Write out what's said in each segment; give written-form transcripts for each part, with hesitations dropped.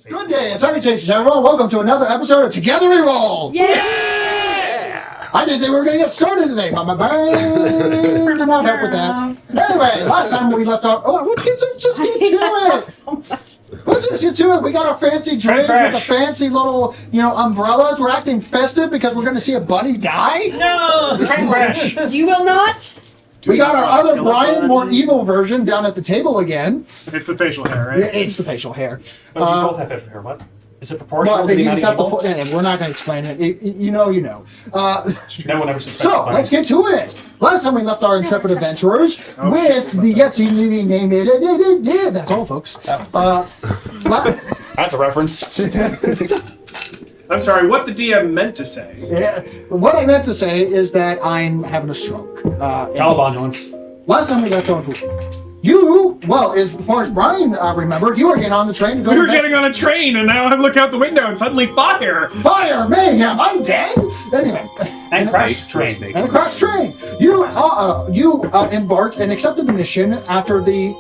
Good day, it's salutations, everyone. Welcome to another episode of Togetherwerole. Yeah! I didn't think we were going to get started today, but my brain did not help with that. Anyway, last time we left off. Oh, let's just get to it. Let's just get to it. We got our fancy drinks with the fancy little, umbrellas. We're acting festive because we're going to see a bunny die. No! Train crash! You will not. We got our other Brian, more evil version down at the table again. It's the facial hair, right? Yeah, it's the facial hair. Oh, we both have facial hair. What? Is it proportional Well, to the he's amount got of the evil? we're not going to explain it. You know. No one ever suspected. So, let's get to it. Last time we left our intrepid adventurers with the yet to be named. That's all, folks. That's a reference. I'm sorry, what the DM meant to say. Yeah, what I meant to say is that I'm having a stroke. Calabondulance. Last time we left our as far as Brian remembered, you were getting on the train to go We were to getting on a train, and now I look out the window, and suddenly fire! Fire, mayhem, I'm dead! Anyway. And crash train. And a crash train. You embarked and accepted the mission after the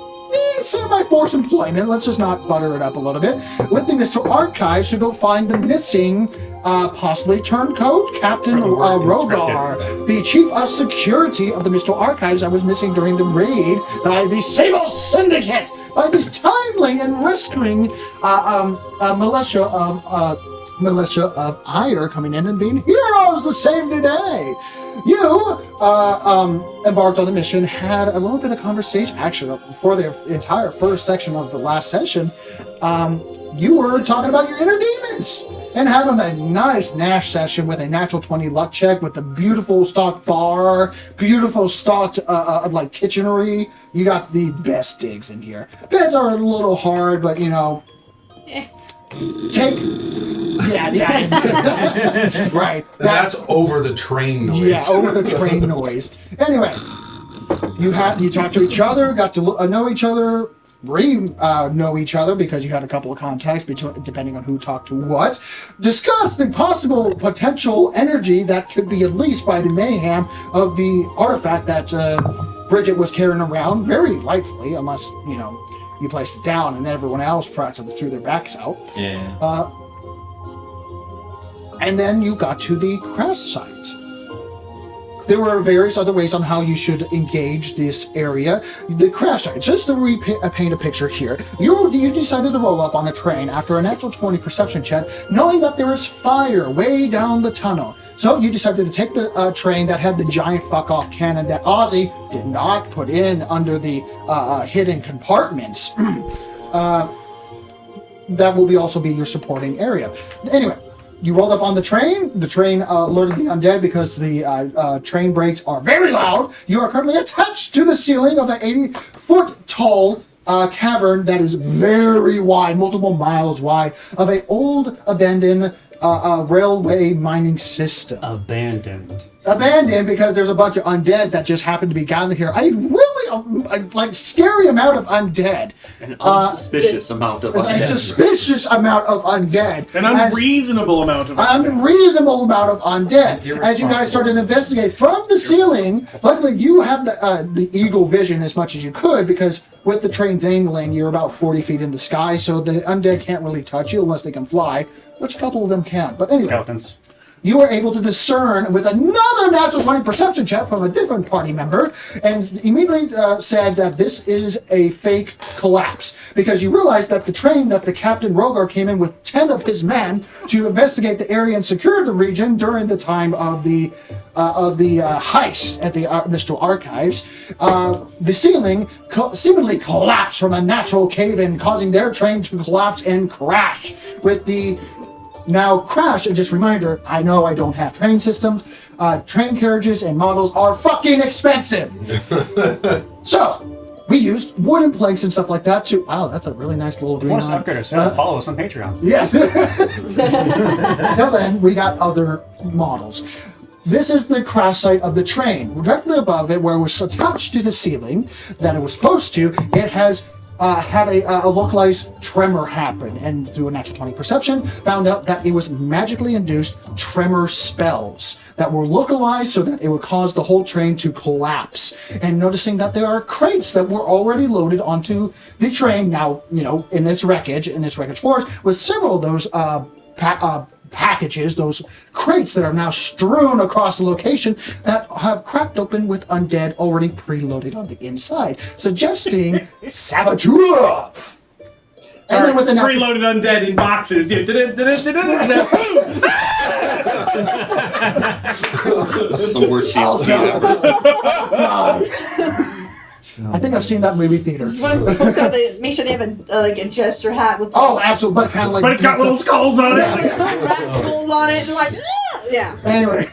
semi-forced employment, let's just not butter it up a little bit, with the Mr. Archives to go find the missing, possibly turncoat, Captain Rogar, the Chief of Security of the Mr. Archives that was missing during the raid by the Sable Syndicate, by this timely and rescuing militia of Ire coming in and being heroes to save the day. You embarked on the mission, had a little bit of conversation. Actually, for the entire first section of the last session, you were talking about your inner demons and having a nice Nash session with a natural 20 luck check with the beautiful stocked bar, beautiful stocked like kitchenery. You got the best digs in here. Beds are a little hard, but right. That's over the train noise. Yeah, over the train noise. Anyway, you talked to each other, got to know each other, know each other because you had a couple of contacts depending on who talked to what. Discuss the possible potential energy that could be released by the mayhem of the artifact that Bridget was carrying around very lightly, unless you placed it down and everyone else practically threw their backs out. Yeah. And then you got to the crash site. There were various other ways on how you should engage this area. The crash site, just to paint a picture here, you decided to roll up on a train after a natural 20 perception check, knowing that there was fire way down the tunnel. So you decided to take the train that had the giant fuck-off cannon that Ozzy did not put in under the hidden compartments. That will also be your supporting area. Anyway, you rolled up on the train. The train alerted the undead because the train brakes are very loud. You are currently attached to the ceiling of an 80-foot-tall cavern that is very wide, multiple miles wide, of an old abandoned railway mining system. Abandoned because there's a bunch of undead that just happen to be gathered here. A really scary amount of undead. An unsuspicious amount of undead. A suspicious amount of undead. An unreasonable amount of undead. Unreasonable amount of undead. As you guys started to investigate from the ceiling, luckily you have the eagle vision as much as you could because with the train dangling, you're about 40 feet in the sky, so the undead can't really touch you unless they can fly, which a couple of them can. But anyway. Skeletons. You were able to discern with another natural 20 perception check from a different party member and immediately said that this is a fake collapse because you realized that the train that the Captain Rogar came in with 10 of his men to investigate the area and secure the region during the time of the heist at the Mr. Archives, the ceiling seemingly collapsed from a natural cave-in, causing their train to collapse and crash with the now crash. And just a reminder, I know I don't have train systems. Train carriages and models are fucking expensive. So we used wooden planks and stuff like that to. Wow, that's a really nice little green. Want to upgrade us? Follow us on Patreon. Yes. Until then, we got other models. This is the crash site of the train. Directly above it, where it was attached to the ceiling that it was supposed to, it has had a localized tremor happen, and through a natural 20 perception, found out that it was magically induced tremor spells that were localized so that it would cause the whole train to collapse. And noticing that there are crates that were already loaded onto the train now, in its wreckage forest, with several of those packages, those crates that are now strewn across the location that have cracked open with undead already preloaded on the inside, suggesting saboteur. And then with the preloaded undead in boxes. Yeah. The worst DLC ever. I think I've seen that movie theater. Just want to point out they make sure they have a jester hat with Absolutely, but kind of like. But it's got little skulls on it. rat skulls on it. And like, yeah. Anyway,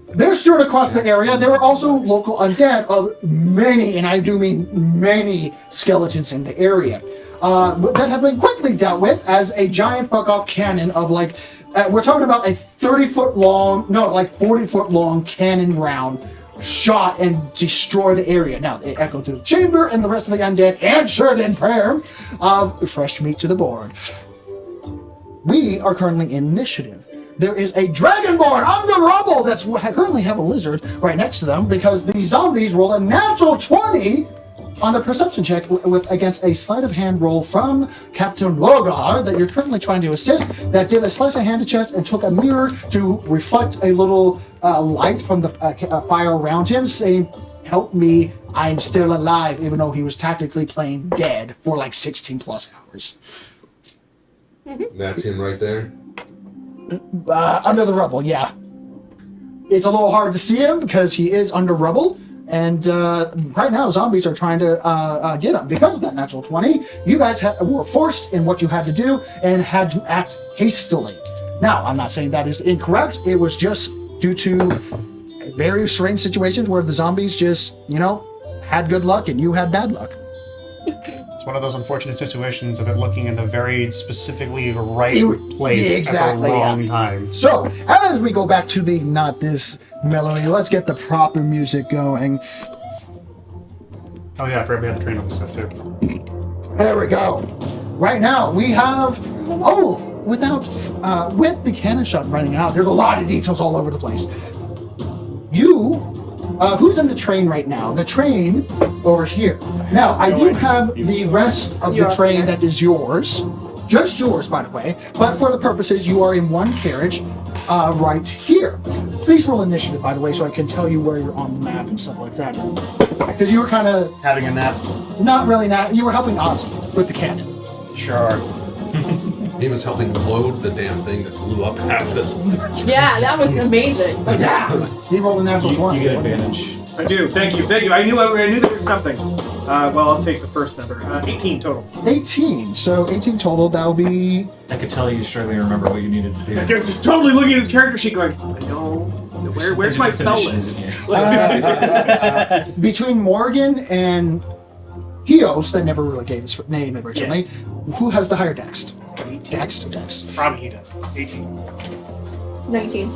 they're strewn across the area. There are also local undead of many, and I do mean many, skeletons in the area that have been quickly dealt with as a giant fuck-off cannon of we're talking about a 30-foot long, 40-foot long cannon round shot and destroyed the area. Now, they echoed through the chamber, and the rest of the undead answered in prayer of fresh meat to the board. We are currently in initiative. There is a dragonborn on the rubble that's currently have a lizard right next to them because the zombies rolled a natural 20 on the perception check against a sleight of hand roll from Captain Logar that you're currently trying to assist, that did a sleight of hand check and took a mirror to reflect a little light from the fire around him, saying, "Help me, I'm still alive," even though he was tactically playing dead for 16 plus hours. That's him right there. Under the rubble, yeah. It's a little hard to see him because he is under rubble. And right now, zombies are trying to get him. Because of that natural 20, you guys were forced in what you had to do and had to act hastily. Now, I'm not saying that is incorrect. It was just due to very strange situations where the zombies just, had good luck and you had bad luck. It's one of those unfortunate situations of it looking in the very specifically right place at the wrong time. So, as we go back to the not this melody, let's get the proper music going. Oh yeah, I forgot we had the train on this stuff too. There we go. Right now, we have... with the cannon shot running out, there's a lot of details all over the place. Who's in the train right now? The train over here. Now, I do have the rest of the train that is yours. Just yours, by the way. But for the purposes, you are in one carriage right here. Please roll initiative, by the way, so I can tell you where you're on the map and stuff like that. Because you were kind of... Having a nap? Not really nap. You were helping Ozzy with the cannon. Sure. He was helping load the damn thing that blew up half this. Yeah, that was amazing. Yeah. He rolled a natural 20. You get advantage. I do. Thank you. I knew there was something. I'll take the first number. 18 total. 18. So 18 total. That'll be... I could tell you struggling to remember what you needed to do. You're just totally looking at his character sheet going, I know. Where's my spell list? Between Morgan and Hios, that never really gave his name originally, who has the higher dex? 18. Dex. Probably he does. 18. 19.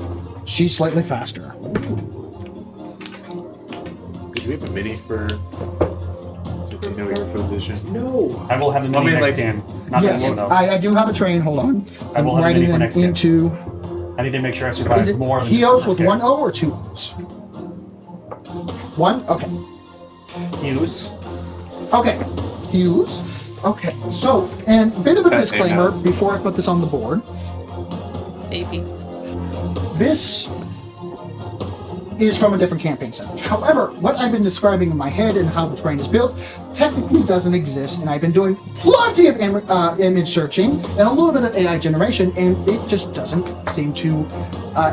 She's slightly faster. Did we have a mini for... So you know your position? No. I will have the mini next game. Not Yes, this one though. I do have a train. Hold on. I will I'm have a writing mini for them next game. into... I need to make sure I Is survive it more than Hios just with the one first O or two O's? One? Okay. game. Hios. Okay. Hughes. Okay. So, and bit of a That's disclaimer enough. before I put this on the board. Baby. This is from a different campaign setting. However, what I've been describing in my head and how the train is built technically doesn't exist, and I've been doing plenty of image searching and a little bit of AI generation, and it just doesn't seem to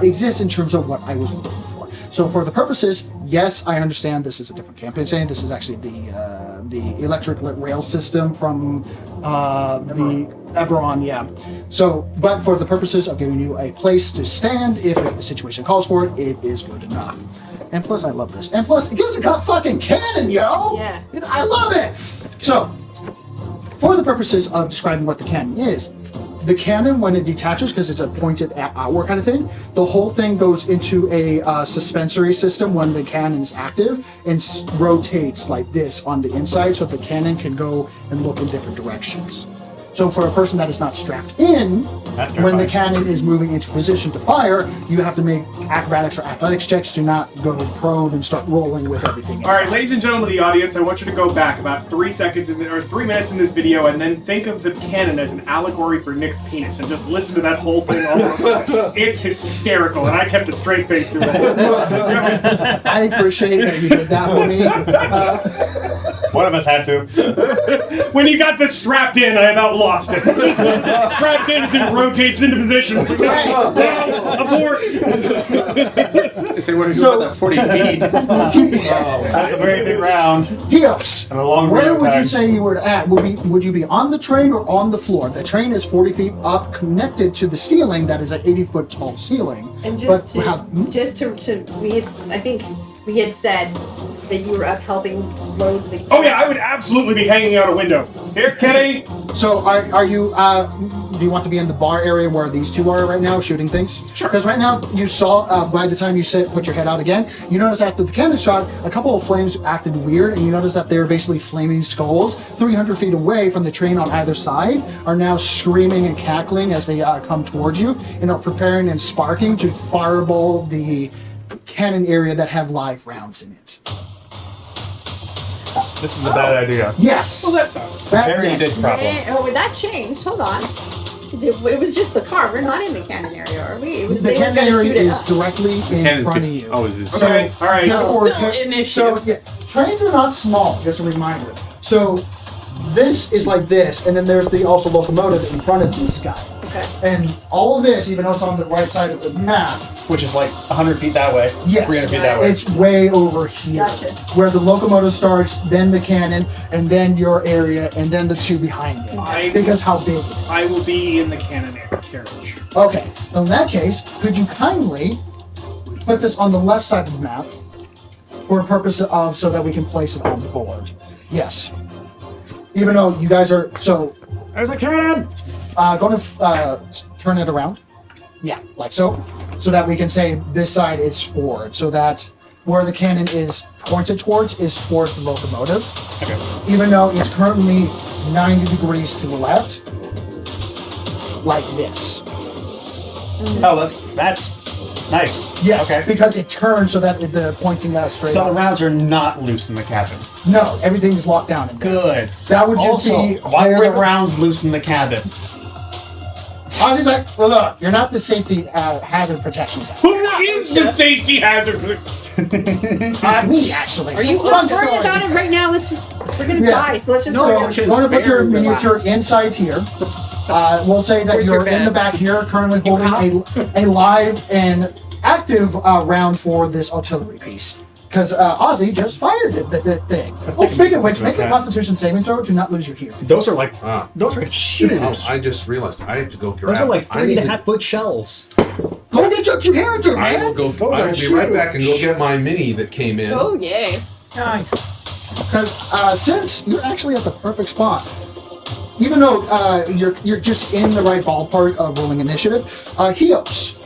exist in terms of what I was looking for. So for the purposes, yes, I understand this is a different campaign setting. This is actually the electric rail system from the Eberron, yeah. So, but for the purposes of giving you a place to stand, if the situation calls for it, it is good enough. And plus, I love this. And plus, it gives a fucking cannon, yo! Yeah. I love it! So, for the purposes of describing what the cannon is, the cannon, when it detaches, because it's a pointed outward kind of thing, the whole thing goes into a suspensory system when the cannon is active and rotates like this on the inside so the cannon can go and look in different directions. So for a person that is not strapped in, when the cannon is moving into position to fire, you have to make acrobatics or athletics checks to not go prone and start rolling with everything. All right, ladies and gentlemen of the audience, I want you to go back about 3 seconds or 3 minutes in this video, and then think of the cannon as an allegory for Nick's penis, and just listen to that whole thing all over. It's hysterical, and I kept a straight face through the whole thing. I appreciate that you did that for me. One of us had to. When you got this strapped in, I about lost it. Strapped in as it rotates into position. It's like, no, abort. Say, what are you doing with that 40 feet? That's a very big round. Heos, And a long where round would you time. say you were at? Would you be on the train or on the floor? The train is 40 feet up, connected to the ceiling that is an 80-foot tall ceiling. And just But to, how- I think we had said that you were up helping load the. Oh yeah, I would absolutely be hanging out a window. Here, Kenny. So are you, do you want to be in the bar area where these two are right now, shooting things? Sure. Because right now, you saw, by the time you put your head out again, you notice after the cannon shot, a couple of flames acted weird, and you notice that they're basically flaming skulls 300 feet away from the train on either side, are now screaming and cackling as they come towards you, and are preparing and sparking to fireball the cannon area that have live rounds in it. This is a bad idea. Yes! Well, that sucks. Very yes. big problem. Oh, that changed. Hold on. It was just the car. We're not in the cannon area, are we? It was, The they were cannon gonna area shoot at is us. directly in front of you. Oh, is this? Okay, all right. just for- Still an issue. So yeah, trains are not small. Just a reminder. So this is like this, and then there's the also locomotive in front of this guy. Okay. And all of this, even though it's on the right side of the map, Which is like 100 feet that way. yes, 300 feet that way. it's way over here, Gotcha. where the locomotive starts, then the cannon, and then your area, and then the two behind it. Because how big it is. I will be in the cannon carriage. Okay, in that case, could you kindly put this on the left side of the map for a purpose of so that we can place it on the board? Yes. Even though you guys are so, There's a cannon! going to turn it around. Yeah, like so, so that we can say this side is forward, so that where the cannon is pointed towards is towards the locomotive. Okay. Even though it's currently 90 degrees to the left, like this. Oh, that's nice. Yes, Okay. because it turns so that the pointing straight So up. the rounds are not loose in the cabin. No, everything's locked down in there. Good. That would just Also, be why were the horrible. rounds loose in the cabin? Ozzy's like, well, look, you're not the safety hazard protection guy. Who is the safety hazard? Me, actually. Are you I'm worried sorry. about it right now? We're gonna Yes. die, so let's just So, worry going about it. to put your Very miniature inside here. We'll say that Where's your you're in the bed? back here, currently holding a live and active round for this artillery piece. Because Ozzy just fired the thing. Oh, speaking of which, make a Constitution saving throw to not lose your hearing. Those are like Ah. those are huge. Oh, I just realized I have to go grab. Those are like I need to- 3.5-foot shells. Go get your character, I will man! go. Those I are will be right back and go huge. get my mini that came in. Oh yay! Because since you're actually at the perfect spot, even though you're just in the right ballpark of rolling initiative, Heos,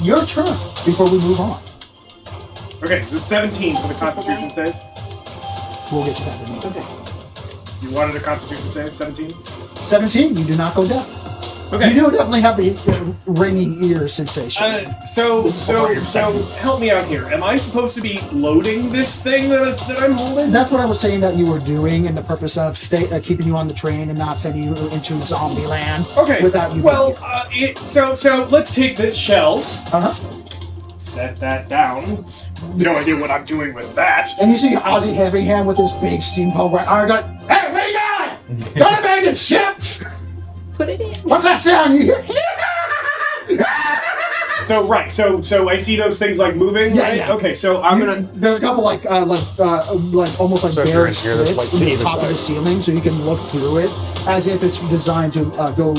your turn before we move on. Okay, this is 17 for the Constitution save. We'll get to that in a minute. Okay. You wanted a Constitution save, 17? 17, you do not go down. Okay. You do definitely have the ringing ear sensation. So help me out here. Am I supposed to be loading this thing that I'm holding? That's what I was saying that you were doing, in the purpose of keeping you on the train and not sending you into zombie land. Okay. Without you. Well, so let's take this shell, Uh-huh. set that down. No idea what I'm doing with that. And you see Ozzy Heavy Hand with his big steamboat right arm going, "Hey, where you going? Don't abandon ship!" Put it in. What's that sound you hear? So I see those things like moving. Yeah, right? yeah. Okay, so I'm gonna. There's a couple like almost like So if you're bare in here, there's, slits like, in the either top of the sides. ceiling, so you can look through it as if it's designed to go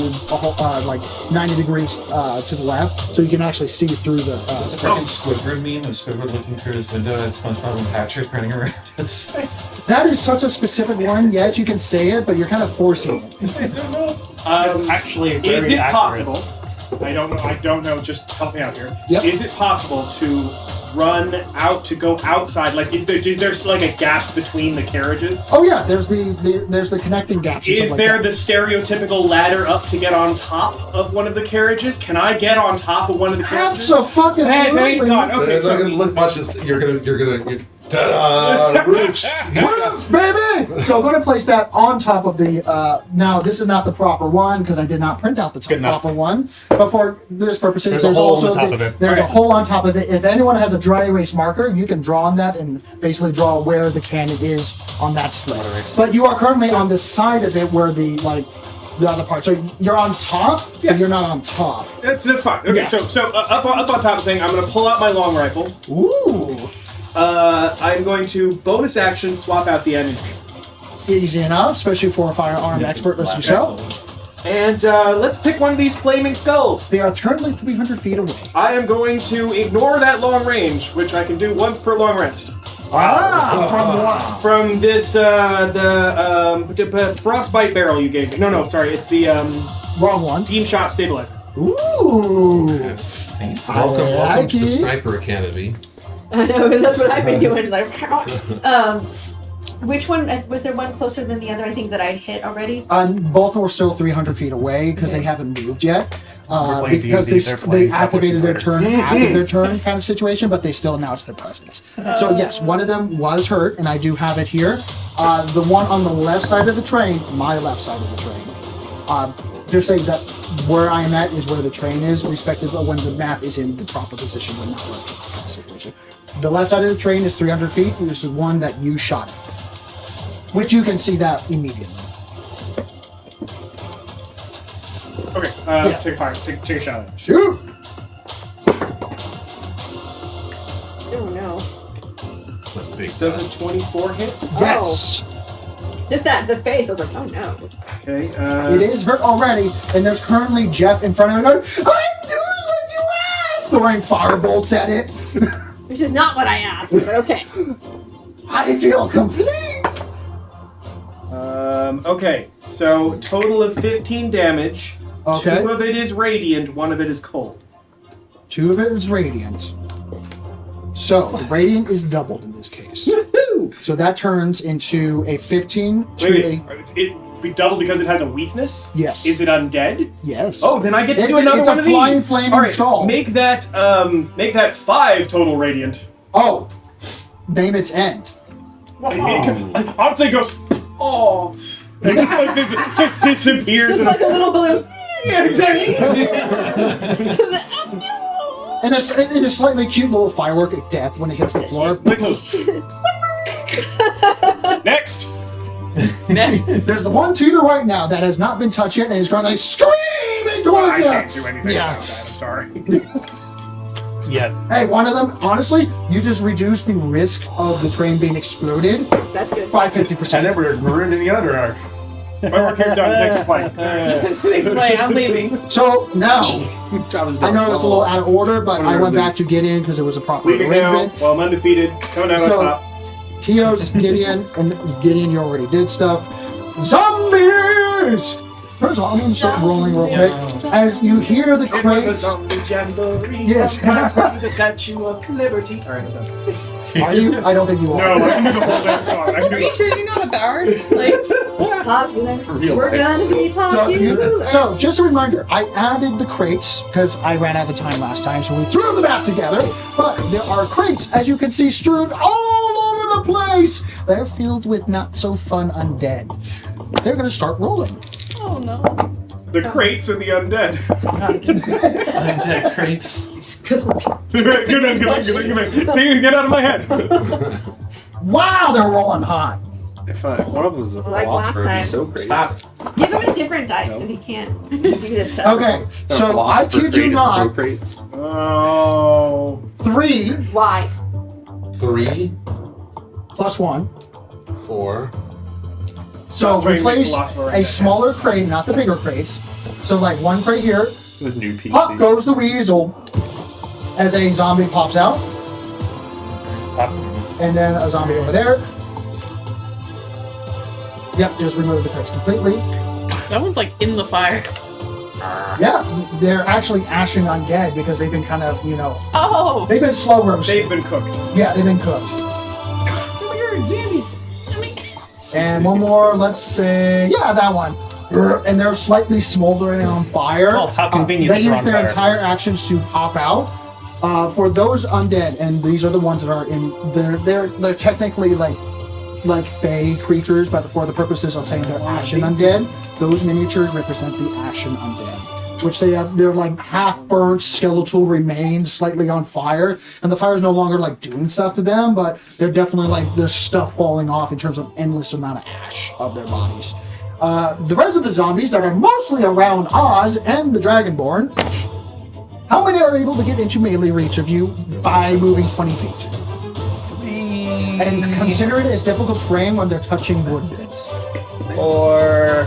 like 90 degrees to the left, so you can actually see through the. It's just a freaking Squidward meme of Squidward looking through his window and SpongeBob and Patrick running around outside. That is such a specific one. Yes, you can say it, but you're kind of forcing it. It's actually very Is it accurate. possible? I don't know. Just help me out here. Yep. Is it possible to run out to go outside? Like, is there like a gap between the carriages? Oh yeah, there's the connecting gaps. And Is stuff there like the stereotypical ladder up to get on top of one of the carriages? Can I get on top of one of the that? carriages? Absolutely. Thank God. Okay, It's not so gonna look much as you're gonna ta-da, roofs. Roof, baby! So I'm going to place that on top of the. Now, this is not the proper one because I did not print out the Good enough. proper one. But for this purposes, There's a hole also on top of it. there's a Alright. hole on top of it. If anyone has a dry erase marker, you can draw on that and basically draw where the cannon is on that slit. But you are currently on the side of it where the other part. So you're on top, Yeah. but you're not on top. that's fine. Okay, Yeah. so up on top of the thing, I'm gonna pull out my long rifle. Ooh, I'm going to bonus action swap out the enemy. easy enough, especially for a firearm expert like yourself. And let's pick one of these flaming skulls. They are currently 300 feet away. I am going to ignore that long range, which I can do once per long rest. From what? From this, the frostbite barrel you gave me. No, sorry, it's the Wrong one. steam shot stabilizer. Ooh. Welcome to the it. Sniper Academy. I know, that's what I've been doing. Like, which one was there one closer than the other? I think that I'd hit already. Both were still 300 feet away because they haven't moved yet. playing Because D&D, they're they playing activated their Cowboy turn after their turn kind of situation, but they still announced their presence. So yes, one of them was hurt, and I do have it here. The one on the left side of the train, my left side of the train. Just saying that where I am at is where the train is, respective of when the map is in the proper position when not working kind of situation. The left side of the train is 300 feet. This is one that you shot at, which you can see that immediately. Okay, Yeah. take fire. Take a shot at it. Shoot! Oh no. Big Does a 24 hit? Yes! Just that, the face, I was like, oh no. Okay, It is hurt already, and there's currently Jeff in front of it going, I'm doing what you asked! Throwing firebolts at it. This is not what I asked, but okay. I feel complete! okay, so total of 15 damage. Okay. 2 of it is radiant, 1 of it is cold. 2 of it is radiant. So, the radiant is doubled in this case. Woohoo! So that turns into a 15 to Wait, a... it be doubled because it has a weakness? Yes. Is it undead? Yes. Oh, then I get to do It's a- another it's a one of flying these. flaming All right, skull. make that 5 total radiant. Oh! Name its end. Honestly, it goes. Oh. And it just disappears. Just and like a little balloon. yeah, exactly. And a slightly cute little firework of death when it hits the floor. Next. There's the one to the right now that has not been touched yet and is going to scream into I you. can't do anything Yeah. about that. I'm sorry. Yeah. Hey, one of them, honestly, you just reduce the risk of the train being exploded That's good. by 50%. And then we're ruined in the other arc. My work here's done. Thanks for playing. Wait, I'm leaving. So now, Job is I done. know it's a little out of order, but I went back to Gideon because it was a proper Leaving now arrangement. while I'm undefeated. Coming down So- on top. Kios, Gideon, and Gideon, you already did stuff. Zombies! First of all, I'm going to start rolling real quick. As you hear the It was a crates. zombie jamboree. Yes. The Statue of Liberty. All right, I'm done. Are you? I don't think you are. No, I can do the whole damn song. I can do Are you the sure you're not a bard? Like, Popular. real We're life. gonna be popular. So, just a reminder, I added the crates because I ran out of time last time, so we threw them back together. But there are crates, as you can see, strewn all over the place. They're filled with not so fun undead. They're going to start rolling. oh no. The crates are the undead. Undead crates. Get out of my head. Wow, they're rolling hot. If one of them was a Like last philosopher, it'd be time. so crazy. Stop. Give him a different dice so he can't do this to Okay, so I kid you not. Oh. 3 Why? 3, plus 1. 4. So Trying to make replace philosopher a smaller crate, not the bigger crates. So like one crate here. The new PC. Pop goes the weasel as a zombie pops out. And then a zombie over there. Yep, just remove the crates completely. That one's like in the fire. Yeah, they're actually ashen undead because they've been kind of, Oh! they've been slow roasted. They've been cooked. Yeah, they've been cooked. Weird zombies. And one more, let's say, yeah, that one. And they're slightly smoldering on fire. Oh, how convenient They that they're use on their fire. entire actions to pop out. For those undead, and these are the ones that are in, they're technically like fey creatures, but for the purposes of saying they're ashen undead, those miniatures represent the ashen undead, which they're like half-burnt skeletal remains, slightly on fire, and the fire's no longer like doing stuff to them, but they're definitely like there's stuff falling off in terms of endless amount of ash of their bodies. The rest of the zombies that are mostly around Oz and the Dragonborn, how many are able to get into melee reach of you by moving 20 feet? And consider it as difficult terrain when they're touching wood bits. Or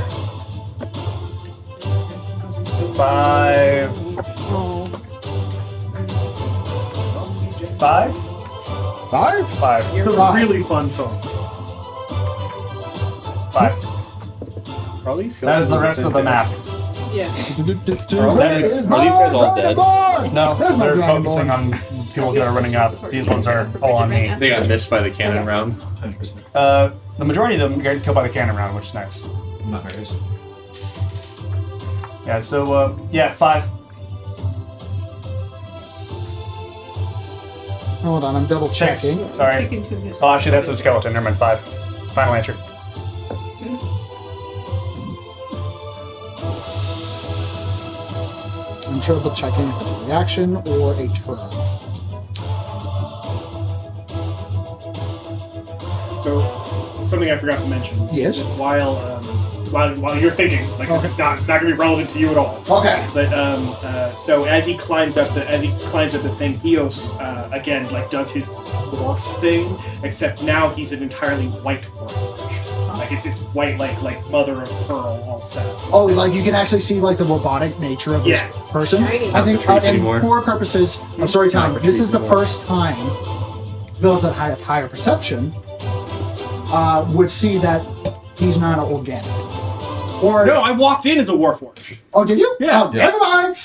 5. Oh. 5? 5? 5. It's a Five. really fun song. 5. Probably That is the rest of the map. Yeah. That is- are these guys all dead? No, There's my they're Dragonborn. focusing on people that are running up. These ones are all on me. They got missed by the cannon round. 100%. The majority of them get killed by the cannon round, which is nice. Nice. Yeah, so, 5. Hold on, I'm double 6. checking. Sorry. Sticking to his- Oh, actually, that's a skeleton. Never mind, 5. Final answer. I'm double checking if it's a reaction or a turn. So, something I forgot to mention. Yes? Is that while you're thinking, like this is not, it's not going to be relevant to you at all. Okay. But so as he climbs up the thing, Eos again like does his dwarf thing, except now he's an entirely white dwarf. Like it's white like mother of pearl all set. Oh, like you can actually see like the robotic nature of this Yeah. person. Shiny. I think Not the trees and anymore. for purposes of storytelling, Not the this trees is the anymore. first time those that have higher perception would see that he's not an organic. Or No, I walked in as a warforged. oh, did you? Yeah. Oh, never mind.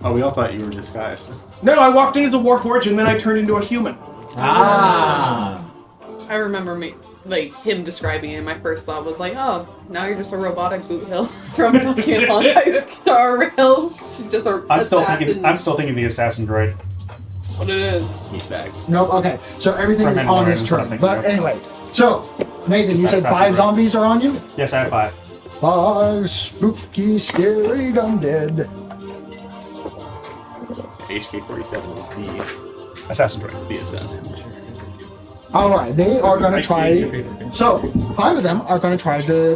Oh, we all thought you were disguised. No, I walked in as a warforged and then I turned into a human. I remember him describing it. My first thought was like, oh, now you're just a robotic boot hill from fucking on High Star Rail. She's just a I'm still assassin. thinking the assassin droid. That's what it is. Heat bags. Nope. Okay, so everything From is on Mandalorian his is what I'm turn. thinking But of. anyway, so Nathan, you said Assassin 5 droid. zombies are on you. Yes, I have 5. 5 spooky, scary, undead. HK-47 is the Assassin droid. assassin. All right, they are going to I see. try. So 5 of them are going to try to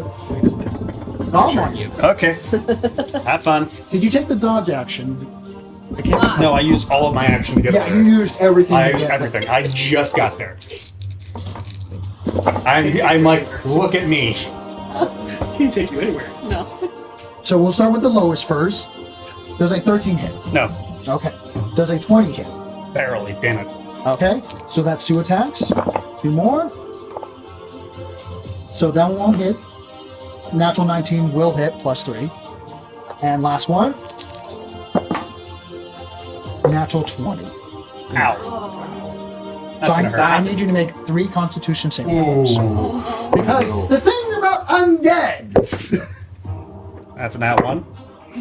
bomb on you. Okay. Have fun. Did you take the dodge action? I can't. No, I used all of my action to get Yeah, there. you used everything. I to used get there. everything. I just got there. I'm like, look at me. Can't take you anywhere. No. So we'll start with the lowest first. Does a 13 hit? No, Okay. Does a 20 hit? barely. Damn it. Okay. So that's 2 attacks. 2 more. So that won't hit. Natural 19 will hit plus 3. And last one. Natural 20. Ow. So That's gonna I hurt. need you to make 3 Constitution saving throws. Oh, no. Because the thing about undead. That's a nat 1.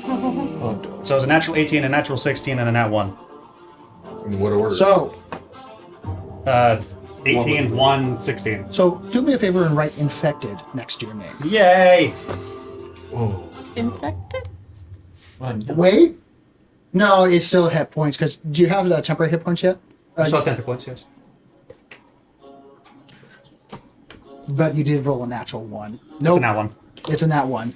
Oh, So it's a natural 18, a natural 16, and a nat 1. In what order? So 18, 1, 16. So do me a favor and write infected next to your name. Yay! Oh. Infected? Wait. No, it's still hit points because do you have the temporary hit points yet? Still 10 points, yes. But you did roll a natural 1. It's Nope. a nat 1. It's a nat 1.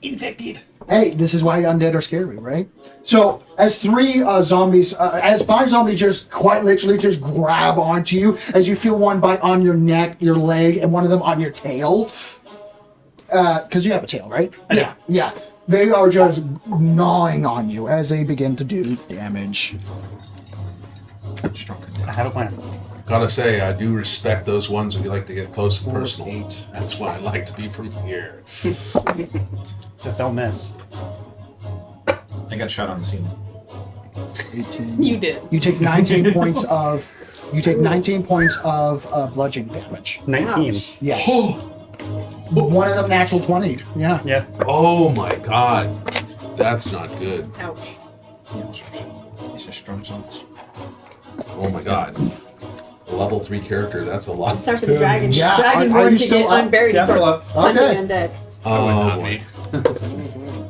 Infected. Hey, this is why undead are scary, right? So, as five zombies just quite literally just grab onto you, as you feel one bite on your neck, your leg, and one of them on your tail. Because you have a tail, right? Yeah. They are just gnawing on you as they begin to do damage. I have a plan. Gotta say, I do respect those ones who like to get close and personal. That's why I like to be from here. Just don't miss. I got shot on the scene. 18. You did. You take 19 points of. You take 19 points of bludgeoning damage. 19. Yes. One of them natural 20. Yeah. Yeah. Oh my god. That's not good. Ouch. It's just strong songs. Oh my god. A level 3 character, that's a lot. It's time for the dragon. Yeah, are Dragonborn you to still get up? unburied and Yeah, start still up. Okay. punching undead. Oh, not boy. me.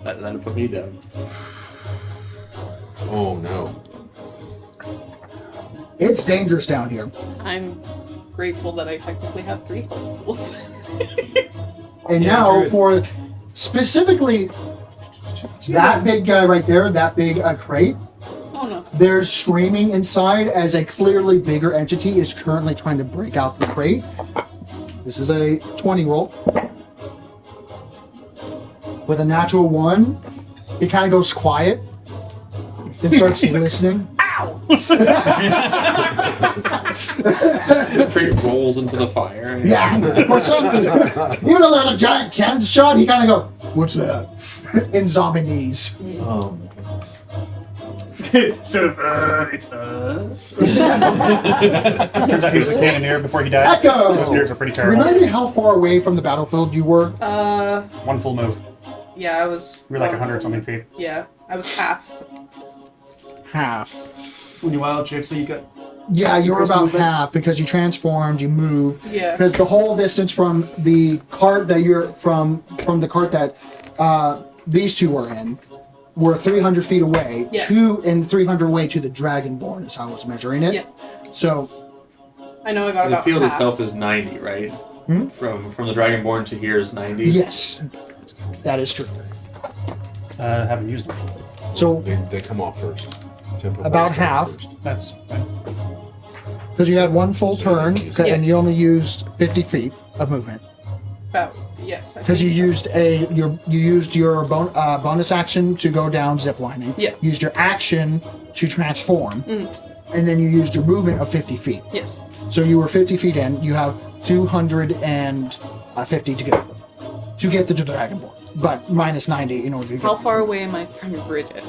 That'll put me down. Oh no. It's dangerous down here. I'm grateful that I technically have 3 health pools. And Yeah, now Druid. for specifically that big guy right there, that big crate, Oh no. there's screaming inside as a clearly bigger entity is currently trying to break out the crate. This is a 20 roll. With a natural 1, it kind of goes quiet and starts listening. The crate rolls into the fire. Yeah, for some even though there's a giant cannon shot, he kind of go, "What's that?" in zombie knees. Oh, Instead of it's Turns out he was a cannoneer before he died. Echo! So his ears are pretty terrible. Remind me how far away from the battlefield you were. One full move. Yeah, I was. We're like 100 something feet. Yeah, I was half. Half. when you wild shape, so you got. Yeah, you were First about movement? half because you transformed, you moved. Yeah. Because the whole distance from the cart that you're from the cart that these two were in were 300 feet away. Yeah. 300 away to the Dragonborn is how I was measuring it. Yeah. So I know I got The about field half. itself is 90, right? Hmm? From the Dragonborn to here is 90. yes, that is true. Haven't used them. So They come off first. Tempo About bars come half. first. That's fine. because you had one full turn Yeah. and you only used 50 feet of movement. About yes. I Because you think. used your bonus action to go down ziplining. Yeah. Used your action to transform, and then you used your movement of 50 feet. Yes. So you were 50 feet in. You have 250 to go to get the Dragonborn, but minus 90 in order to get. How far away am I from Bridget?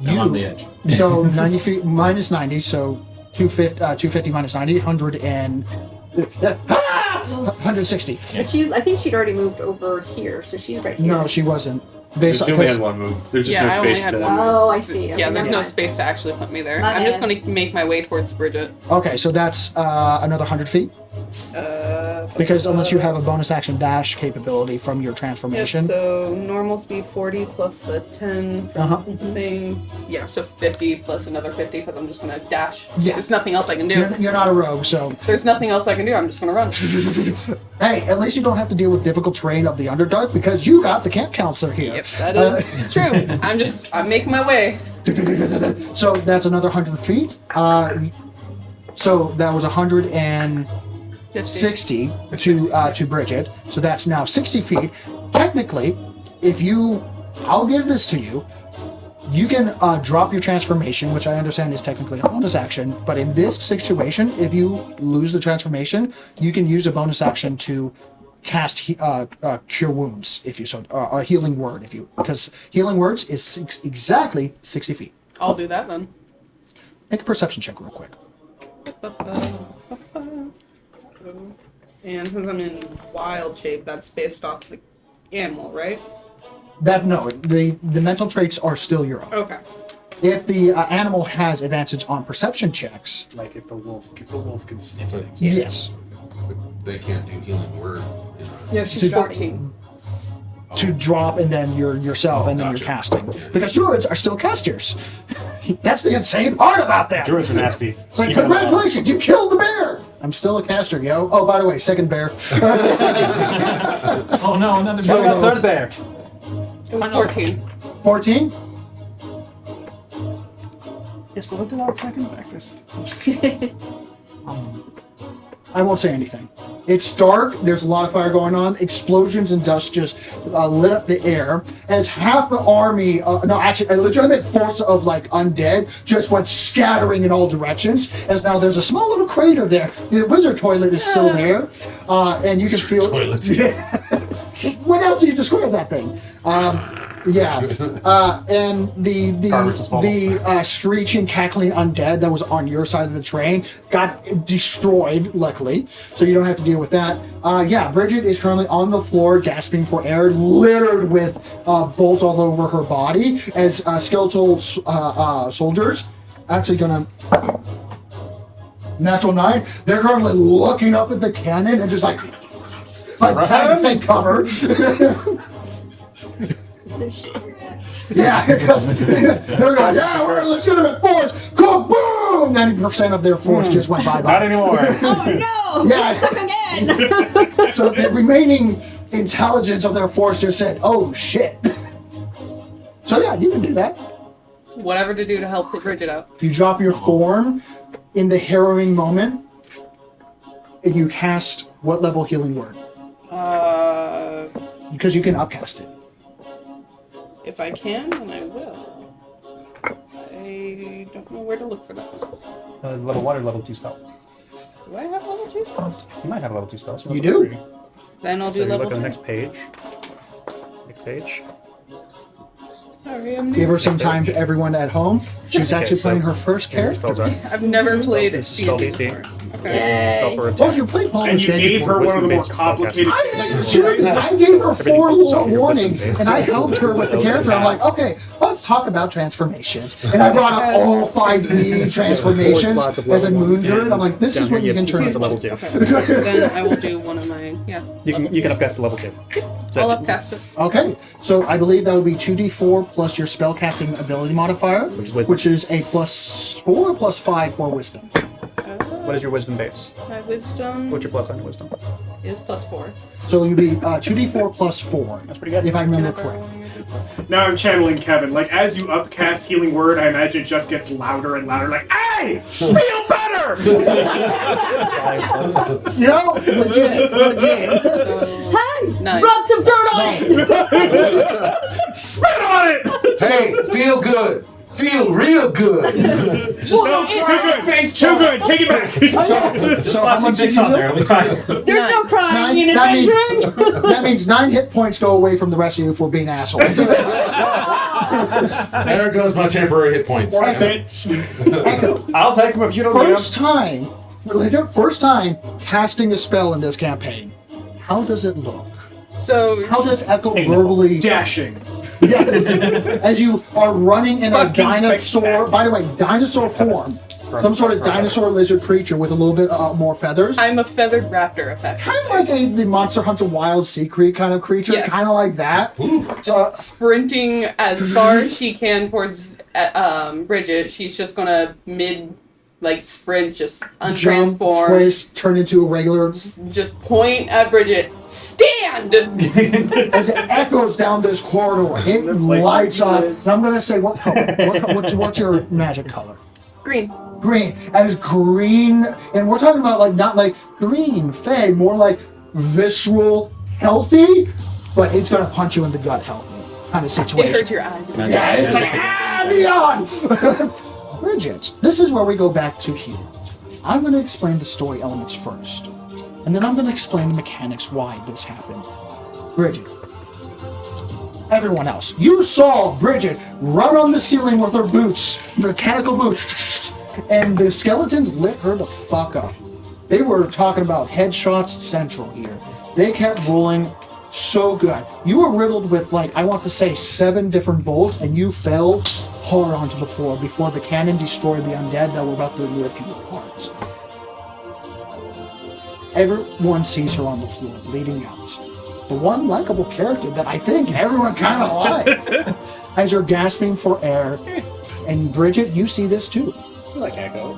I'm on the edge. So 90 feet minus 90. So 250 minus 90, 160. But I think she'd already moved over here, so she's right here. No, she wasn't. She only had on one move. There's just Yeah, no I only space had to. one. Oh, I see. Okay, Yeah, there's never no mind. space to actually put me there. My I'm just bad. going to make my way towards Bridget. Okay, so that's another 100 feet. Because unless you have a bonus action dash capability from your Yep, transformation. so normal speed 40 plus the 10 Uh-huh. thing. Yeah, so 50 plus another 50 because I'm just going to dash. Yeah. There's nothing else I can do. You're not a rogue, so There's nothing else I can do. I'm just going to run. hey, at least you don't have to deal with difficult terrain of the Underdark because you got the camp counselor here. Yep, that is true. I'm making my way. So that's another 100 feet. So that was 160 to Bridget. So that's now 60 feet. Technically, I'll give this to you. You can drop your transformation, which I understand is technically a bonus action. But in this situation, if you lose the transformation, you can use a bonus action to cast cure wounds, if you so, a healing word, because healing words is exactly 60 feet. I'll do that then. Make a perception check real quick. And since I'm in wild shape, that's based off the animal, right? The mental traits are still your own. Okay. If the animal has advantage on perception checks, Like if the wolf can sniff things. yes, But they can't do healing word. No, she's 14. to drop and then yourself and then gotcha. you're casting. Because druids are still casters. That's the insane part about that. Druids are nasty. It's like, Even, congratulations, you killed the bear! I'm still a caster, yo. Oh, by the way, second bear. Oh no, another What about third bear? It was 14. 14? Yes, but what did that second breakfast? I won't say anything. It's dark. There's a lot of fire going on. Explosions and dust just lit up the air as half the army, no, actually, a legitimate force of like undead just went scattering in all directions. As now there's a small little crater there. The wizard toilet is still there, and you can feel. Toilet. What else do you describe that thing? Yeah, and the screeching, cackling undead that was on your side of the train got destroyed, luckily, so you don't have to deal with that. Yeah, Bridget is currently on the floor, gasping for air, littered with bolts all over her body, as skeletal soldiers actually gonna. Natural 9. They're currently looking up at the cannon and just like trying to take cover. Yeah, because they're going, yeah, we're a legitimate force. Kaboom! 90% of their force just went bye-bye. Not anymore. Oh no! Yeah. We're stuck again! So the remaining intelligence of their force just said, oh shit. So yeah, you can do that. Whatever to do to help Bridget out. You drop your form in the harrowing moment, and you cast what level healing word? Because you can upcast it. If I can, then I will. I don't know where to look for that. Level 1 or level 2 spell? Do I have level 2 spells? You might have level 2 spells. You do? Then I'll So do you level look at the 2. next page. Next page. Sorry, I'm Give new. her some time to everyone at home. She's actually so- playing her first Your character. spells are. I've never played This is spell D&D DC. before. Spell Yay! for Oh, attack. you played And Paula's you game gave before. her one of the more Wisdom-based complicated I things. seriously, I gave her 4 So your warning, wisdom-based. and I helped her with the character. I'm like, okay, let's talk about transformations. And I brought up all 5D transformations Slots of as a level moon one. druid. I'm like, this Down is what here you can have turn two slots into. of level 2. Okay. Then I will do one of my, yeah. You can upcast to level 2. So I'll upcast it. Okay, so I believe that would be 2d4 plus your spellcasting ability modifier, Which is wisdom. which is a +4 or +5 for wisdom. What is your wisdom base? My wisdom What's your plus on your wisdom? is +4. So you'd be 2d4 +4, That's pretty good. if I remember Whatever correctly. one you do. Now I'm channeling Kevin. Like, as you upcast Healing Word, I imagine it just gets louder and louder. Like, hey! Feel better! You know, legit. So, Hey! Nice. Rub some dirt on it! Spit on it! Hey, feel good. Feel real good. No, too good. Too good. Take it back. Just slap some dicks on there, it'll be fine. There's no crying in that, means, adventuring! that means 9 hit points go away from the rest of you for being assholes. There goes my temporary hit points. Echo. I'll take them if you don't need First time casting a spell in this campaign. How does it look? So How does Echo verbally... Dashing. Yeah, as you are running in a Fucking dinosaur, spectacular. by the way, dinosaur form. Some sort of dinosaur lizard creature with a little bit more feathers. I'm a feathered raptor effect. Kind of like the Monster Hunter Wild Sea Creek kind of creature. Yes. Kind of like that. Just sprinting as far as she can towards Bridget. She's just gonna sprint, just Jump, untransform. twist, turn into a regular... Just point at Bridget. Stand! As it echoes down this corridor, it lights up. And I'm going to say, what color? What's your magic color? Green. Green. As green, and we're talking about not like green, fey, more like visceral, healthy, but it's going to punch you in the gut healthy kind of situation. It hurts your eyes. Yeah, it's like, beyond! Bridget, this is where we go back to here. I'm going to explain the story elements first, and then I'm going to explain the mechanics why this happened. Bridget, everyone else, you saw Bridget run on the ceiling with her boots, mechanical boots, and the skeletons lit her the fuck up. They were talking about headshots central here. They kept rolling so good. You were riddled with, I want to say 7 different bolts, and you fell hard onto the floor before the cannon destroyed the undead that were about to rip you apart. Everyone sees her on the floor, bleeding out. The one likable character that I think everyone kind of likes. As you're gasping for air. And Bridget, you see this too. like Echo.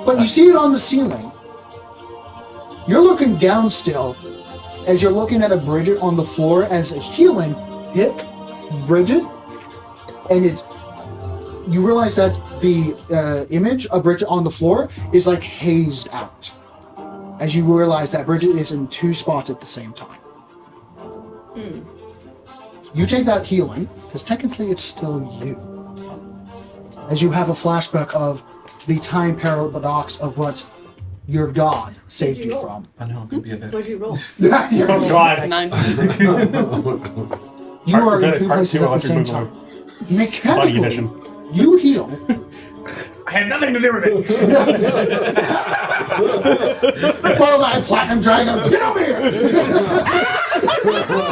But you see it on the ceiling. You're looking down still as you're looking at a Bridget on the floor as a healing hit Bridget, and you realize that the image of Bridget on the floor is like hazed out. As you realize that Bridget is in two spots at the same time. You take that healing, because technically it's still you. As you have a flashback of the time paradox of what your god saved you from. I know, I'm gonna be a vet. What'd you roll? Oh God. 19. You are in two Part places two at the Electric same Boogaloo. time. Body Mechanically, edition. you heal. I had nothing to do with it. Follow my platinum dragon. Get over here!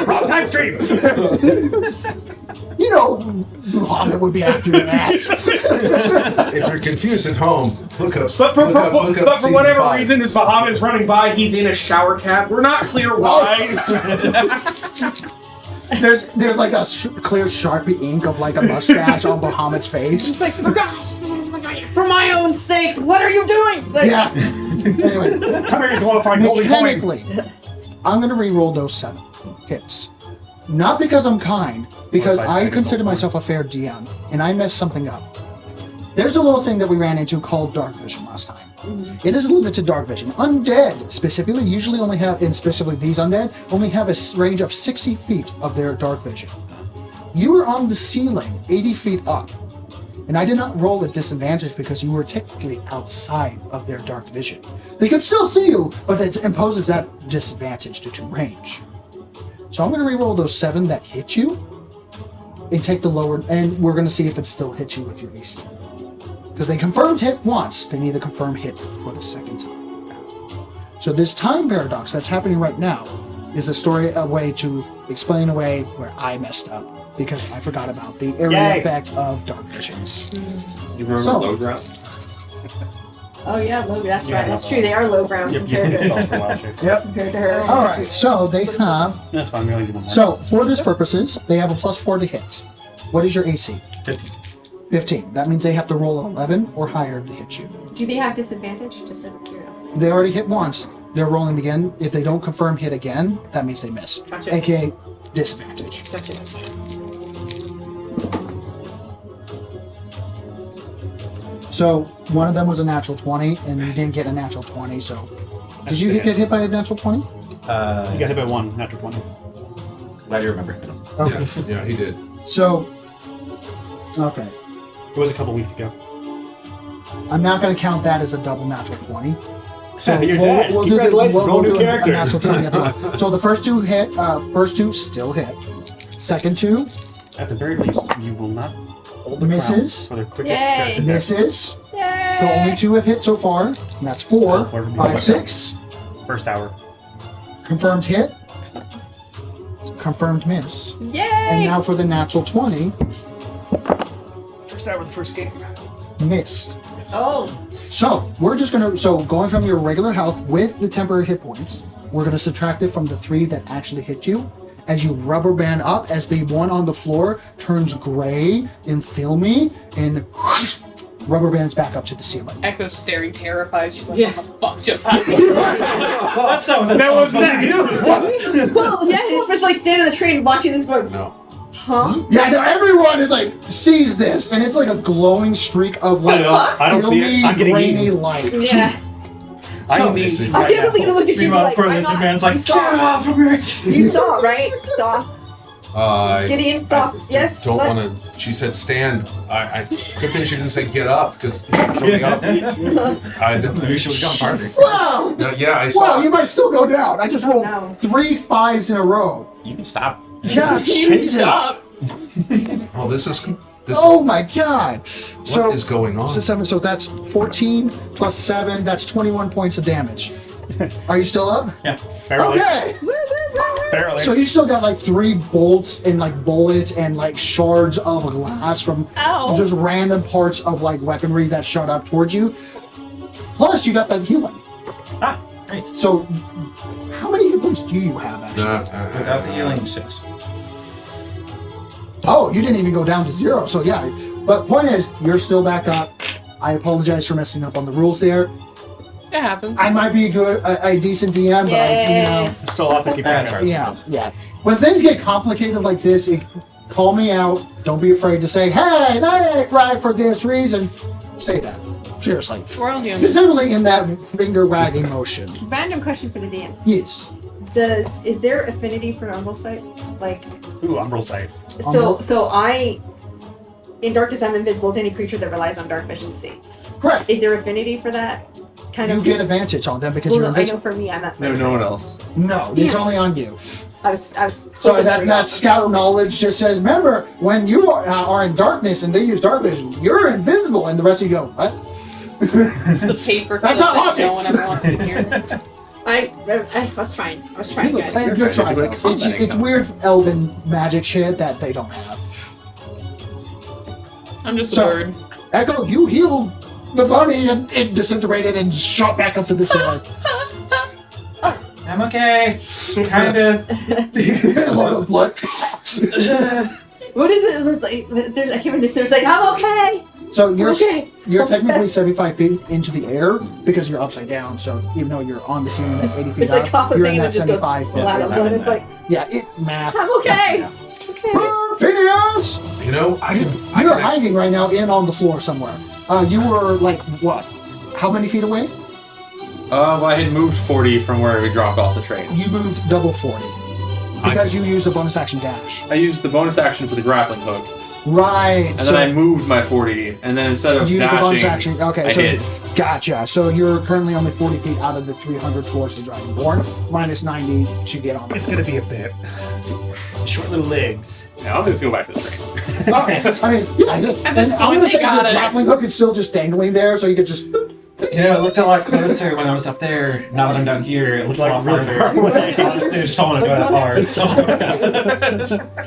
Wrong time stream. You know, Muhammad would be after your ass. If you're confused at home, look up. But for season whatever 5. reason, as Bahamut is running by, he's in a shower cap. We're not clear why. There's like a clear Sharpie ink of like a mustache on Bahamut's face. Just like, for God's sake, for my own sake, what are you doing? Like, Yeah. Anyway, Come here, you glorified golden coin. mechanically, I'm gonna re-roll those 7 hits. Not because I'm kind, because I consider myself a fair DM, and I messed something up. There's a little thing that we ran into called dark vision last time. It is limited dark vision. Undead, specifically, usually only have, and specifically these undead, only have a range of 60 feet of their dark vision. You were on the ceiling, 80 feet up, and I did not roll a disadvantage because you were technically outside of their dark vision. They could still see you, but it imposes that disadvantage due to range. So I'm going to re-roll those 7 that hit you, and take the lower, and we're going to see if it still hits you with your AC. Because they confirmed hit once, they need to confirm hit for the second time. So this time paradox that's happening right now is a way to explain away where I messed up, because I forgot about the area Yay. effect of dark visions. You remember So- low ground? oh yeah, low. That's Yeah, right. That's true. They are low ground Yep, compared yep, to spells for wild shapes. Yep. compared to her. All right, so they have. That's fine. We only do one more. So for this purposes, they have a +4 to hit. What is your AC? 50. 15. That means they have to roll 11 or higher to hit you. Do they have disadvantage? Just out of curiosity. They already hit once. They're rolling again. If they don't confirm hit again, that means they miss. Gotcha. AKA disadvantage. Gotcha. So one of them was a natural 20, and you didn't get a natural 20. So did you get hit by a natural 20? You got hit by 1, natural 20. Glad you remember. Okay. Yeah, he did. So okay, It was a couple weeks ago. I'm not going to count that as a double natural 20. So You're dead. do Congratulations, roll a new do character. natural 20 at the end. So the first 2 hit. First 2 still hit. Second 2 At the very least, you will not hold the Misses. crown for the quickest Yay. character death. misses. Yay! So only 2 have hit so far. And that's 4, 5, 6. First hour. Confirmed hit. Confirmed miss. Yay! And now for the natural 20. First hour of the first game. Missed. oh, So we're just gonna going from your regular health with the temporary hit points, we're gonna subtract it from the 3 that actually hit you. As you rubber band up, as the one on the floor turns gray and filmy, and rubber bands back up to the ceiling. Echo's staring terrified. She's like, Yeah. what the fuck just happened? That's not what That was that. well, yeah. Especially like standing on the train watching this going, No. huh? Yeah, no, everyone is like sees this, and it's like a glowing streak of like I don't see it. I'm getting grainy eaten. light. Yeah. I So- need I'm I'm right definitely now. gonna look at you Meanwhile, like, poor I'm lizard not- man's like, you get saw, off from here! you saw, right? You saw. Gideon saw. Yes. Don't what? want to. She said stand. I good thing she didn't say get up because something up. I don't. Maybe she would have gone farther. Wow! No, yeah, I Wow, saw. you might still go down. I just rolled No. 3 5s in a row. You can stop. Yeah, Jesus. Stop. Oh, this is. Oh my god. What is going on? So 7, so that's 14 plus 7, that's 21 points of damage. Are you still up? Yeah. Barely. Okay. Barely. So you still got like 3 bolts and like bullets and like shards of glass from Ow. just random parts of like weaponry that shot up towards you. Plus you got that healing. Ah, great. So how many hit points do you have actually? Without the healing, 6. Oh, you didn't even go down to 0, so yeah. But point is, you're still back up. I apologize for messing up on the rules there. It happens. I might be a decent DM, but It's still a lot to keep track of. yeah. When things get complicated like this, call me out. Don't be afraid to say, "Hey, that ain't right for this reason." Say that. Seriously. We're all human. Specifically in that finger wagging motion. Random question for the DM. Yes. Is there affinity for Umbral Sight? Like, Ooh, Umbral Sight. so in darkness I'm invisible to any creature that relies on dark vision to see. Correct. Is there affinity for that kind You of? get advantage on them because Well, you're I know invisible. for me, I'm not. No one else. No, it's only on you. I was. Sorry, that scout knowledge just says, remember, when you are in darkness and they use dark vision, you're invisible, and the rest of you go, what? It's the paper That's clip not that logic. no one ever wants to hear. I was trying, guys. You're trying. It's weird elven magic shit that they don't have. I'm just a So- bird. Echo, you healed the bunny and it disintegrated and shot back up to the ceiling. I'm okay. Kinda. A lot of blood. What is it? Like, there's I can't remember this. There's like I'm okay. So you're Okay. you're technically 75 feet into the air because you're upside down. So even though you're on the ceiling that's 80 feet It's like up, cough a you're thing in and that it just goes 75 splat of foot. blood. It's like Yeah, math. I'm okay. Okay. Phineas! You know, I You're can actually, hiding right now in on the floor somewhere. You were like what? How many feet away? Well, I had moved 40 from where we dropped off the train. You moved double 40 because you used a bonus action dash. I used the bonus action for the grappling hook, Right. and then I moved my 40, and then instead of Use the bonus dashing, action. Okay, I so did. gotcha. So you're currently only 40 feet out of the 300 towards the Dragonborn, minus 90 to get on. It's gonna be a bit. Short little legs. Yeah, I'll just go back to the train. Okay, I mean, yeah. At this I'm point, gonna they say got the it. grappling hook is still just dangling there, so you could just. You know, it looked a lot closer when I was up there. Now that I'm down here, it looks a lot farther. Honestly, I just don't want to go that far.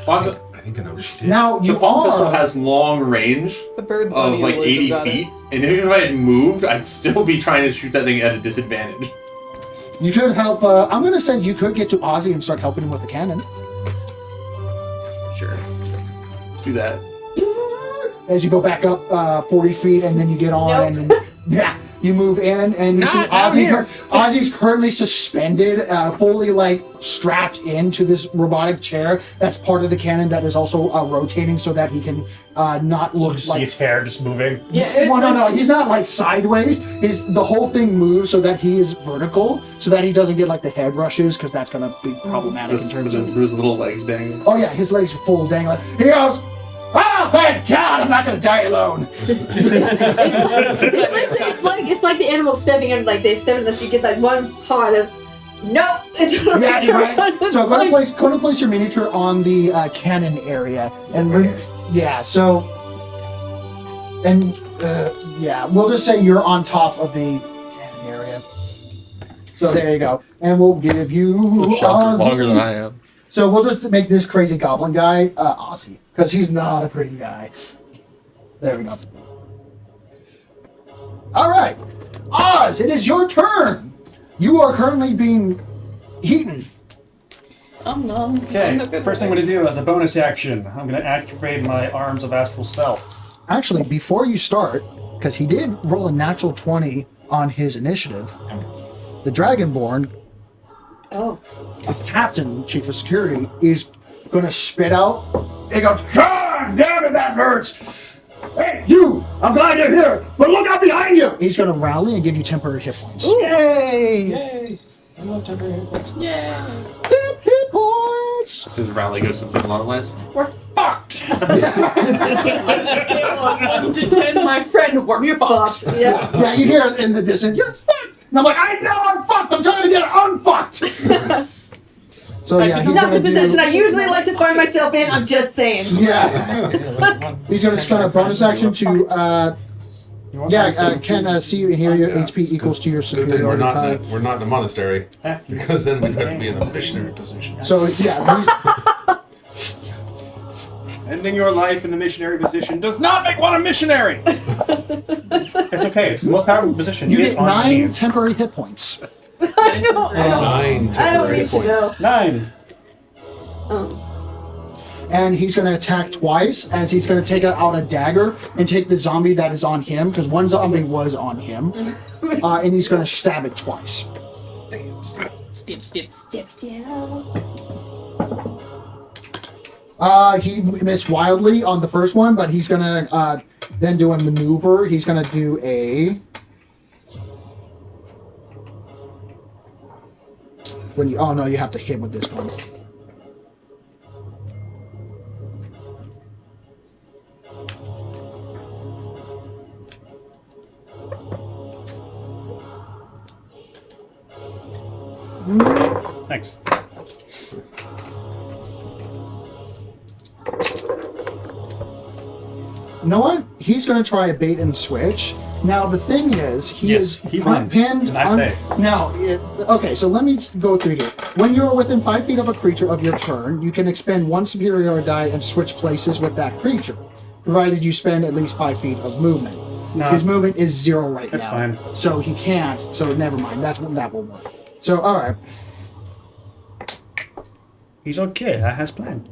Well, I think I know what she did. Now you the palm pistol are. has long range The bird of bunny like and the lizard 80 got it. feet, and even if I had moved, I'd still be trying to shoot that thing at a disadvantage. You could help. I'm gonna say you could get to Ozzy and start helping him with the cannon. Sure. Let's do that. As you go back up 40 feet, and then you get on, and yeah, you move in, and you see Not down Ozzy. here. Ozzy's currently suspended, fully like strapped into this robotic chair. That's part of the cannon that is also rotating, so that he can not look Just see like. his hair just moving. Yeah. Well, no, he's not like sideways. The whole thing moves so that he is vertical, so that he doesn't get like the head rushes, because that's gonna be problematic in With terms his of. little legs dangling. Oh yeah, his legs are full dangling. He goes, "Oh, thank God, I'm not gonna die alone." It's like the animals stepping in, like they step in this. You get that one paw. Nope. Yeah, you're right. So go to place your miniature on the cannon area, and yeah. So, and yeah, we'll just say you're on top of the cannon area. So there you go, and we'll give you Shots are longer than Ozzy. I am. So we'll just make this crazy goblin guy Ozzy, because he's not a pretty guy. There we go. All right, Oz, it is your turn. You are currently being eaten. Okay, first thing I'm gonna do as a bonus action, I'm gonna activate my Arms of Astral Self. Actually, before you start, because he did roll a natural 20 on his initiative, the Dragonborn, Oh. the captain, chief of security, is going to spit out. He goes, "God damn it, that hurts! Hey, you! I'm glad you're here, but look out behind you!" He's going to rally and give you temporary hit points. Yay! Yay! I love temporary hit points. Yay! Hit points! Does Rally go something along the lines? We're fucked! On a scale of 1 to 10, my friend, we're fucked. Yeah. Yeah, you hear it in the distance. You're fucked! And I'm like, I know I'm fucked! I'm trying to get unfucked! So yeah, he's Not going the to position I do... usually like to find myself in. I'm just saying. Yeah. He's going to spend a bonus action to... can see you and hear your HP equals to your Good thing we're superiority not type. we're not in a monastery, because then we'd have to be in a missionary position. So yeah, Ending your life in the missionary position does not make one a missionary. It's okay. The most powerful position you is get on 9 knees. temporary hit points. I know. 9 I don't temporary need to points. know. 9. and he's going to attack twice as he's going to take out a dagger and take the zombie that is on him, because one zombie was on him, and he's going to stab it twice. Stip. He missed wildly on the first one, but he's going to then do a maneuver. He's going to do a... oh no, you have to hit with this one. Thanks. You know what? He's going to try a bait and switch. Now the thing is, he runs. pinned. Nice day. Now, okay, so let me go through here. When you're within 5 feet of a creature of your turn, you can expend 1 superior die and switch places with that creature, provided you spend at least 5 feet of movement. No. His movement is 0 right That's now. fine. So he can't. So never mind. That will work. So all right. He's okay. That has plan.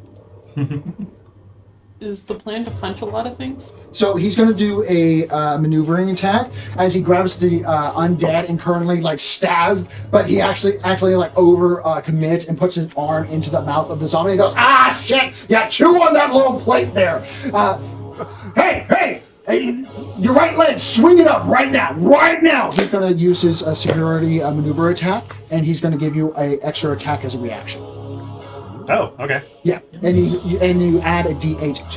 Is the plan to punch a lot of things? So he's going to do a maneuvering attack as he grabs the undead and currently like stabs, but he actually like over commits and puts his arm into the mouth of the zombie. He goes, ah shit! Yeah, chew on that little plate there. Hey, your right leg, swing it up right now. He's going to use his security maneuver attack, and he's going to give you an extra attack as a reaction. Oh, okay. Yeah, and you add a D8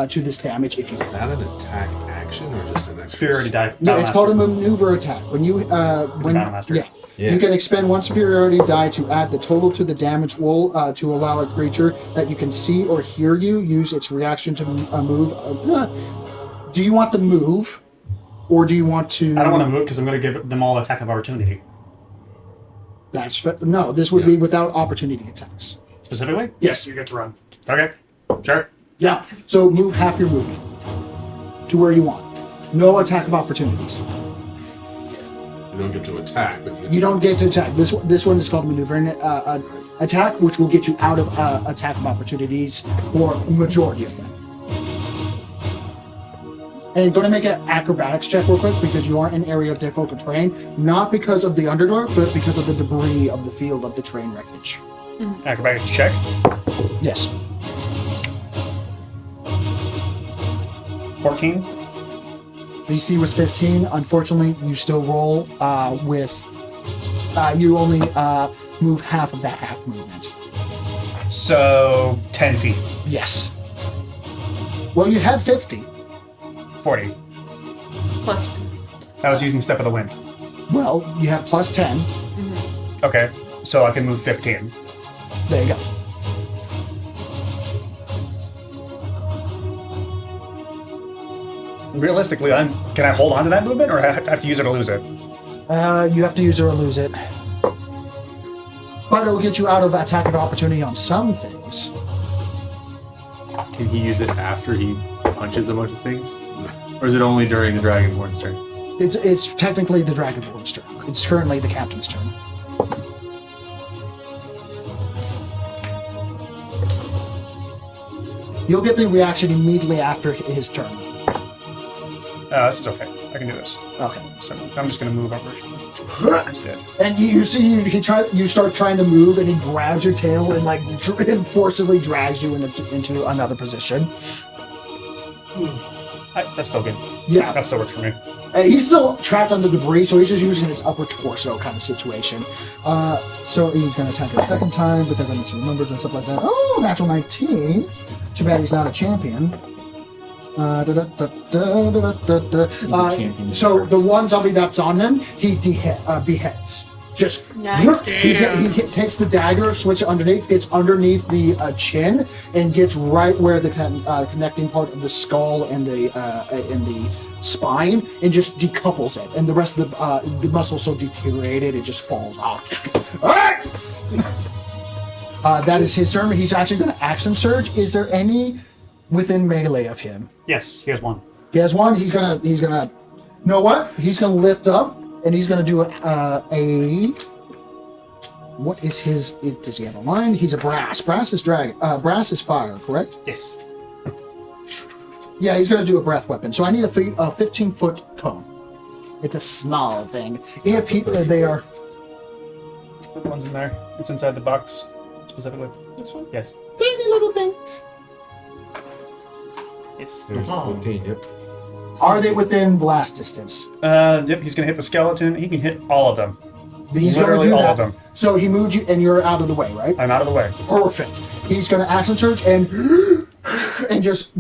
to this damage if you. Is that an attack action or just an extra? Superiority die. No, it's called a maneuver attack. When you Battlemaster. Yeah. You can expend 1 superiority die to add the total to the damage roll to allow a creature that you can see or hear you use its reaction to move. Do you want to move, or do you want to? I don't want to move because I'm going to give them all attack of opportunity. No. This would be without opportunity attacks. Specifically? Yes, you get to run. Okay. Sure. Yeah. So move half your move to where you want. No attack of opportunities. You don't get to attack, but You don't get to attack. This one is called maneuvering attack, which will get you out of attack of opportunities for a majority of them. And going to make an acrobatics check real quick because you are in an area of difficult terrain, not because of the Underdark, but because of the debris of the field of the train wreckage. Acrobatics check. Yes. 14. DC was 15. Unfortunately, you still roll with... you only move half of that half movement. So 10 feet. Yes. Well, you had 50. 40. Plus 2. I was using Step of the Wind. Well, you have plus 10. Okay. So I can move 15. There you go. Realistically, can I hold on to that movement, or I have to use it or lose it? You have to use it or lose it. But it'll get you out of attack of opportunity on some things. Can he use it after he punches a bunch of things? Or is it only during the Dragonborn's turn? It's technically the Dragonborn's turn. It's currently the captain's turn. You'll get the reaction immediately after his turn. This is okay. I can do this. Okay. So I'm just going to move over instead. And you see, you start trying to move, and he grabs your tail and and forcibly drags you into another position. That's still good. Yeah. That still works for me. And he's still trapped under debris, so he's just using his upper torso kind of situation. So he's going to attack it a second time because I need to remember and stuff like that. Oh, natural 19. Too bad he's not a champion. So the one zombie that's on him, he beheads. Just Nice. he takes the dagger, switch it underneath, gets underneath the chin, and gets right where the connecting part of the skull and the spine, and just decouples it. And the rest of the muscle so deteriorated it just falls off. All right. That is his turn. He's actually going to action surge. Is there any within melee of him? Yes, here's one. He has one. He's gonna. You know what? He's gonna lift up, and he's gonna do a What is his? Does he have a line? He's a brass. Brass is fire, correct? Yes. Yeah, he's going to do a breath weapon. So I need a 15-foot cone. It's a small thing. If they are. The one's in there. It's inside the box, specifically. This one? Yes. Teeny little thing. Yes. There's 15, yep. Are they within blast distance? Yep, he's gonna hit the skeleton. He can hit all of them. He's Literally gonna do all that. of them. So he moved you, and you're out of the way, right? I'm out of the way. Perfect. He's going to action surge, and just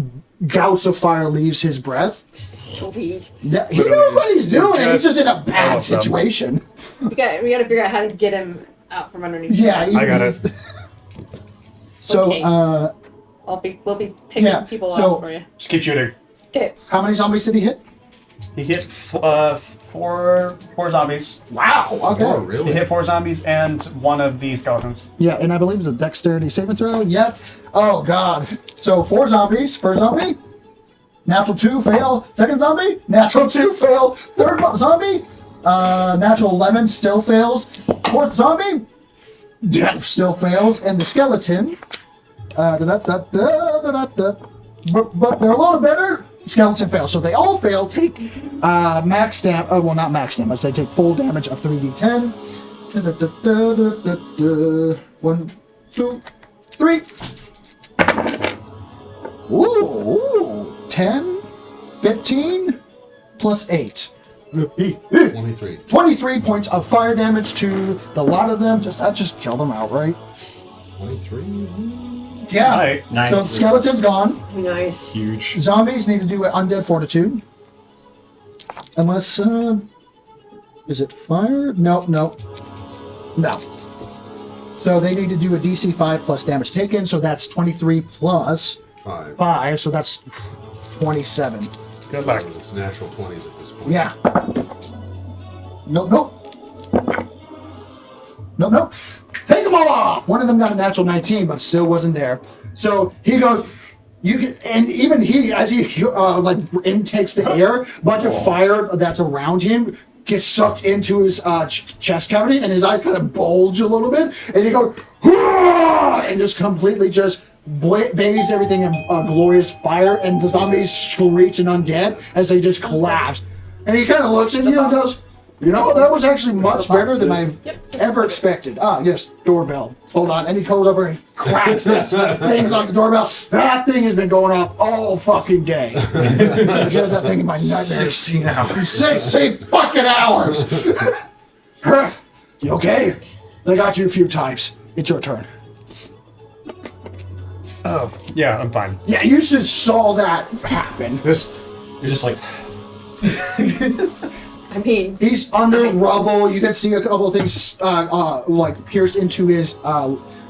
gouts of fire leaves his breath. Sweet. Yeah, he knows what he's doing. He's just in a all bad of them. situation. We got to figure out how to get him out from underneath. Yeah, I got it. So, Okay. We'll be picking Yeah, people so- up for you. Just keep shooting. Okay. how many zombies did he hit? He hit four zombies. Wow. Okay. Oh, He really? hit 4 zombies and one of the skeletons. Yeah, and I believe it's a dexterity saving throw. Yep. Oh God. So 4 zombies. First zombie. Natural 2 fail. Second zombie. Natural 2 fail. Third zombie. Natural 11 still fails. Fourth zombie. Still fails. And the skeleton. But they're a little better. Skeleton fails. So they all fail. Take max damage. Oh, well, not max damage. They take full damage of 3d10. 1, 2, 3. Ooh. 10, 15, plus 8. 23. 23 points of fire damage to the lot of them. That just killed them outright. 23? Yeah. Right. Nice. So skeleton's gone. Nice. Huge. Zombies need to do undead fortitude. Unless, is it fire? No. So they need to do a DC 5 plus damage taken. So that's 23 plus 5. 5. So that's 27. Good luck. It's natural 20s at this point. Yeah. Nope. Take them all off. One of them got a natural 19, but still wasn't there. So he goes. You can, and even he, as he intakes the air, bunch of fire that's around him gets sucked into his chest cavity, and his eyes kind of bulge a little bit, and he goes, "Hurrah!" and just completely just bathes everything in glorious fire, and the zombies screech and undead as they just collapse. And he kind of looks at you and goes, "You know, that was actually much better than I ever expected." Ah, yes, doorbell. Hold on. And he goes over and cracks this things on the doorbell. That thing has been going off all fucking day. I hear that thing in my nightmares. 16 hours. 16 fucking hours. You okay? They got you a few times. It's your turn. Oh, yeah, I'm fine. Yeah, you just saw that happen. You're just like, I mean, He's under rubble. You can see a couple of things like pierced into his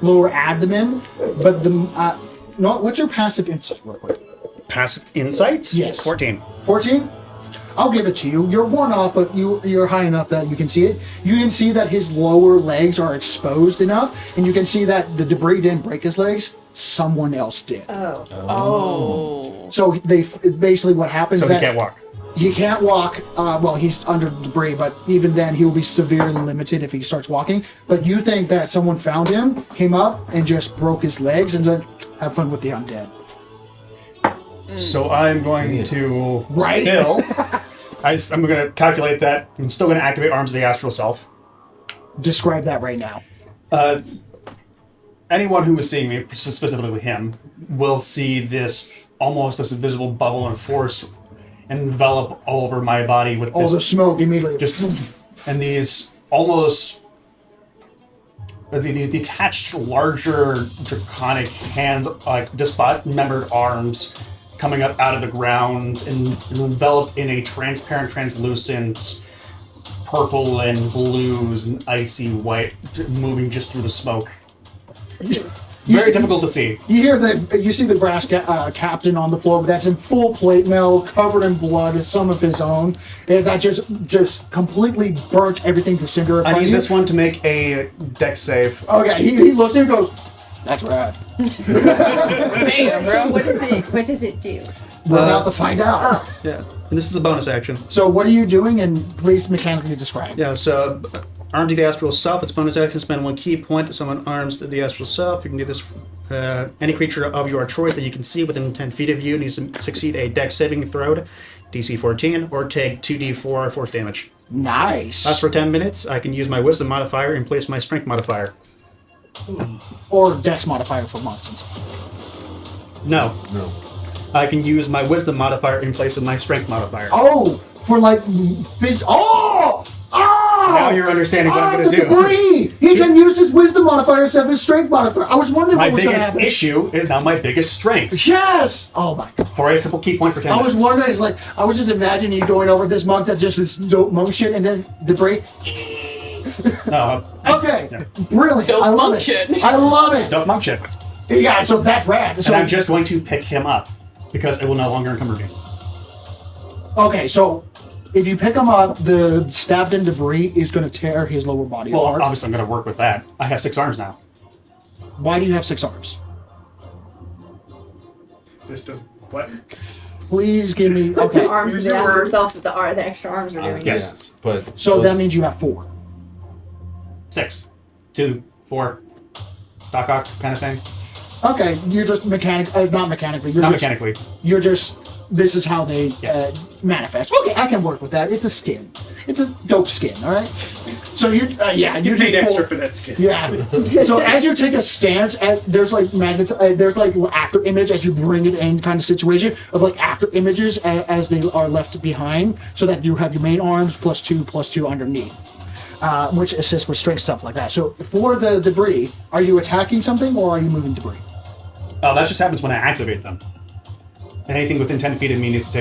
lower abdomen. But what's your passive insight, real quick? Passive insight? Yes. 14. 14? I'll give it to you. You're one off, but you're high enough that you can see it. You can see that his lower legs are exposed enough, and you can see that the debris didn't break his legs. Someone else did. Oh. So basically what happens So is he that can't walk. he can't walk. Well, he's under debris, but even then he will be severely limited if he starts walking. But you think that someone found him, came up, and just broke his legs, and then have fun with the undead. So I'm going to Right? still. I'm going to calculate that. I'm still going to activate Arms of the Astral Self. Describe that right now. Anyone who is seeing me, specifically him, will see this invisible bubble and force envelop all over my body with All the this smoke immediately. and these almost these detached, larger, draconic hands, like dismembered arms, coming up out of the ground and enveloped in a transparent, translucent purple and blues and icy white, moving just through the smoke. Very difficult to see. You see the brass captain on the floor, but that's in full plate mail, covered in blood, some of his own. And that just completely burnt everything to cinder. I need this one to make a dex save. Okay, he looks at him and goes, "That's rad." Man, bro. what does it do? We're about to find out. Yeah, and this is a bonus action. So what are you doing? And please mechanically describe. Yeah, so Armed to the astral self. Its bonus action. Spend 1 key point to summon arms to the astral self. You can do this. Any creature of your choice that you can see within 10 feet of you needs to succeed a dex saving throw, DC 14, or take 2d4 force damage. Nice. Lasts for 10 minutes. I can use my wisdom modifier in place of my strength modifier. Or dex modifier for monsters. No. No. I can use my wisdom modifier in place of my strength modifier. Oh, for like Oh! Now you're understanding what I'm going to the do. debris! He can use his wisdom modifier instead of his strength modifier. I was wondering My what was going to biggest happen. issue is now my biggest strength. Yes! Oh my god. For a simple key point for 10 I minutes. was wondering, it's like, I was just imagining you going over this monk that just is dope monk shit and then debris. No. Okay. Yeah. Brilliant. Dope I love monk it. shit. I love it. Don't monk shit. Yeah, so that's rad. So, And I'm just going to pick him up because it will no longer encumber me. okay, so if you pick him up, the stabbed in debris is going to tear his lower body Well, apart. obviously I'm going to work with that. I have 6 arms now. Why do you have 6 arms? This does what? Please give me. That's Okay. the arms of Use the your astral word. self that the extra arms are doing. Yes. But So those- that means you have 4. 6. 2, 4. Doc Ock kind of thing. Okay, you're just not mechanically. You're Not just, mechanically. You're just. This is how they Yes. manifest. Okay, I can work with that. It's a skin. It's a dope skin. All right. So you, you You just paid extra pull- for that skin. Yeah. So as you take a stance, there's like there's like after image as you bring it in kind of situation of like after images as they are left behind, so that you have your main arms +2 underneath, which assists with strength stuff like that. So for the debris, are you attacking something or are you moving debris? Oh, that just happens when I activate them. Anything within 10 feet of me needs to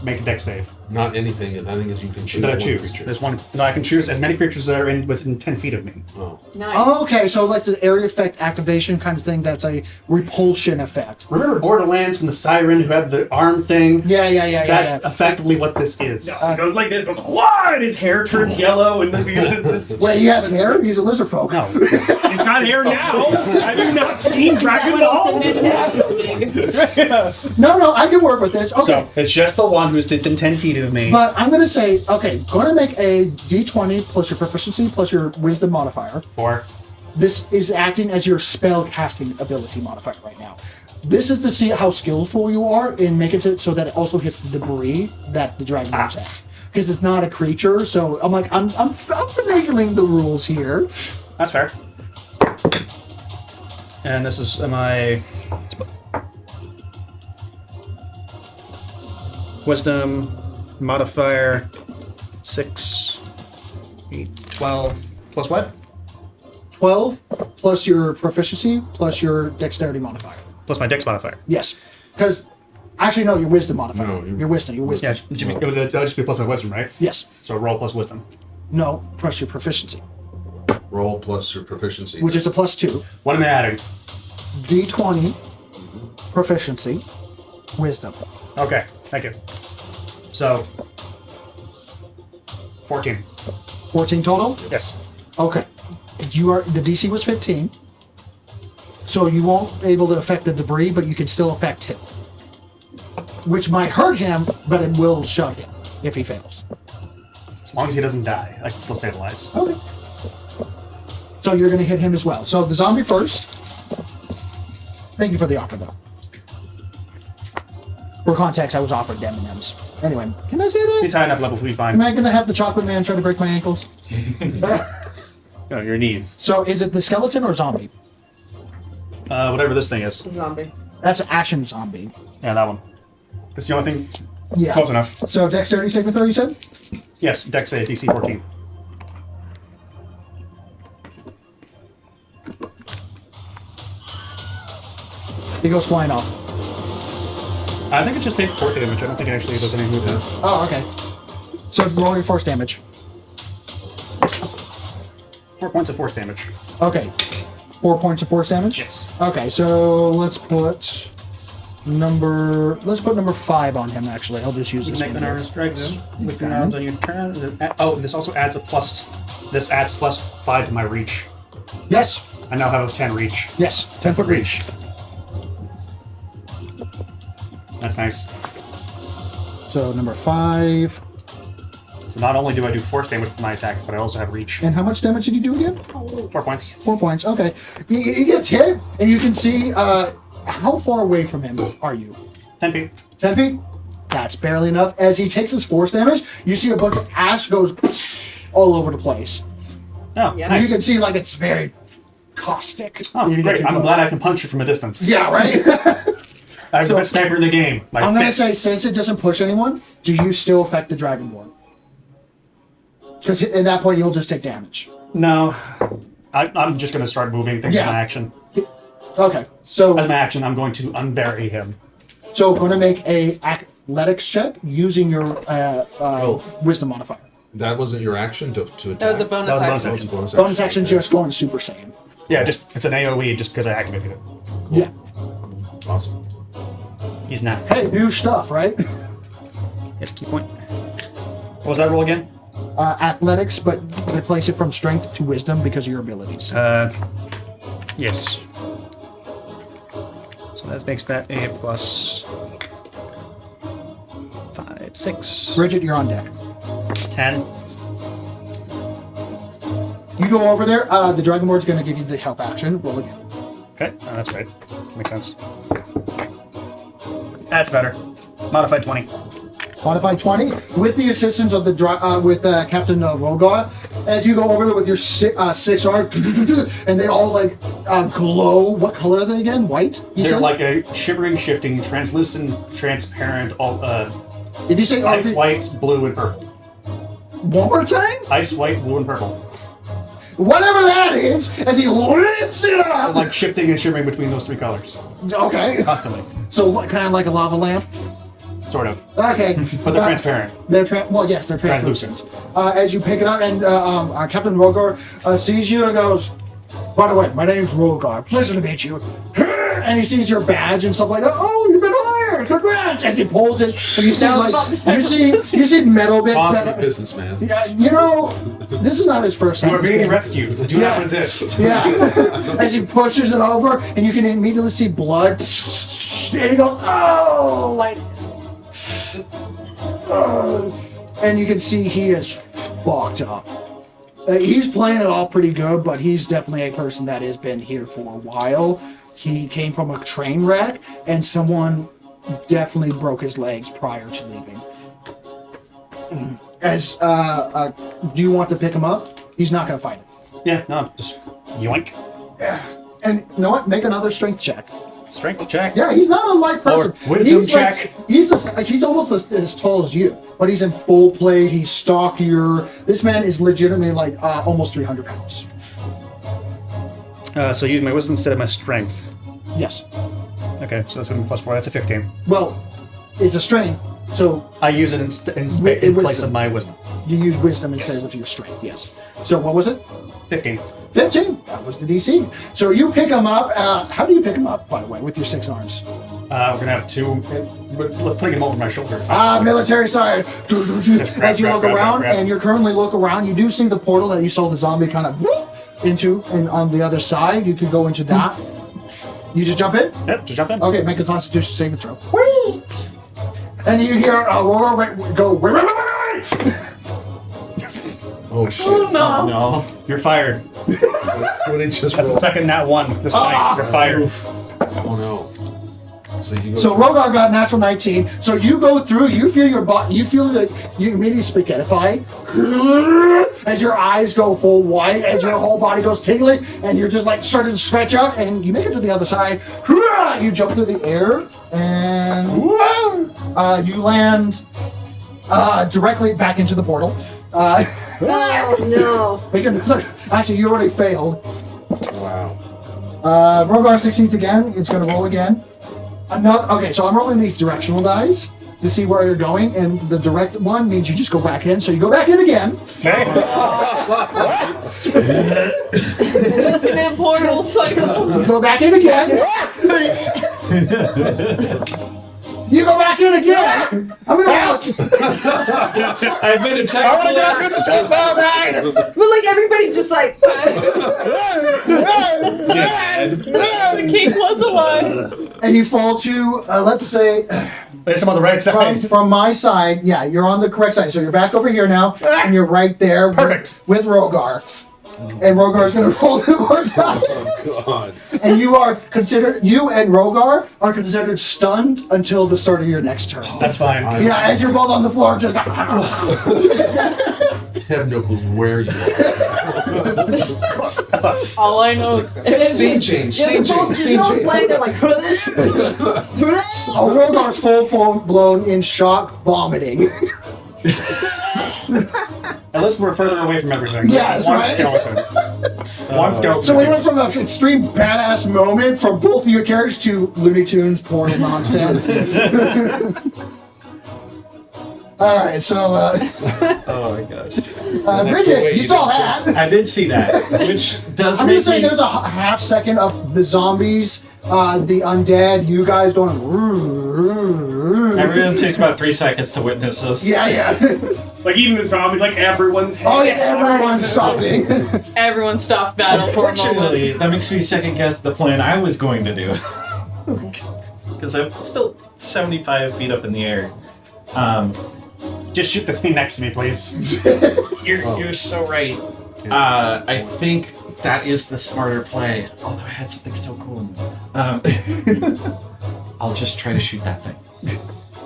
make a dex save. not anything. I think is you can choose That I one choose. creature. There's one. No, I can choose as many creatures that are within 10 feet of me. Oh. Nice. Oh, okay, so like the area effect activation kind of thing. That's a repulsion effect. Remember Borderlands from the Siren who had the arm thing? Yeah. That's effectively what this is. It goes like this, goes, what? And his hair turns yellow, and Wait, he has hair? He's a lizard folk. No. he's got hair now. Have you not seen Dragon Ball? No, I can work with this. Okay. So it's just the one who's within 10 feet of me. But I'm going to say, okay, going to make a d20 plus your proficiency plus your wisdom modifier. 4. This is acting as your spell casting ability modifier right now. This is to see how skillful you are in making it so that it also hits the debris that the dragon moves at. Because it's not a creature, so I'm like, I'm finagling the rules here. That's fair. And this is my wisdom modifier 6, 8, 12. Plus what? 12 plus your proficiency plus your dexterity modifier. Plus my dex modifier. Yes. Because, actually, no, your wisdom modifier. No, your wisdom. Yeah, it would just be plus my wisdom, right? Yes. So roll plus wisdom. No, plus your proficiency, Roll plus your proficiency. which is a +2. What am I adding? D20, proficiency, wisdom. Okay, thank you. So 14. 14 total? Yes. Okay. The DC was 15. So you won't be able to affect the debris, but you can still affect him. Which might hurt him, but it will shove him if he fails. As long as he doesn't die, I can still stabilize. Okay. So you're going to hit him as well. So the zombie first. Thank you for the offer, though. For context, I was offered M&Ms. Anyway, can I say that? He's high enough level to be Am fine. I going to have the chocolate man try to break my ankles? No, your knees. So is it the skeleton or zombie? Whatever this thing is. Zombie. That's an ashen zombie. Yeah, that one. It's the only thing Yeah. close enough. So dexterity saving throw, you said? Yes, dex save, DC 14. He goes flying off. I think it just takes 4 damage. I don't think it actually does any movement. Oh, okay. So roll your force damage. 4 points of force damage. Okay. 4 points of force damage? Yes. Okay, so let's put number 5 on him, actually. I'll just use You this can make one an here. arm strikes with your arms on your turn. Oh, and this also adds a plus. This adds +5 to my reach. Yes. I now have a 10 reach. Yes. 10-foot reach. That's nice. So number 5. So not only do I do force damage with my attacks, but I also have reach. And how much damage did you do again? 4 points. 4 points. Okay. He gets hit, and you can see how far away from him are you? 10 feet. 10 feet? That's barely enough. As he takes his force damage, you see a bunch of ash goes all over the place. Oh, Yeah. And nice. you can see like it's very caustic. Oh, You great. get to I'm go- glad I can punch you from a distance. Yeah, right? I'm So- the best sniper in the game. My I'm going to fists. say, since it doesn't push anyone, do you still affect the Dragonborn? Because at that point, you'll just take damage. No. I'm just going to start moving things Yeah. in action. Okay, so As an action, I'm going to unbury him. going to make a athletics check using your wisdom modifier. That wasn't your action to attack? That was a bonus That was a action. bonus That was a bonus Bonus action okay. just going Super Saiyan. Yeah, it's an AoE just because I activated it. Yeah. Awesome. He's nice. Hey, new stuff, right? Here's key point. What was that roll again? Athletics, but replace it from strength to wisdom because of your abilities. Yes. So that makes that a plus 5, 6, Bridget, you're on deck. 10. You go over there. The Dragonborn's going to give you the help action. Roll again. Okay, that's great. Makes sense. That's better. Modified 20. Modified 20 with the assistance of the Captain Rogar. As you go over there with your six arc, and they all like glow. What color are they again? White. You They're said? like a shimmering, shifting, translucent, transparent, all If you say ice white, blue, and purple. one more time, Ice white, blue, and purple. whatever that is, as he lifts it up. Like shifting and shimmering between those 3 colors. Okay. Constantly. So kind of like a lava lamp. Sort of. Okay. But they're transparent. They're well, yes, they're translucent. As you pick it up, and Captain Rogar sees you and goes, "By the way, my name's Rogar. Pleasure to meet you." And he sees your badge and stuff like that. "Oh, you've been hired! Congrats!" As he pulls it, and you see you see metal bits. Positive That, businessman. yeah, you know, this is not his first time. You are he's being been- rescued. Do Yeah. not resist. Yeah. As he pushes it over, and you can immediately see blood. And you go, "Oh!" Like. And you can see he is fucked up. He's playing it all pretty good, but he's definitely a person that has been here for a while. He came from a train wreck, and someone definitely broke his legs prior to leaving. As do you want to pick him up? He's not going to fight it. Yeah, no, just yoink. And you know what? Make another strength check. Strength check. Yeah, he's not a light person. Or wisdom he's check. He's almost as tall as you, but he's in full plate. He's stockier. This man is legitimately like almost 300 pounds. So use my wisdom instead of my strength. Yes. Okay, so that's going to be plus 4. That's a 15. Well, it's a strength, so I use it in place wisdom. of my wisdom. you use wisdom instead of your strength. Yes. So what was it? 15. 15. That was the DC. So you pick him up. How do you pick him up, by the way, with your 6 arms? We're going to have 2. We're putting him over my shoulder. Military side. As you look grab, around, grab. and you currently look around, you do see the portal that you saw the zombie kind of whoop into, and on the other side, you could go into that. You just jump in? Yep, just jump in. Okay, make a Constitution saving throw. Whee! And you hear Aurora go, wait, wait, wait, wait! Oh shit. Oh no. No, you're fired. What did he just That's the roll? second nat 1 this night. You're fired. Oh no. So you go. So Rogar got natural 19. So you go through, you feel your body, you feel like you immediately spaghettify as your eyes go full white, as your whole body goes tingling, and you're just like starting to stretch out, and you make it to the other side. You jump through the air, and you land directly back into the portal. Oh no. Make another. Actually, you already failed. Wow. Rogar succeeds again. It's going to roll again. Okay, so I'm rolling these directional dice to see where you're going, and the direct one means you just go back in. So you go back in again. Okay. Infinite portal cycle. You go back in again. You go back in again. I'm gonna help. I've been attacked. I want to get Chris a chest But like everybody's just like. The king was alive. And you fall to, let's say, There's some on the right side. from my side. Yeah, you're on the correct side. So you're back over here now, and you're right there Perfect. with Rogar. And Rogar's going to roll 2 more times. Oh, God. And you and Rogar are considered stunned until the start of your next turn. That's fine. Yeah, as you're both on the floor, just. I have no clue where you are. All I know is Scene change, scene change, scene change. They're like. Rogar's full blown in shock, vomiting. At least we're further away from everything. Yes, One right? skeleton. One skeleton. So we went from an extreme badass moment from both of your characters to Looney Tunes portal nonsense. All right, so Oh my gosh. Bridget, you saw that. I did see that, which does I'm make just saying, me. there's a half second of the zombies, the undead, you guys going. Everyone takes about 3 seconds to witness this. Yeah. Like even the zombie, like everyone's head. Oh yeah, everyone's stopping. everyone stopped battle for a moment. Unfortunately, that makes me second guess the plan I was going to do. Because I'm still 75 feet up in the air. Just shoot the thing next to me, please. You're so right. I think that is the smarter play. Although I had something so cool. I'll just try to shoot that thing.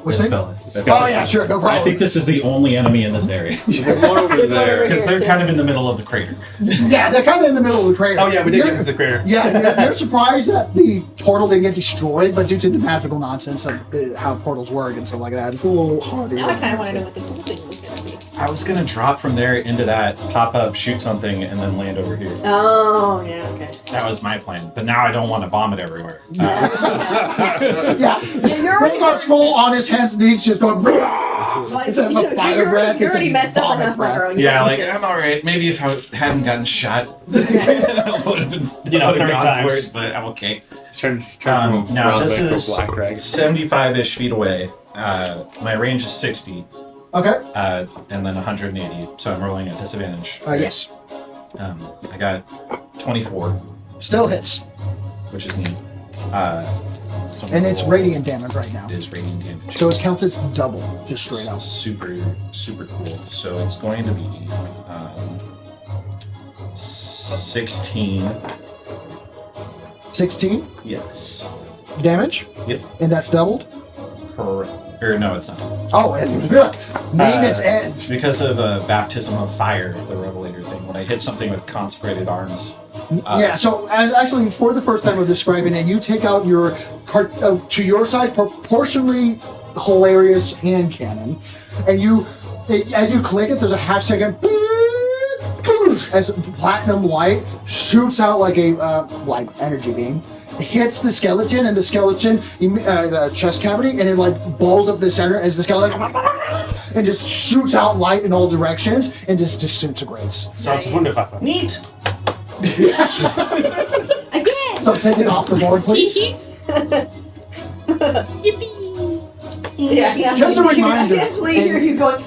What's This it? fella. Oh yeah, sure, no problem. I think this is the only enemy in this area. There's one over Because here, they're too. kind of in the middle of the crater. Yeah, they're kind of in the middle of the crater. Oh yeah, we did You're- get into the crater. Yeah, you're surprised that the portal didn't get destroyed, but due to the magical nonsense of how portals work and stuff like that, it's a little harder. Now I kind of want to know what the dual thing was going to be. I was going to drop from there into that, pop up, shoot something, and then land over here. Oh, yeah, okay. That was my plan. But now I don't want to bomb it everywhere. Yeah, you're already- Rogar's full on his hands and knees, just going. Like, Instead of a fire breath, you're it's already a messed up vomit enough, my breath. girl. Yeah, like, I'm alright. Maybe if I hadn't gotten shot, I would have been, You know, 30 gone times. for it, but I'm okay. Turn Now, this Black is Dragon. 75-ish feet away. My range is 60, Okay. and then 180, so I'm rolling at disadvantage. Yes. I got 24, Still hits, which is neat. So I'm and gonna it's roll- radiant damage right now. It is radiant damage. So it counts as double, just straight up. Super, super cool. So it's going to be 16. 16 Yes. damage, Yep. and that's doubled. Correct. Or no, it's not. Oh, name its end. Because of baptism of fire, the Revelator thing. When I hit something with consecrated arms. Yeah, so as actually for the first time of describing it, you take out your to your side proportionally hilarious hand cannon, and as you click it, there's a half second as platinum light shoots out like a like energy beam. Hits the skeleton, and the skeleton the chest cavity, and it like balls up the center as the skeleton and just shoots out light in all directions and just disintegrates. Sounds wonderful. Neat! Again! So take it off the board, please. Yeah, Just a reminder, I can't believe and- you going.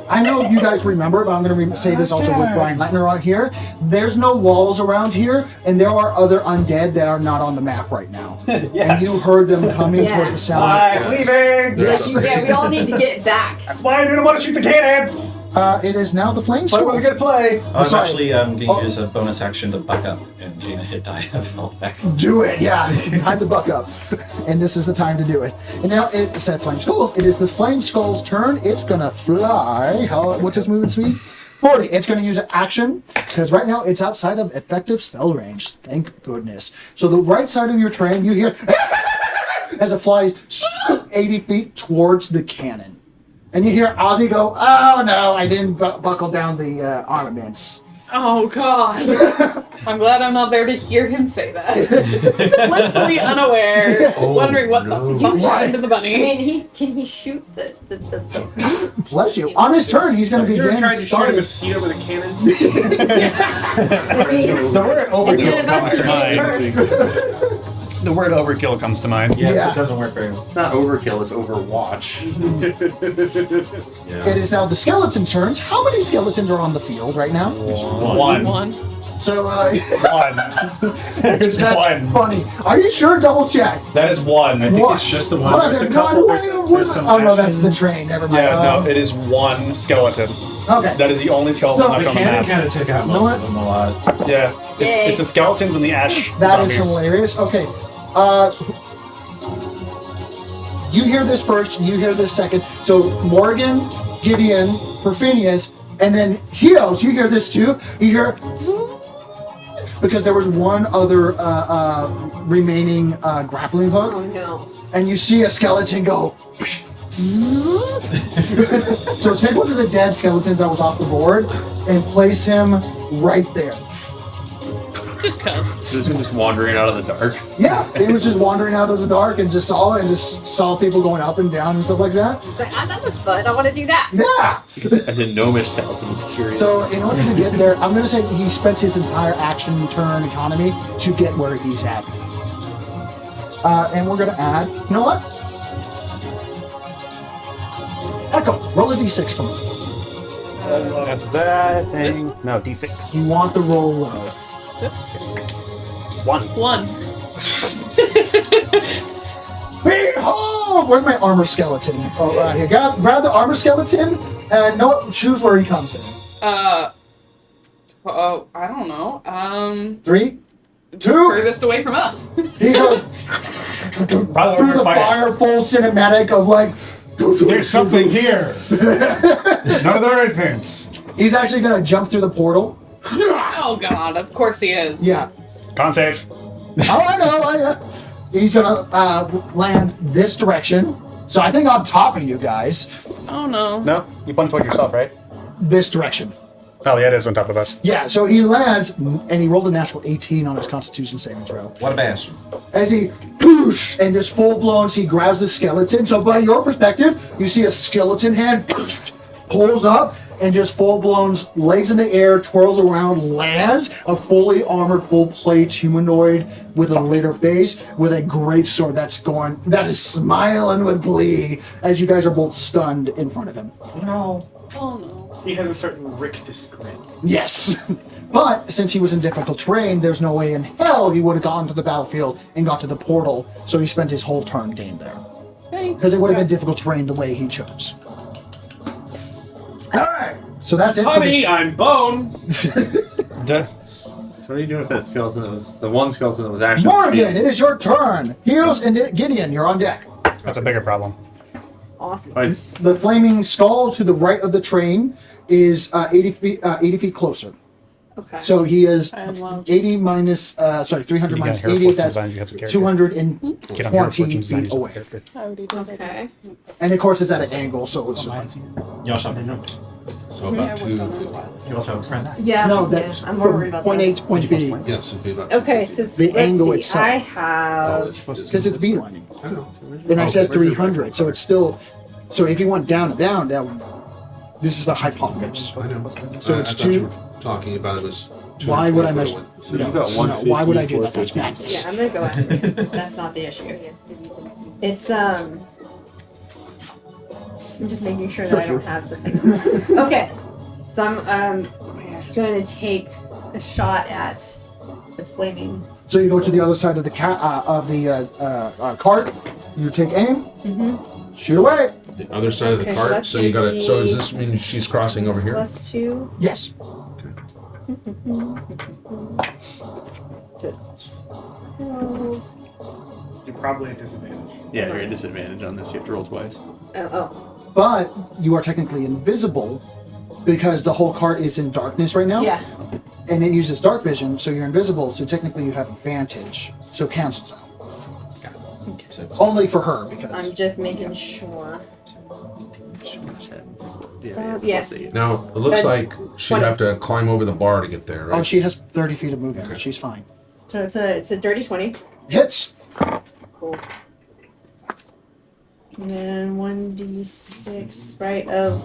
I know you guys remember, but I'm going to say this also with Brian Leitner out here. There's no walls around here, and there are other undead that are not on the map right now. Yeah. And you heard them coming Yeah. towards the sound. I'm leaving! Yeah, we all need to get back. That's why I didn't want to shoot the cannon! It is now the flame So it was a good play. I'm Sorry. actually going to Oh. use a bonus action to buck up and gain a hit die of health back. Do it, yeah. Time to buck up. And this is the time to do it. And now it said Flame Skulls. It is the Flame Skull's turn. It's going to fly. What's its movement speed? 40. It's going to use an action because right now it's outside of effective spell range. Thank goodness. So the right side of your train, you hear as it flies 80 feet towards the cannon. And you hear Ozzy go, "Oh no, I didn't buckle down the armaments." Oh God! I'm glad I'm not there to hear him say that. Blissfully unaware, wondering what the fuck happened to the I bunny. mean, can he shoot the Bless you. On his turn, he's going to You ever begin tried to shoot a starting. mosquito with a cannon? I mean, The word and none overkill of comes us to did it mind. first. The word overkill comes to mind. Yes, Yeah. it doesn't work very well. It's not overkill, it's overwatch. Yeah. It is now the skeleton turns. How many skeletons are on the field right now? One. One. So, One. There's that's one. funny. Are you sure? Double check. That is one. I think What? it's just the one. Hold on, There's a there's couple. not- There's some oh no, that's action. the train. Never mind. Yeah, no, it is one skeleton. Okay. That is the only skeleton So, left The on the cannon map. kind of took out know most what? of them a lot. Yeah, Yay. it's the skeletons and the ash That is zombies. hilarious. Okay. You hear this first, you hear this second. So Morgan, Gideon, Perfinius, and then Heos, you hear this too. You hear because there was one other remaining grappling hook, Oh no. and you see a skeleton go. So take one of the dead skeletons that was off the board and place him right there. Just cuz. So it's just wandering out of the dark. Yeah, he was just wandering out of the dark and just saw people going up and down and stuff like that. It's like, ah, that looks fun. I want to do that. Yeah. As a gnomish skeleton was curious. So in order to get there, I'm gonna say he spent his entire action turn economy to get where he's at. And we're gonna add. You know what? Echo, roll a d6 for me. That's that thing. No, D6. You want the roll low. Yes. One. One. Behold! Where's my armor skeleton? Oh, right here. Grab the armor skeleton and choose where he comes in. I don't know. 3, 2. Furthest away from us. He goes Probably through the over fire. fire, full cinematic of like. There's something here. No, there isn't. He's actually gonna jump through the portal. Oh god, of course he is. Yeah. Con save. Oh, I know. He's gonna land this direction. So I think on top of you guys, Oh no. No, you point towards yourself, right? this direction. Oh, yeah, it is on top of us. Yeah. So he lands, and he rolled a natural 18 on his Constitution saving throw. What a bastard. As he poosh and just full blown, he grabs the skeleton. So by your perspective, you see a skeleton hand pulls up and just full blown legs in the air, twirls around, lands a fully armored, full plate humanoid with a later face with a great sword that is smiling with glee as you guys are both stunned in front of him. No. Oh no. He has a certain rictus grin. Yes. But since he was in difficult terrain, there's no way in hell he would have gone to the battlefield and got to the portal, so he spent his whole turn game there. Because it would have been difficult terrain the way he chose. Alright, so that's it for Honey, this. I'm bone. So what are you doing with that skeleton that was the one skeleton that was actually Morgan, it is your turn. Heels and Gideon, you're on deck. That's a bigger problem. Awesome. Nice. The flaming skull to the right of the train is 80 feet closer. Okay. So he is I love- 80 minus, 300 You minus got a hair 80, fortune that's design, you have some character. 220 Get on her fortune design, feet you have away. character. I already did it. Okay. And of course it's at an angle, so it's... You also have a note. So about 250. You also have a friend. Yeah. No, yeah, that's I'm more from worried about point that. A to point B. Yes, it'd be about Okay, so The let's angle see. itself. I Oh, have. Because it's beelining. I know. And I Oh, said okay, right, 300, so it's still... So if you went down and down, that would... This is the hypotenuse. I know. So I it's thought you two- were talking about it was. Why would I 220 measure... foot So you've got 150, why would I do that? That's 450. madness. Yeah, I'm gonna go after it. That's not the issue. It's I'm just making sure that I don't have something. Okay, so I'm going to take a shot at the flaming. So you go to the other side of the cart. You take aim. Shoot away. The other side of the Okay, so cart. that's So you got gonna it. So does be- this mean she's crossing over here? +2. Yes. That's it. 12. You're probably at disadvantage. Yeah, you're at disadvantage on this. You have to roll twice. Oh. But you are technically invisible because the whole cart is in darkness right now. Yeah. And it uses dark vision, so you're invisible. So technically you have advantage. So it cancels out. Only for her because. I'm just making sure. Yeah, Yeah. plus 8. Now it looks But- like she'd have to climb over the bar to get there, right? Oh, she has 30 feet of movement. Okay. She's fine. So it's a dirty 20. Hits. Cool. And then 1d6, right, of...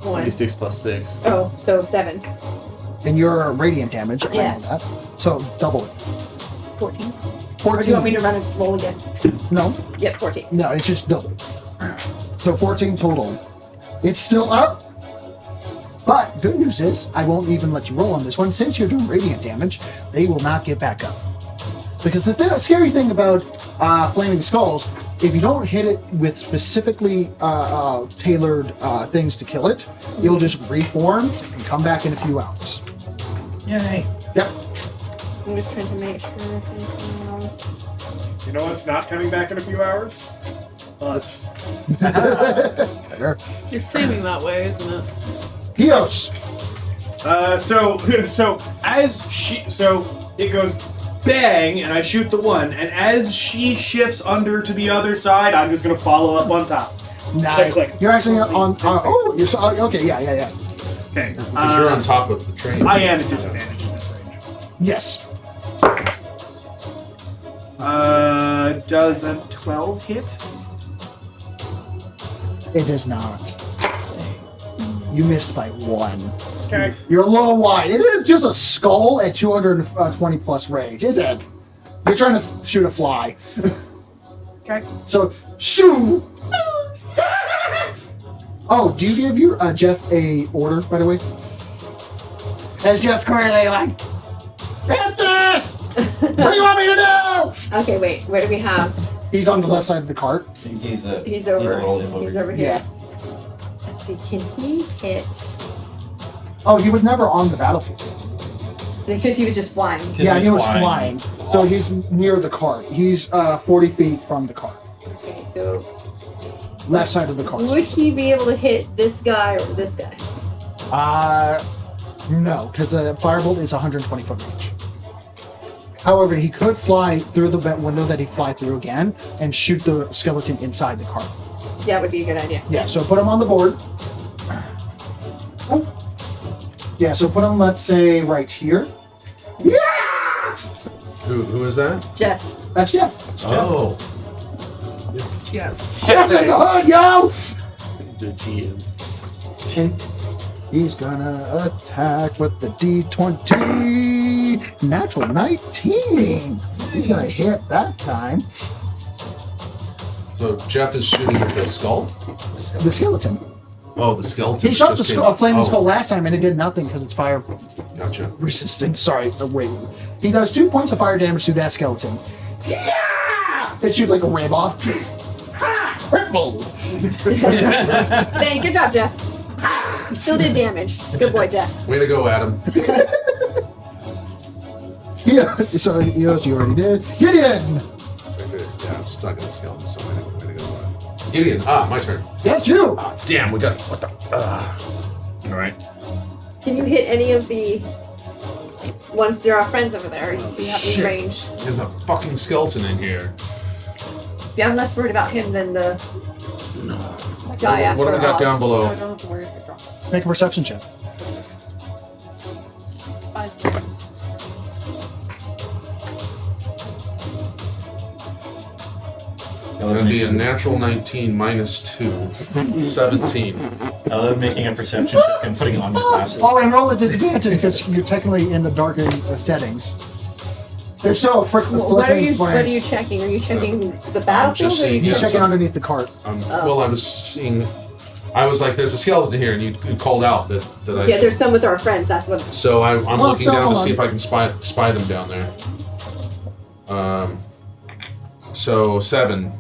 One. 26 plus 6. Oh, so 7. And your radiant damage, I Yeah. know that. So double it. 14. 14. Or do you want me to run a roll again? No, Yep, 14. no, it's just double. So 14 total. It's still up. But good news is, I won't even let you roll on this one. Since you're doing radiant damage, they will not get back up. Because the scary thing about Flaming Skulls, if you don't hit it with specifically tailored things to kill it, it'll just reform and come back in a few hours. Yay. Yep. I'm just trying to make sure. You know what's not coming back in a few hours? Us. Better. It's seeming that way, isn't it? Hios. So it goes bang, and I shoot the one, and as she shifts under to the other side, I'm just gonna follow up on top. Nice. Like- You're actually on. Okay. Yeah. Okay. Because you're on top of the train. I am at disadvantage in this range. Yes. Does a 12 hit? It does not. You missed by 1. Okay. You're a little wide. It is just a skull at 220 plus range. You're trying to shoot a fly. Okay. So, shoo! Oh, do you give your Jeff a order, by the way? As Jeff currently like, lift this! What do you want me to do? Okay, wait. Where do we have? He's on the left side of the cart. He's He's a over. roll him He's over over here. Let's see. Can he hit? Oh, he was never on the battlefield. Because he was just flying. Yeah, he was flying. So he's near the cart. He's 40 feet from the cart. Okay, so Left side of the cart. would he be able to hit this guy or this guy? No, because the firebolt is 120 foot range. However, he could fly through the window that he fly through again and shoot the skeleton inside the cart. That would be a good idea. Yeah, so put him on the board. Oh. Yeah, so put him, let's say, right here. Yeah! Who is that? Jeff. That's Jeff. Oh. It's Jeff. Jeff in the hood, yo! The GM. And he's gonna attack with the D20. Natural 19. He's gonna hit that time. So Jeff is shooting at the skull? The skeleton. Oh, the skeleton. He shot the just skull, came- a flaming oh, skull last time and it did nothing because it's fire Gotcha. resistant. Sorry, wait. He does 2 points of fire damage to that skeleton. Yeah! It shoots like a rib off. Ha! Ripple! Dang, good job, Jeff. You still did damage. Good boy, Jeff. Way to go, Adam. Yeah, so you already did. Gideon! Yeah, I'm stuck in the skeleton, so way to go. Gideon, my turn. Yes, you! Damn, we got it. What the? Alright. Can you hit any of the ones that are our friends over there? You have Shit. me ranged. There's a fucking skeleton in here. Yeah, I'm less worried about him than the guy after What do we got all. down No, below? I don't have to worry if it drops. Make a perception check. 5 times. Gonna be a natural 19 minus 2. 17. I love making a perception check and putting on my glasses. Oh, and roll at disadvantage because you're technically in the darkened settings. They're so freaking What are you flipping. checking? Are you checking the just battlefield? Or seeing- are you He's Yeah, checking so- underneath the cart. Well, I was seeing. I was like, "There's a skeleton here," and you called out that I. Yeah, there's some with our friends. That's what. So I'm Well, looking so down to hold see on. if I can spy them down there. So 7.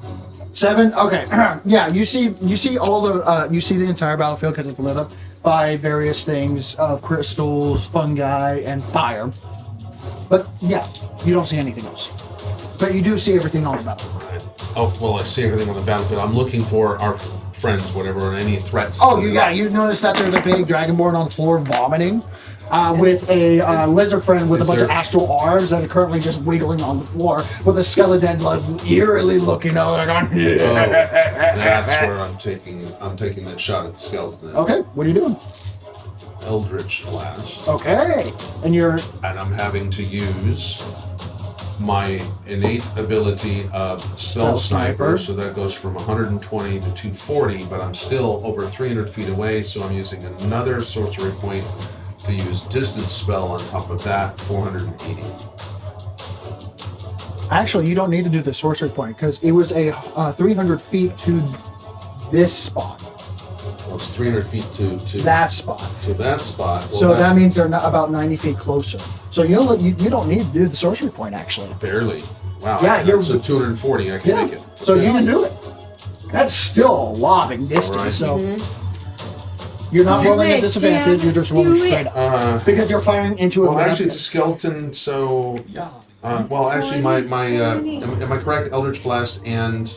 7. Okay. Yeah, you see all the you see the entire battlefield because it's lit up by various things of crystals, fungi, and fire. But yeah, you don't see anything else. But you do see everything on the battlefield. Oh well, I see everything on the battlefield. I'm looking for our friends, whatever, and any threats. Oh, to you them. got. You notice that there's a big dragonborn on the floor vomiting, with a lizard friend with Is a bunch of there- astral R's that are currently just wiggling on the floor, with a skeleton like eerily looking over. Going, Oh, that's where I'm taking that shot at the skeleton. okay, what are you doing? Eldritch Blast. Okay, and you're And I'm having to use my innate ability of Spell Sniper, so that goes from 120 to 240, but I'm still over 300 feet away, so I'm using another sorcery point to use distance spell on top of that, 480. Actually, you don't need to do the sorcery point because it was a 300 feet to this spot. Well, it's 300 feet to That spot. to that spot. Well, So that means they're not about 90 feet closer. So you don't need to do the sorcery point actually. barely. Wow. Yeah, you're- so 240. I can Yeah. make it. So Okay. you can do it. That's still a lot of distance. Alright. So you're not Do rolling it, at disadvantage. Dan. You're just rolling Do it. straight up because you're firing into a. Well, actually, it's a skeleton. So, well, actually, am I correct? Eldritch Blast and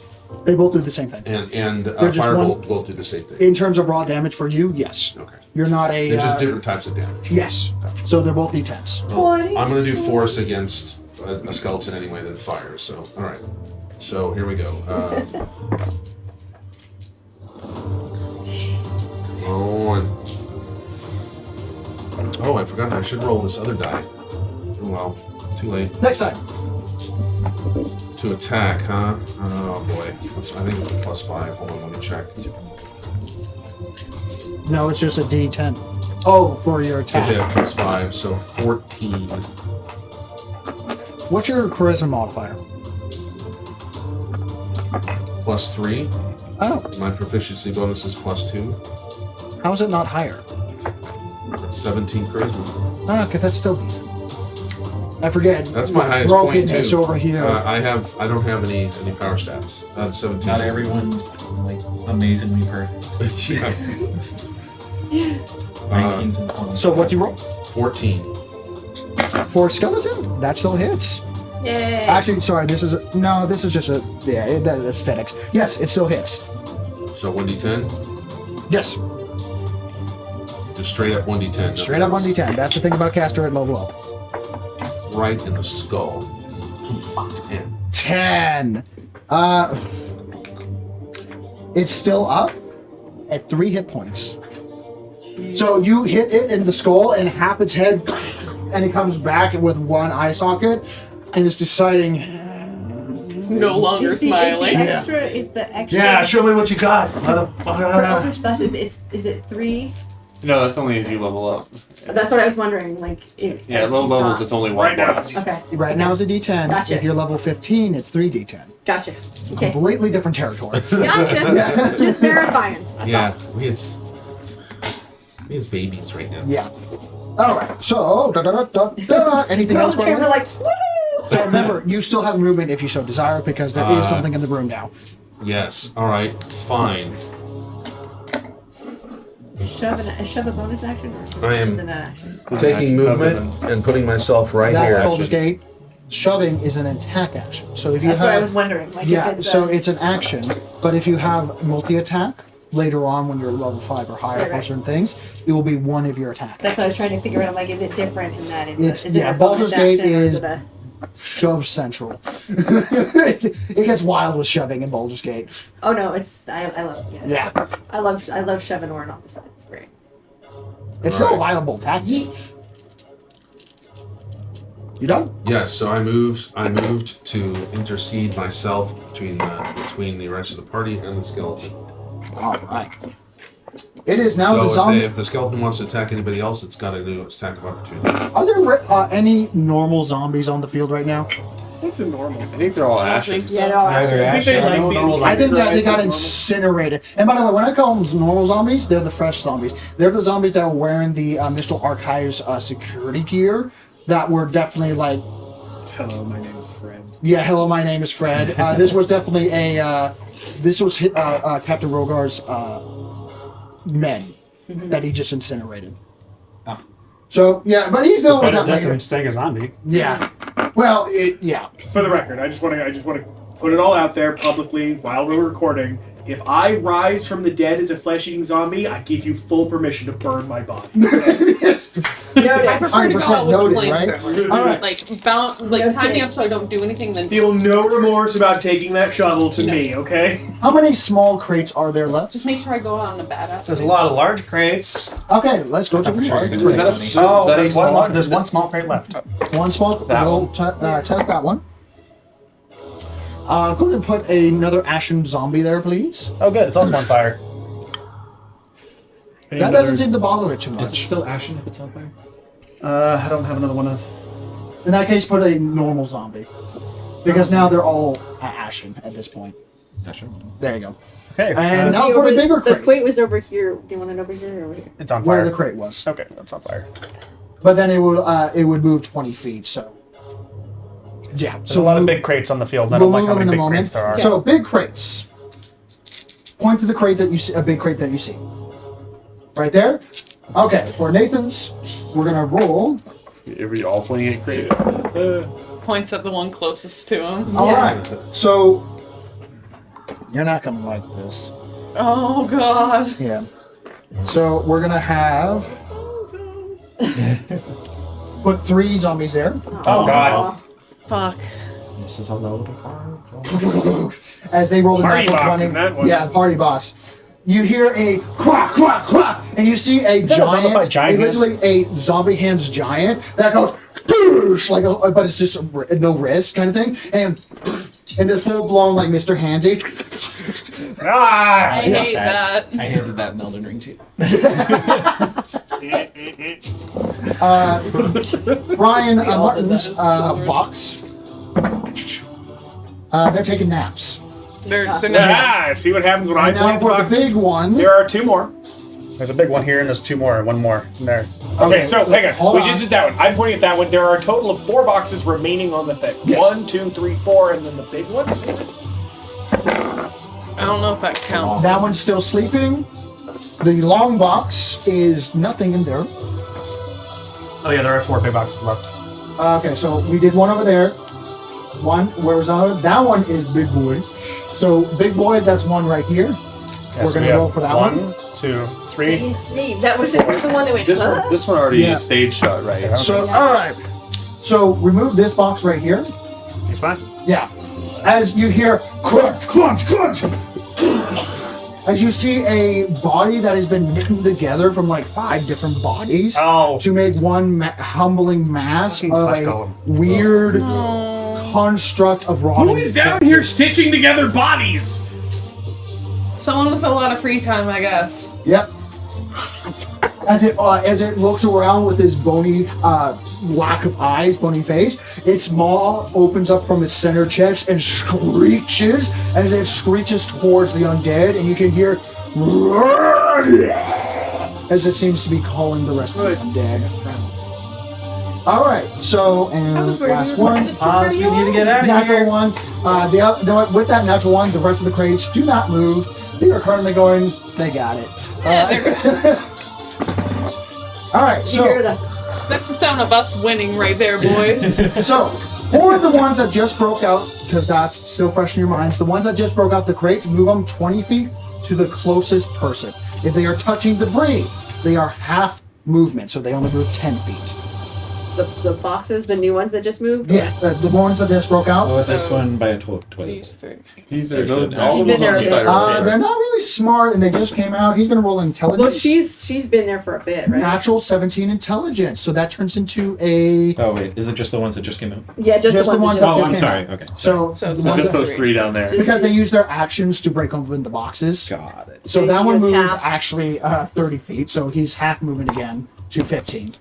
They both do the same thing. Firebolt one- both do the same thing. In terms of raw damage for you, yes. Okay. You're not a. They're just different types of damage. Yes. So they're both D10s. Well, I'm going to do force against a skeleton anyway, then fire. So, all right. So here we go. Come on. Oh, I forgot. I should roll this other die. Oh well, too late. Next time. To attack, huh? Oh boy. I think it's a +5. Hold on, let me check. No, it's just a D10. Oh, for your To hit attack. +5, so 14. What's your charisma modifier? +3. Oh, My proficiency bonus is +2. how is it not higher? 17 charisma. Oh, okay, that's still decent. I forget. That's my highest point brokenness too. over here. I don't have any power stats. 17. Not everyone's like amazingly perfect. Yeah. 19s and 20s. So what'd you roll? 14. For skeleton? That still hits. Yay. Actually, sorry, this is just a aesthetics. Yes, it still hits. So 1d10. Yes, Just straight up 1d10. straight up 1d10. That's the thing about caster at level up. Right in the skull. 10. 10. It's still up at 3 hit points. So you hit it in the skull and half its head, and it comes back with one eye socket, and it's deciding. It's no longer smiling. Is the extra? Yeah, show me what you got, For motherfucker. Eldritch Blast, is it 3? No, that's only if you level up. That's what I was wondering. Like, Yeah, low levels, it's only one. Right now. point. Okay, Right now it's a D10. Gotcha. If you're level 15, it's 3d10. gotcha. Okay, Completely different territory. gotcha. Just verifying. Yeah, we as babies right now. Yeah. All right. So, anything else? We're Brandon? like, woo! So remember, you still have movement if you so desire, because there is something in the room now. Yes. All right. Fine. Is shove a bonus action? Or I am is it an action? taking movement and putting myself right That's here. Baldur's Gate. Shoving is an attack action. So if you That's have, what I was wondering. Like, yeah, if it's so it's an action. But if you have multi-attack later on when you're level 5 or higher for Right. certain things, it will be one of your attacks. That's what I was trying to figure out. I'm like, is it different in that? It's- Is it yeah, a bonus Baldur's Gate action or is- it a... Shove central. It gets wild with shoving in Baldur's Gate. Oh no, it's I love it. Yeah. Yeah. I love shoving Orin off the side. It's great. It's still a viable attack. Yeet. You done? Yes. So I moved to intercede myself between the rest of the party and the skeleton. All right. It is now the So zombie. if the skeleton wants to attack anybody else, it's got to do its attack of opportunity. Are there any normal zombies on the field right now? What's a normal? I think they're all ashes. Yeah, they're all Either I think they like being I think that they got normal. incinerated. And by the way, when I call them normal zombies, they're the fresh zombies. They're the zombies that are wearing the Mystical Archives security gear that were definitely like, Hello, my name is Fred. yeah, hello, my name is Fred. This was definitely Captain Rogar's men that he just incinerated. Oh. So, yeah, but he's dealing with Better that death later. than staying a zombie. Yeah. Well, yeah. For the record, I just want to put it all out there publicly while we're recording. If I rise from the dead as a flesh-eating zombie, I give you full permission to burn my body. I prefer to go 100% out with a noted, right? flamethrower. All right. Like, tie me up so I don't do anything, then Feel no remorse about taking that shovel to me, okay? How many small crates are there left? just make sure I go out on a badass. There's a lot of large crates. Okay, let's go to the large Is crate. that a- Oh, that a there's small- one. There's one small crate left. One small. That We'll one. test that one. Go ahead and put another ashen zombie there, please. Oh, good. It's also on fire. That doesn't seem to bother it too Is it much. still ashen if it's on fire? I don't have another one of. In that case, put a normal zombie. Because now they're all ashen at this point. Ashen. There you go. Okay. And See, now for the bigger the crate. crate was over here. Do you want it over here or over here? It's on Where fire. the crate was. Okay, that's on fire. But then it would move 20 feet, so. Yeah. There's a lot of big crates on the field. I We'll don't like move how them in many a big moment. crates there are. So big crates. Point to the crate that you see, a big crate that you see. Right there. Okay, for Nathan's, we're gonna roll. Are we all playing it creative? Points at the one closest to him. All right. So you're not gonna like this. Oh god. Yeah. So we're gonna have put 3 zombies there. Oh god. Fuck. This is a load of fire. As they roll the Party natural box 20. in that one. Yeah, party box. You hear a quack, quack, quack, and you see a that a zombified giant hand? literally a zombie hands giant that goes boosh, like, but it's just no wrist kind of thing, and the full blown like Mr. Handsy. Ah! I hate that. I hated that in Elden Ring too. Ryan Martin's box. They're taking naps. They're not. Ah, see what happens when I And now point the for the boxes? big one. There are 2 more. There's a big one here, and there's 2 more, one more in there. Okay, Okay, so hang on. hold We on. did just that one. I'm pointing at that one. There are a total of 4 boxes remaining on the thing. Yes. 1, 2, 3, 4, and then the big one. I don't know if that counts. That one's still sleeping. The long box is nothing in there. Oh yeah, there are 4 big boxes left. Okay, so we did one over there. One, where was the other? That one is big boy. So big boy, that's one right here. Yeah, We're so we gonna have roll for that one. 1, 2, 3. Stay asleep. That was the one that went. This one already Yeah. stage shot, right? So all right. So remove this box right here. It's fine. Yeah. As you hear crunch, crunch, crunch. As you see a body that has been knitted together from like 5 different bodies Oh. to make one humbling mass of Flesh a golem. weird construct of rotting. Who is down here stitching together bodies? Someone with a lot of free time, I guess. Yep. As it looks around with this bony lack of eyes, bony face, its maw opens up from its center chest and screeches as it screeches towards the undead, and you can hear as it seems to be calling the rest of the undead. All right, so and was where last you were one. just Pause, we need to get out of Natural here. one. With that natural one, the rest of the crates do not move. They are currently going. They got it. All right, You hear so the That's the sound of us winning right there, boys. for the ones that just broke out, because that's still fresh in your minds, the ones that just broke out the crates, move them 20 feet to the closest person. If they are touching debris, they are half movement, so they only move 10 feet. the boxes, the new ones that just moved. Yeah, the ones that just broke out. Oh, this one by a toilet. These 3. These are There's those, a- all He's of been those on there the a side bit. are okay, They're right? not really smart, and they just came out. He's gonna roll intelligence. Well, she's been there for a bit, right? Natural 17 intelligence, so that turns into a. Oh wait, is it just the ones that just came out? Yeah, just Just the the ones ones that that Oh, just I'm came sorry. out. Okay. So So it's the ones Just that- those 3 down there. Just- because they use their actions to break open the boxes. Got it. So So that he one was moves half. actually 30 feet, so he's half movement again to 15.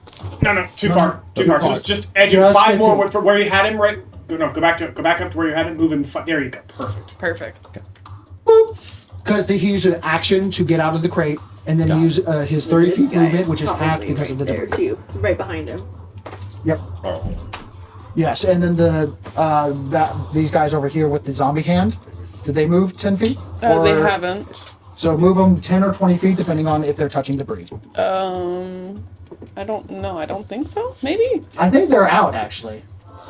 No, too far. Too far. Just edge it. Just 5 more 15. for where you had him. Right. Go back up to where you had him. Move him. There you go. Perfect. Because he used an action to get out of the crate, and then he used his 30 This feet guy movement, which is half probably because right of the there debris. too, right behind him. Yep. Oh. Yes, and then these guys over here with the zombie hand, did they move 10 feet? Oh, they Or- haven't. So move them 10 or 20 feet, depending on if they're touching debris. I don't know. I don't think so. Maybe. I think they're out, actually.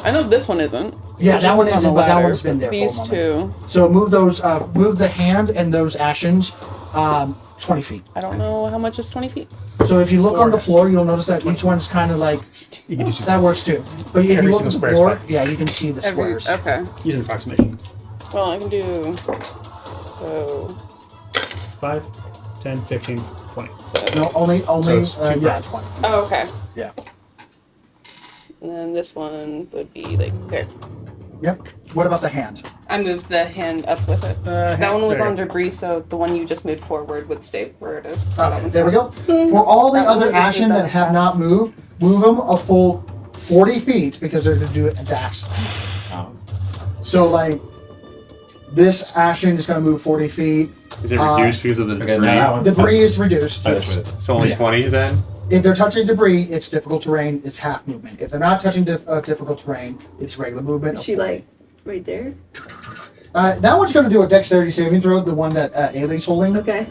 I know this one isn't. Yeah, There's that one on the isn't, but that ladder, one's been there for a These moment. 2. So move those, move the hand and those actions 20 feet. I don't know how much is 20 feet. So if you look on the floor, you'll notice that each one's kind of like, You can just that works too. But if you Every look at single the square floor, is fine. yeah, you can see the squares. Okay. use an approximation. Well, I can do. So. 5, 10, 15, 20. No, only, it's two yeah, per- 20. Oh, okay. Yeah. And then this one would be like there. Yep. What about the hand? I moved the hand up with it. That one was on debris, so the one you just moved forward would stay where it is. Okay, there we go. For all the That one other just moved Ashen by that the have side. not moved, move them a full 40 feet because they're going to do it at dash. So, like, this Ashen is going to move 40 feet. Is it reduced because of the Okay, debris? now that one's Debris is reduced. That's Yes. good. So only Yeah. 20 then? If they're touching debris, it's difficult terrain. It's half movement. If they're not touching difficult terrain, it's regular movement. Is she like right there? That one's going to do a dexterity saving throw, the one that Ailey's holding. Okay.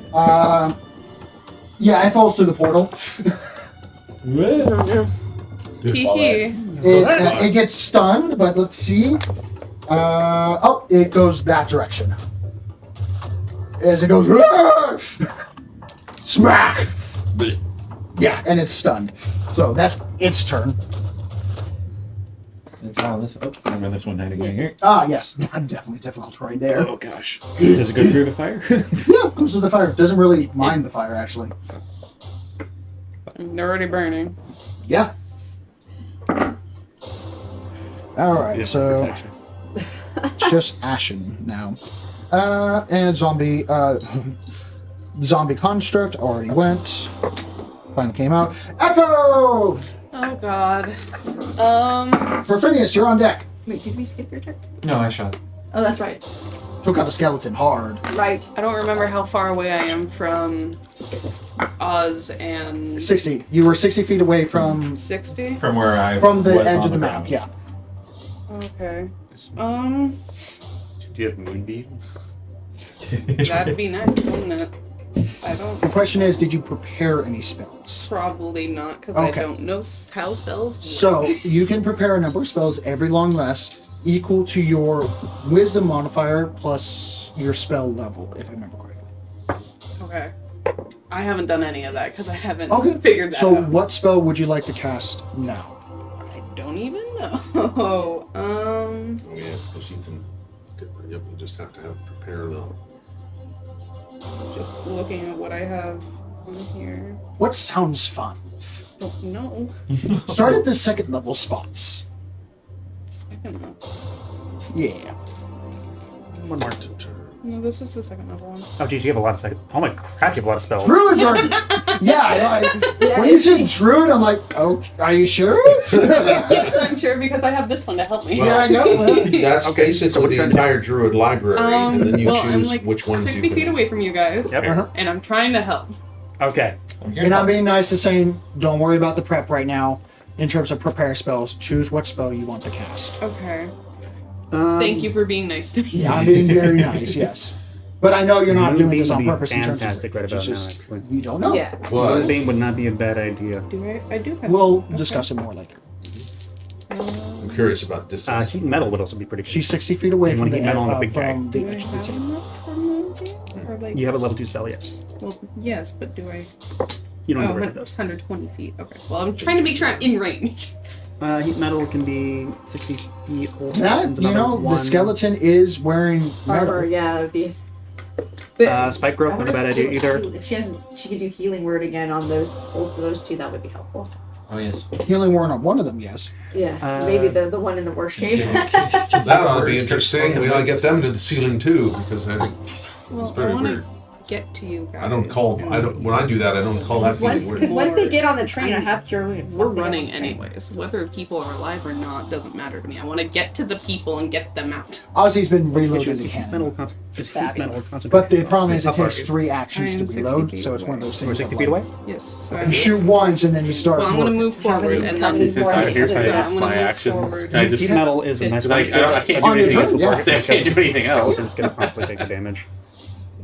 Yeah, it falls through the portal. Oh no. Tee It gets stunned, but let's see. It goes that direction. As it goes, smack! Yeah, and it's stunned. So that's its turn. It's on this. Oh, remember this one hiding right here. Ah, yes. Definitely difficult right there. Oh gosh. Does it go through the fire? Yeah, goes to the fire. Doesn't really mind the fire, actually. They're already burning. Yeah. Alright, so Protection. it's just Ashen now. And zombie construct already went. Finally came out. Echo! Oh god. For Phineas, you're on deck. Wait, did we skip your turn? No, I shot. Oh, that's right. Took out a skeleton hard. Right. I don't remember how far away I am from Oz and 60. You were 60 feet away from 60. From where I the was edge on of the map. ground. Yeah. Okay. Do you have Moonbeam? That'd be nice, wouldn't it? I don't. The question is, did you prepare any spells? Probably not, because Okay. I don't know how spells work. So you can prepare a number of spells every long rest equal to your wisdom modifier plus your spell level, if I remember correctly. Okay. I haven't done any of that because I haven't Okay. figured that So out. what spell would you like to cast now? I don't even know. Oh, yes, because you can. Yep, you just have to prepare the. Just looking at what I have on here. What sounds fun? Don't know. Start at the second level spots. Second level. Yeah. One more. No, this is the second level one. Oh geez, you have a lot of spells. Oh my crap, you have a lot of spells. Druids are. Yeah, when you said druid, I'm like, oh, are you sure? Yes, I'm sure because I have this one to help me. Yeah, I know. That's basically the entire druid library, and then you well, I'm choose like which ones 60 you can. feet away from you guys, Yep. and I'm trying to help. Okay. I'm here You're not to being nice to saying, don't worry about the prep right now. In terms of prepare spells, choose what spell you want to cast. Okay. Thank you for being nice to me. Yeah, I'm being very nice, yes. But I know you're not doing this on Moonbeam would purpose be in terms of fantastic right about it's now, just, actually. we don't know. Yeah. Well, Moonbeam would not be a bad idea. Do I do have. We'll okay. discuss it more later. I'm curious about distance. Heat metal would also be pretty good. She's 60 feet away You from wanna the, keep metal on the big guy. from the Do I edge of the have table. enough for movement? Or like, You have a level 2 spell, yes. well, yes, but do I? You don't Oh, have to rid of those. 120 feet. Okay. Well, I'm trying to make sure I'm in range. Heat metal can be 60 feet. That, you know, the skeleton is wearing Armor, metal. yeah, it would be. Spike growth, not a bad idea either. If she has, she could do healing word again on those both of those two. That would be helpful. Oh, yes. Healing word on one of them, yes. Yeah, maybe the one in the worst shape. That ought to be interesting. We ought to get them to the ceiling too, because I think Well, it's very I want weird. to get to you guys. When I do that, I don't call that being Because weird. once they get on the train, I have cure wounds. We're Once they get on running the train. anyways. Whether people are alive or not doesn't matter to me. I want to get to the people and get them out. Ozzy's been reloaded Heat again. metal is heat metal Fabulous. concentration. But the problem is it How far takes are you? 3 I actions am to 60 reload, feet so it's one of those We're things. 60 of feet like, away? Yes. So You shoot once and then you start. Well, I'm gonna working. move forward and How then. many more Here's actions? my- Yeah, I'm gonna my move actions. forward. Heat metal is a nice way. I can't do On your anything turn, else. yeah. I can't do anything else. It's going to constantly take the damage.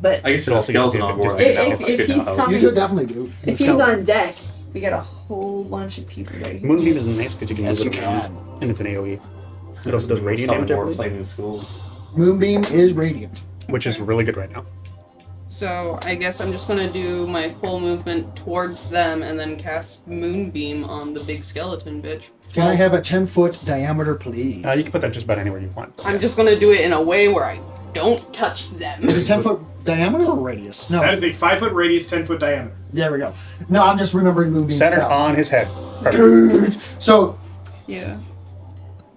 But I guess put a skeleton on board. if he's You coming, could definitely do. if he's on deck, we got a whole bunch of people right here. Moonbeam is nice because you can Yes, use it you around, and it's an AoE. It also does radiant Some damage, I more believe, flaming schools. Moonbeam is radiant. which is really good right now. So I guess I'm just gonna do my full movement towards them and then cast Moonbeam on the big skeleton bitch. Can I have a 10-foot diameter, please? You can put that just about anywhere you want. I'm just gonna do it in a way where I don't touch them. Is it 10-foot diameter or radius? No. That is a 5-foot radius, 10-foot diameter. There we go. No, I'm just remembering Moonbeam Centered spell. on his head. Perfect. Dude. So Yeah.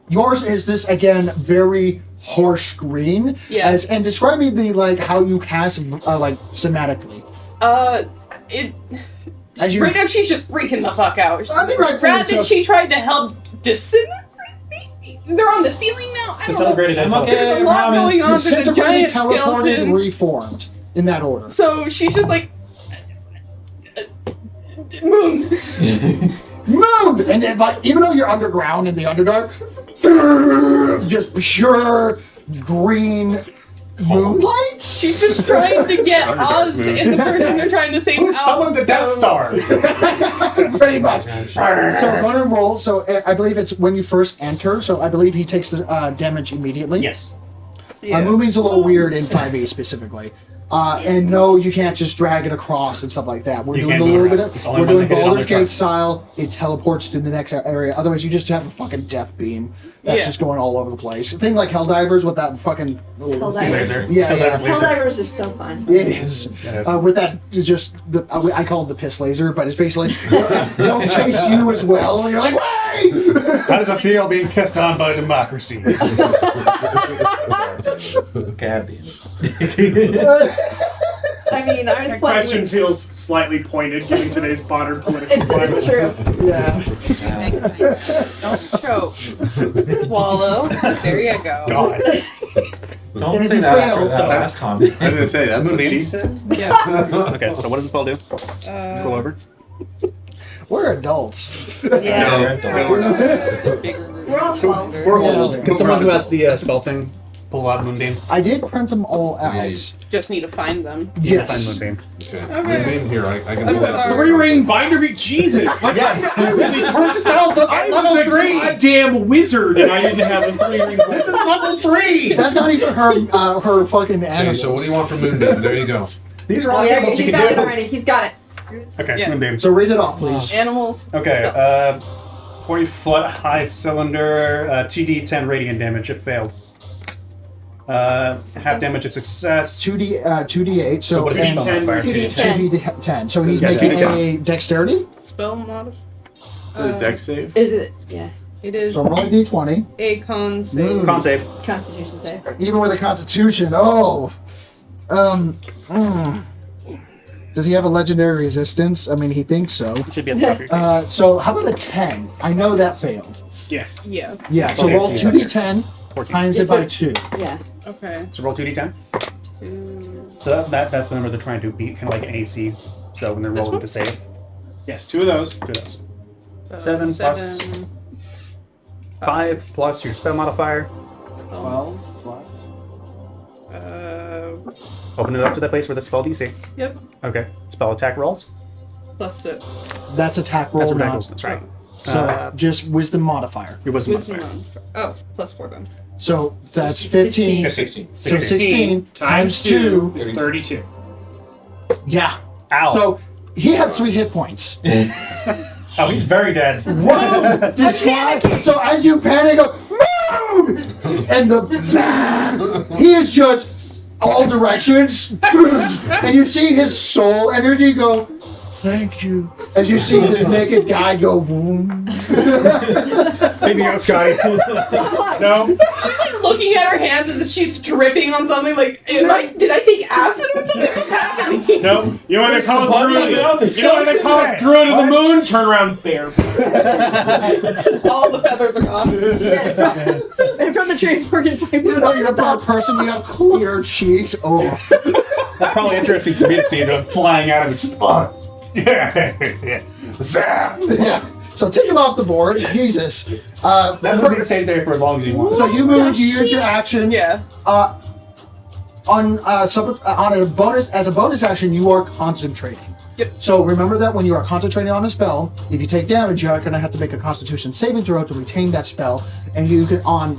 yours is this again very harsh green. Yeah. And describe me the like how you cast like somatically. Right now she's just freaking the fuck out. I mean, right, Brandon, she tried to help disintegrate me. They're on the ceiling now. I don't know. Disintegrated. I'm okay. There's a lot going on. There's a Disintegrated, giant teleported, skeleton. reformed in that order. So she's just like, moon. Moon! And then, like, even though you're underground in the Underdark, just pure green moonlight? She's just trying to get us and the person they're trying to save out. Someone's a Death Star. Pretty much. So I'm going to roll. So I believe it's when you first enter. So I believe he takes the damage immediately. Yes. Yeah. Moving's a little weird in 5e specifically. And no, you can't just drag it across and stuff like that. We're You doing a can't do little it bit right. It's of, only we're when doing they hit it on Baldur's their Gate truck. style. It teleports to the next area. Otherwise, you just have a fucking death beam that's Yeah. just going all over the place. A thing like Helldivers with that fucking Helldivers. Laser. Yeah, Helldiver yeah. laser. Helldivers is so fun. It is. It is. With that, it's just the I call it the piss laser, but it's basically they'll chase you as well. And you're like, wait! How does it feel being pissed on by democracy? Gabby. I mean, I was That playing question with... feels slightly pointed given today's modern political climate. It's true. Yeah. Don't choke. Swallow. There you go. God. Don't And if say you that fail, after so- that last comment. I was gonna say that's what she said. Yeah. Okay, so what does the spell do? Go over. We're adults. Yeah. Bigger. We're all 12. We're old. Can someone who has the spell thing? Pull out Moonbeam. I did print them all out. Yeah, Just need to find them. Yes. Find Moonbeam. Okay. Moonbeam here. I can do that. sorry. 3-ring binder beat Jesus! Like, Yes. This is her spell book I at was level a 3. goddamn wizard and I didn't have a 3-ring This is level 3. That's not even her her fucking Okay, animals. so what do you want from Moonbeam? There you go. These are all the He's animals you got it can do. already. He's got it. Okay, Yeah. Moonbeam. So read it off, please. Animals. Okay, Stuff. 40-foot high cylinder, 2d10 radiant damage if failed. Half damage at success. 2d8. So what if you and spell 2d10. 2d10. So he's Yeah, making 2d10. a dexterity. Spell mod. The dex save. Is it? Yeah. It is So roll a d20. a con save. Con save. Constitution save. Even with a constitution. Oh. Does he have a legendary resistance? I mean, he thinks so. Should be at the top of your case. So how about a 10? I know that failed. Yes. Yeah. Yeah, so Okay. roll 2d10 times it Is by there- 2. Yeah. Okay. So roll 2d10. So that's the number they're trying to beat, kind of like an AC. So when they're rolling one? to save, Yes, 2 of those. do this. So 7 plus 5 plus your spell modifier. 12 plus. Open it up to that place where the spell DC. Yep. Okay. Spell attack rolls. Plus 6. That's attack roll, That's what not. rolls. That's right. So just wisdom modifier. Your wisdom Wisdom modifier. on. Oh, plus 4 then. So that's 15. 16. So 16 times 2. is 32. Yeah. Ow. So he had 3 hit points. Oh, he's very dead. Whoa! Describe. So as you panic, go, move! And he is just all directions. And you see his soul energy go, thank you. As you see this naked guy go, boom. Maybe go, Scotty. No. She's like looking at her hands as if she's dripping on something. Like, did I take acid or something? What's happening? No. You want to call us button Druid? on the You know what they call us Druid of the Moon? Turn around, bear. All the feathers are gone. And from the tree, we're gonna find Even though you're a bad person, you have clear cheeks. Oh. That's probably interesting for me to see. Them flying out of it. Just, yeah. Zap. Yeah. So take him off the board. Jesus. That movie stays there for as long as you want. So you moved, you used your action. Yeah. On a bonus, as a bonus action, you are concentrating. Yep. So remember that when you are concentrating on a spell, if you take damage, you are going to have to make a Constitution saving throw to retain that spell. And you can, on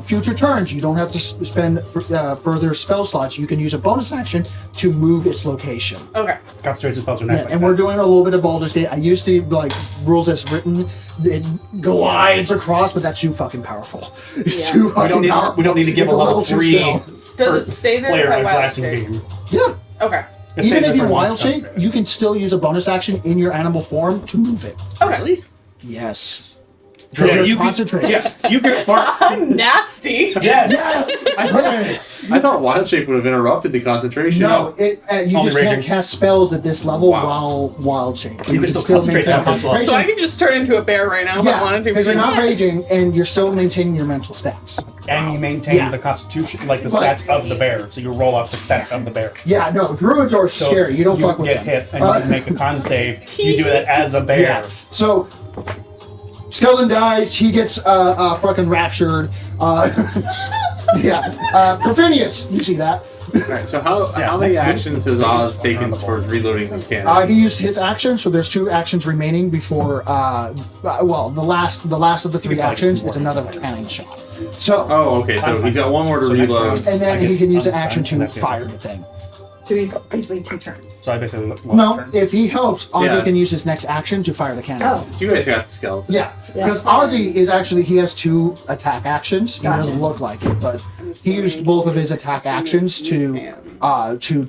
future turns, you don't have to spend further spell slots. You can use a bonus action to move its location. Okay. Concentration spells are nice. Yeah, like and that. we're doing a little bit of Baldur's Gate. I used to like rules as written. It glides across, but that's too fucking powerful. It's Yeah. too fucking powerful. We don't need to give It's a level two 3 spell. Does it stay there player if I on wild glassing shape? beam. Yeah. Okay. It Even stays if there you for wild once, shape, that's you can still use a bonus action in your animal form to move it. Okay. Yes. Yeah, You're you can- concentrating. Yeah, you can bark. Nasty. Yes. I thought Wild Shape would have interrupted the concentration. No, you Only just can't raging. cast spells at this level Wow. while wild shape. You can still concentrate maintain at this level. So I can just turn into a bear right now if I wanted to. because you're not raging and you're still maintaining your mental stats. And you maintain Yeah. the constitution, like the But- stats of the bear. So you roll off the stats of the bear. Yeah, no, druids are So scary. You don't fuck with get them. hit and you can make a con save. You do it as a bear. Yeah. So Skeleton dies. He gets fucking raptured. Perfinius, you see that? Alright, so how many actions has Oz taken towards reloading this cannon? He used his action, so there's 2 actions remaining before. The last of the 3 actions is another cannon shot. So. Oh, okay, so he's got one more to reload. And then he can use an action to fire the thing. So he's basically 2 turns. So I basically lost No, turn. if he helps, Ozzy Yeah. can use his next action to fire the cannon. Oh. You guys got the skeleton. Yeah, because Ozzy is actually, he has 2 attack actions. He doesn't look like it, but he used both of his attack actions to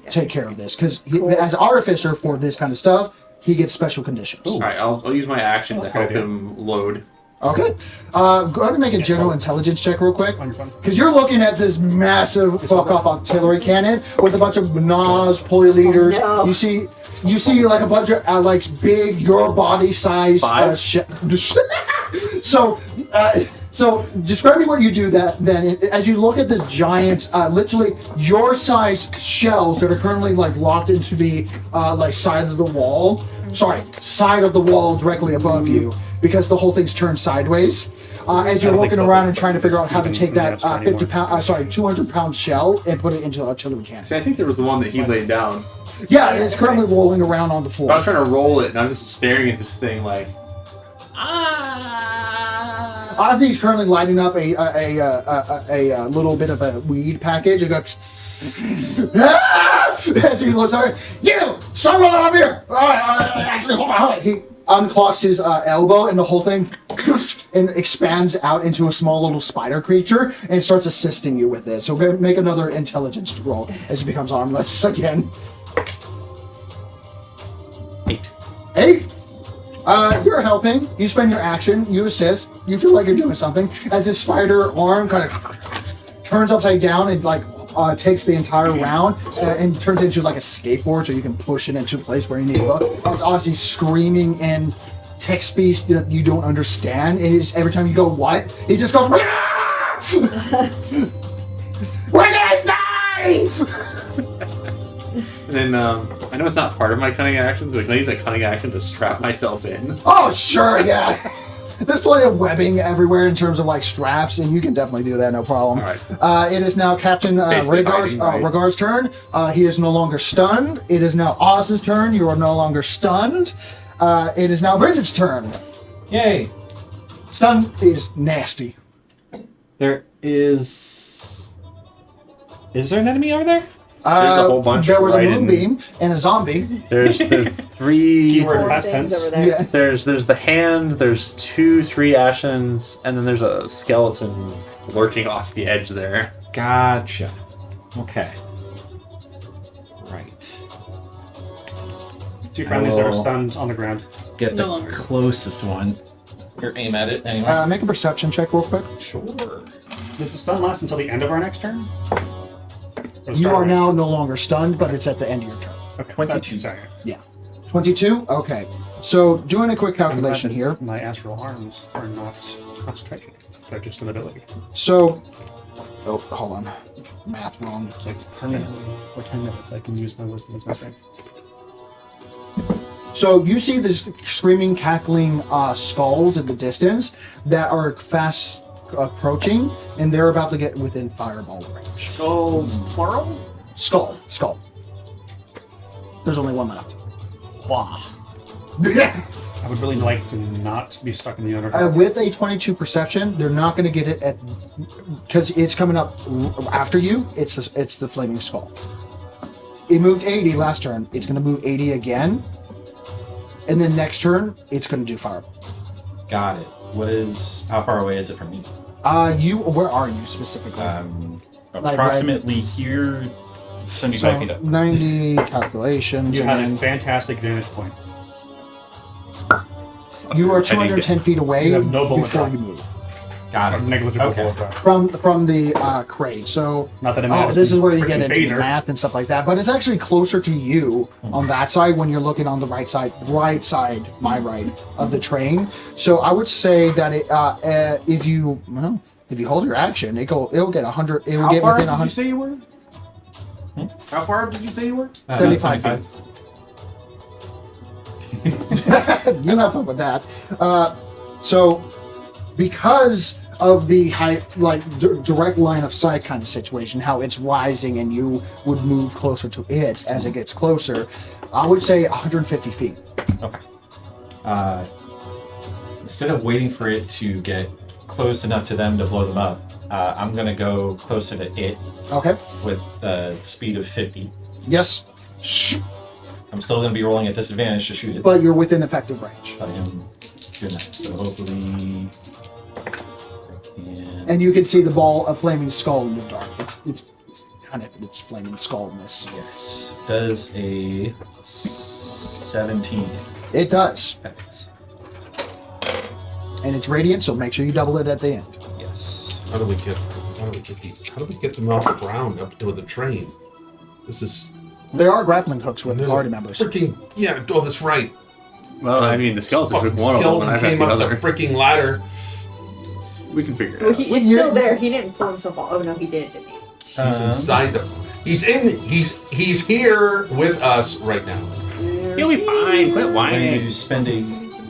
take care of this. Because as artificer for this kind of stuff, he gets special conditions. Alright, I'll use my action to help him load. Okay. Go ahead and make a general intelligence check real quick. On your phone. Because you're looking at this massive fuck-off artillery cannon with a bunch of Nas, pulley leaders. Oh, no. You see like a bunch of like big, your body size So describe me what you do then as you look at this giant, literally your size shells that are currently like locked into the like side of the wall. Sorry, side of the wall directly above you, because the whole thing's turned sideways. As you're looking around and trying to figure out how to take that 200-pound shell and put it into an artillery cannon. See, I think there was the one that he laid down. Yeah, it's currently rolling around on the floor. I was trying to roll it, and I'm just staring at this thing like. Ozzy's currently lighting up a little bit of a weed package and goes. As he looks over, you start rolling up here. Actually, hold on. He unclocks his elbow, and the whole thing and expands out into a small little spider creature and starts assisting you with it. So go make another intelligence roll as he becomes armless again. 8. You're helping. You spend your action. You assist. You feel like you're doing something. As this spider arm kind of turns upside down and like takes the entire round and turns into like a skateboard, so you can push it into a place where you need to go. As Ozzy's screaming in text speech that you don't understand, and it's, every time you go what, he just goes. We're gonna die! And then I know it's not part of my cunning actions, but can I use a cunning action to strap myself in? Oh sure, yeah. There's plenty of webbing everywhere in terms of like straps, and you can definitely do that, no problem. All right. It is now Captain Basically Rhaegar's hiding, right? Rhaegar's turn. He is no longer stunned. It is now Oz's turn. You are no longer stunned. It is now Bridget's turn. Yay! Stun is nasty. There is. Is there an enemy over there? There's a whole bunch There was right a in- moonbeam and a zombie. There's 3. Keyword 4 past things tense. over there. Yeah. There's the hand. There's 3 ashes, and then there's a skeleton lurking off the edge there. Gotcha. Okay. Right. 2 friendlies that Oh. are stunned on the ground. Get the No longer. closest one. Or aim at it anyway. Make a perception check real quick. Sure. Does the stun last until the end of our next turn? Or You start are of- now no longer stunned, but it's at the end of your turn. Okay, 22. Sorry. Yeah. 22? Okay. So doing a quick calculation I'm here. glad My astral arms are not concentrated. They're just an ability. So, oh, hold on. Math wrong. So it's permanently for 10 minutes. I can use my wisdom as my strength. So you see this screaming, cackling skulls at the distance that are fast approaching, and they're about to get within fireball range. Skulls, plural? Skull. There's only one left. Wah. I would really like to not be stuck in the underdark. With a 22 perception, they're not going to get it at because it's coming up after you. It's the flaming skull. It moved 80 last turn. It's going to move 80 again, and then next turn it's going to do fireball. Got it. How far away is it from me? Where are you specifically? Like Approximately here, 75 feet up. 90 calculations. You have a again. fantastic vantage point. You are 210 feet away You have no bullet before drop. you move Got Or it. negligible Okay. bullet drop. from the crate. So Not that it matters. this is where you get Freaking into phaser. math and stuff like that. But it's actually closer to you on that side when you're looking on the right side, my right of the train. So I would say that if you hold your action, it'll get 100. It will How get far within did you 100. say you were? How far did you say you were? 75 feet. You have fun with that. So, because of the direct line of sight kind of situation, how it's rising and you would move closer to it as it gets closer, I would say 150 feet. Okay. Instead of waiting for it to get close enough to them to blow them up, I'm going to go closer to it Okay. with a speed of 50. Yes. I'm still going to be rolling at disadvantage to shoot it. But you're within effective range. I am doing that. So hopefully I can... And you can see the ball of flaming skull in the dark. It's flaming skullness. Yes. Does a 17. It does. Thanks. And it's radiant, so make sure you double it at the end. Yes. How do we get them off the ground up to the train? This is There are grappling hooks with there's party a members. freaking oh, that's right. Well, I mean, the skeleton took Fucking one of them, and skeleton I've got came the up the other. freaking ladder. We can figure it Well, out. it's still there. He didn't pull himself off. Oh no, he did, didn't he? He's inside them. He's here with us right now. You'll be fine. Quit I'm whining. going to spend a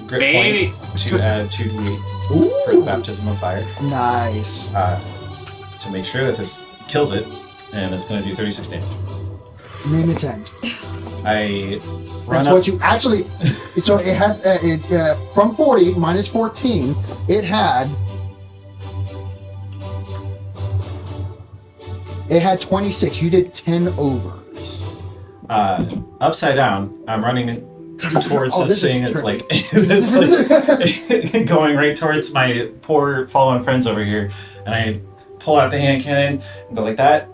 grit Baby. point to add 2d8 for the baptism of fire Nice. to make sure that this kills it, and it's going to do 36 damage. Name its end. I run That's up. what you actually. So it had from 40 minus 14. It had 26. You did 10 over. Upside down, I'm running towards Oh, this this is thing. It's tricky. like, it's like going right towards my poor fallen friends over here, and I pull out the hand cannon and go like that.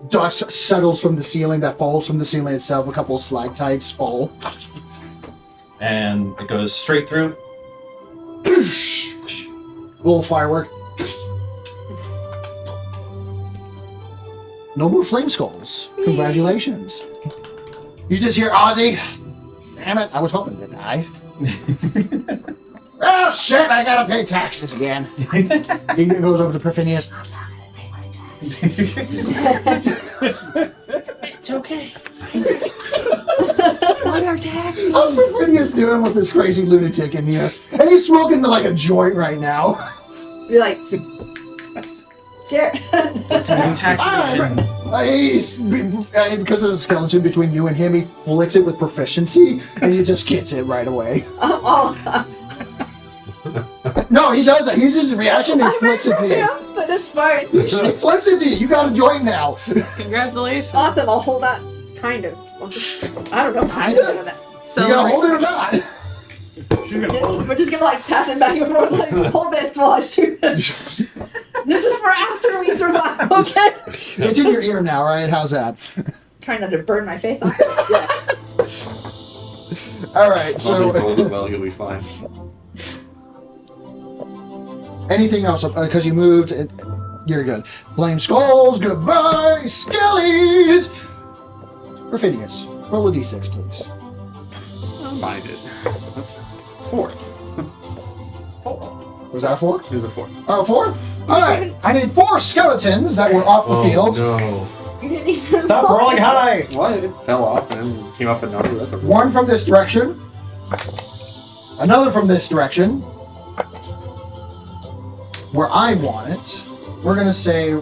Dust settles from the ceiling that falls from the ceiling itself. A couple of stalactites fall. And it goes straight through. Little firework. No more flame skulls. Congratulations. You just hear Ozzy. Damn it, I was hoping to die. Oh shit, I gotta pay taxes again. He goes over to Perfinius. I'm not gonna pay my taxes. It's okay. What are taxes? How's Perfinius doing with this crazy lunatic in here? And he's smoking like a joint right now. Be like, share. Tax evasion. Because there's a skeleton between you and him, he flicks it with proficiency, and he just gets it right away. No, he does it. He uses his reaction and flicks it to you. But it's fine. He flicks it to you. You got a joint now. Congratulations. Awesome. I'll hold that. Kind of. I don't know. Kinda? So You gotta hold it or not. We're just gonna like tap him back and forth, like hold this while I shoot him. This is for after we survive, okay? It's in your ear now, right? How's that? Trying not to burn my face off. Yeah. All right. As long as he rolls So, it well, he'll be fine. anything else? Because you moved, you're good. Flame skulls. Goodbye, skellies. Perfidious. Roll a d6, please. Find it. 4. Was that a 4? It was a 4. Oh, 4? Alright, I need 4 skeletons that were off the field. No. You didn't even Stop roll. rolling high! What? It fell off and then came up a number. That's a roll. 1 from this direction. Another from this direction. Where I want it. We're gonna say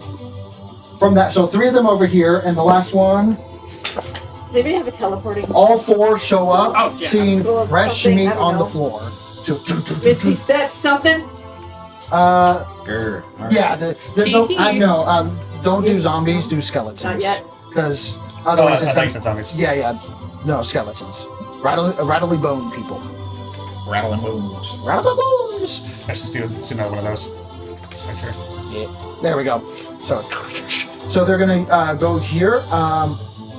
from that. So 3 of them over here, and the last one. Does anybody have a teleporting? All 4 show up, Oh, yeah. seeing School of fresh something, meat I don't on the know. floor. So, Misty steps, something? Grr. Alright. yeah, there's no. I know. Don't do zombies. Do skeletons. Not yet. Because Oh, otherwise I it's thought you said zombies. Yeah. No, skeletons. Rattly bone people. Rattling bones. Rattly bones! I should do another one of those. Just make sure. There we go. So they're gonna go here.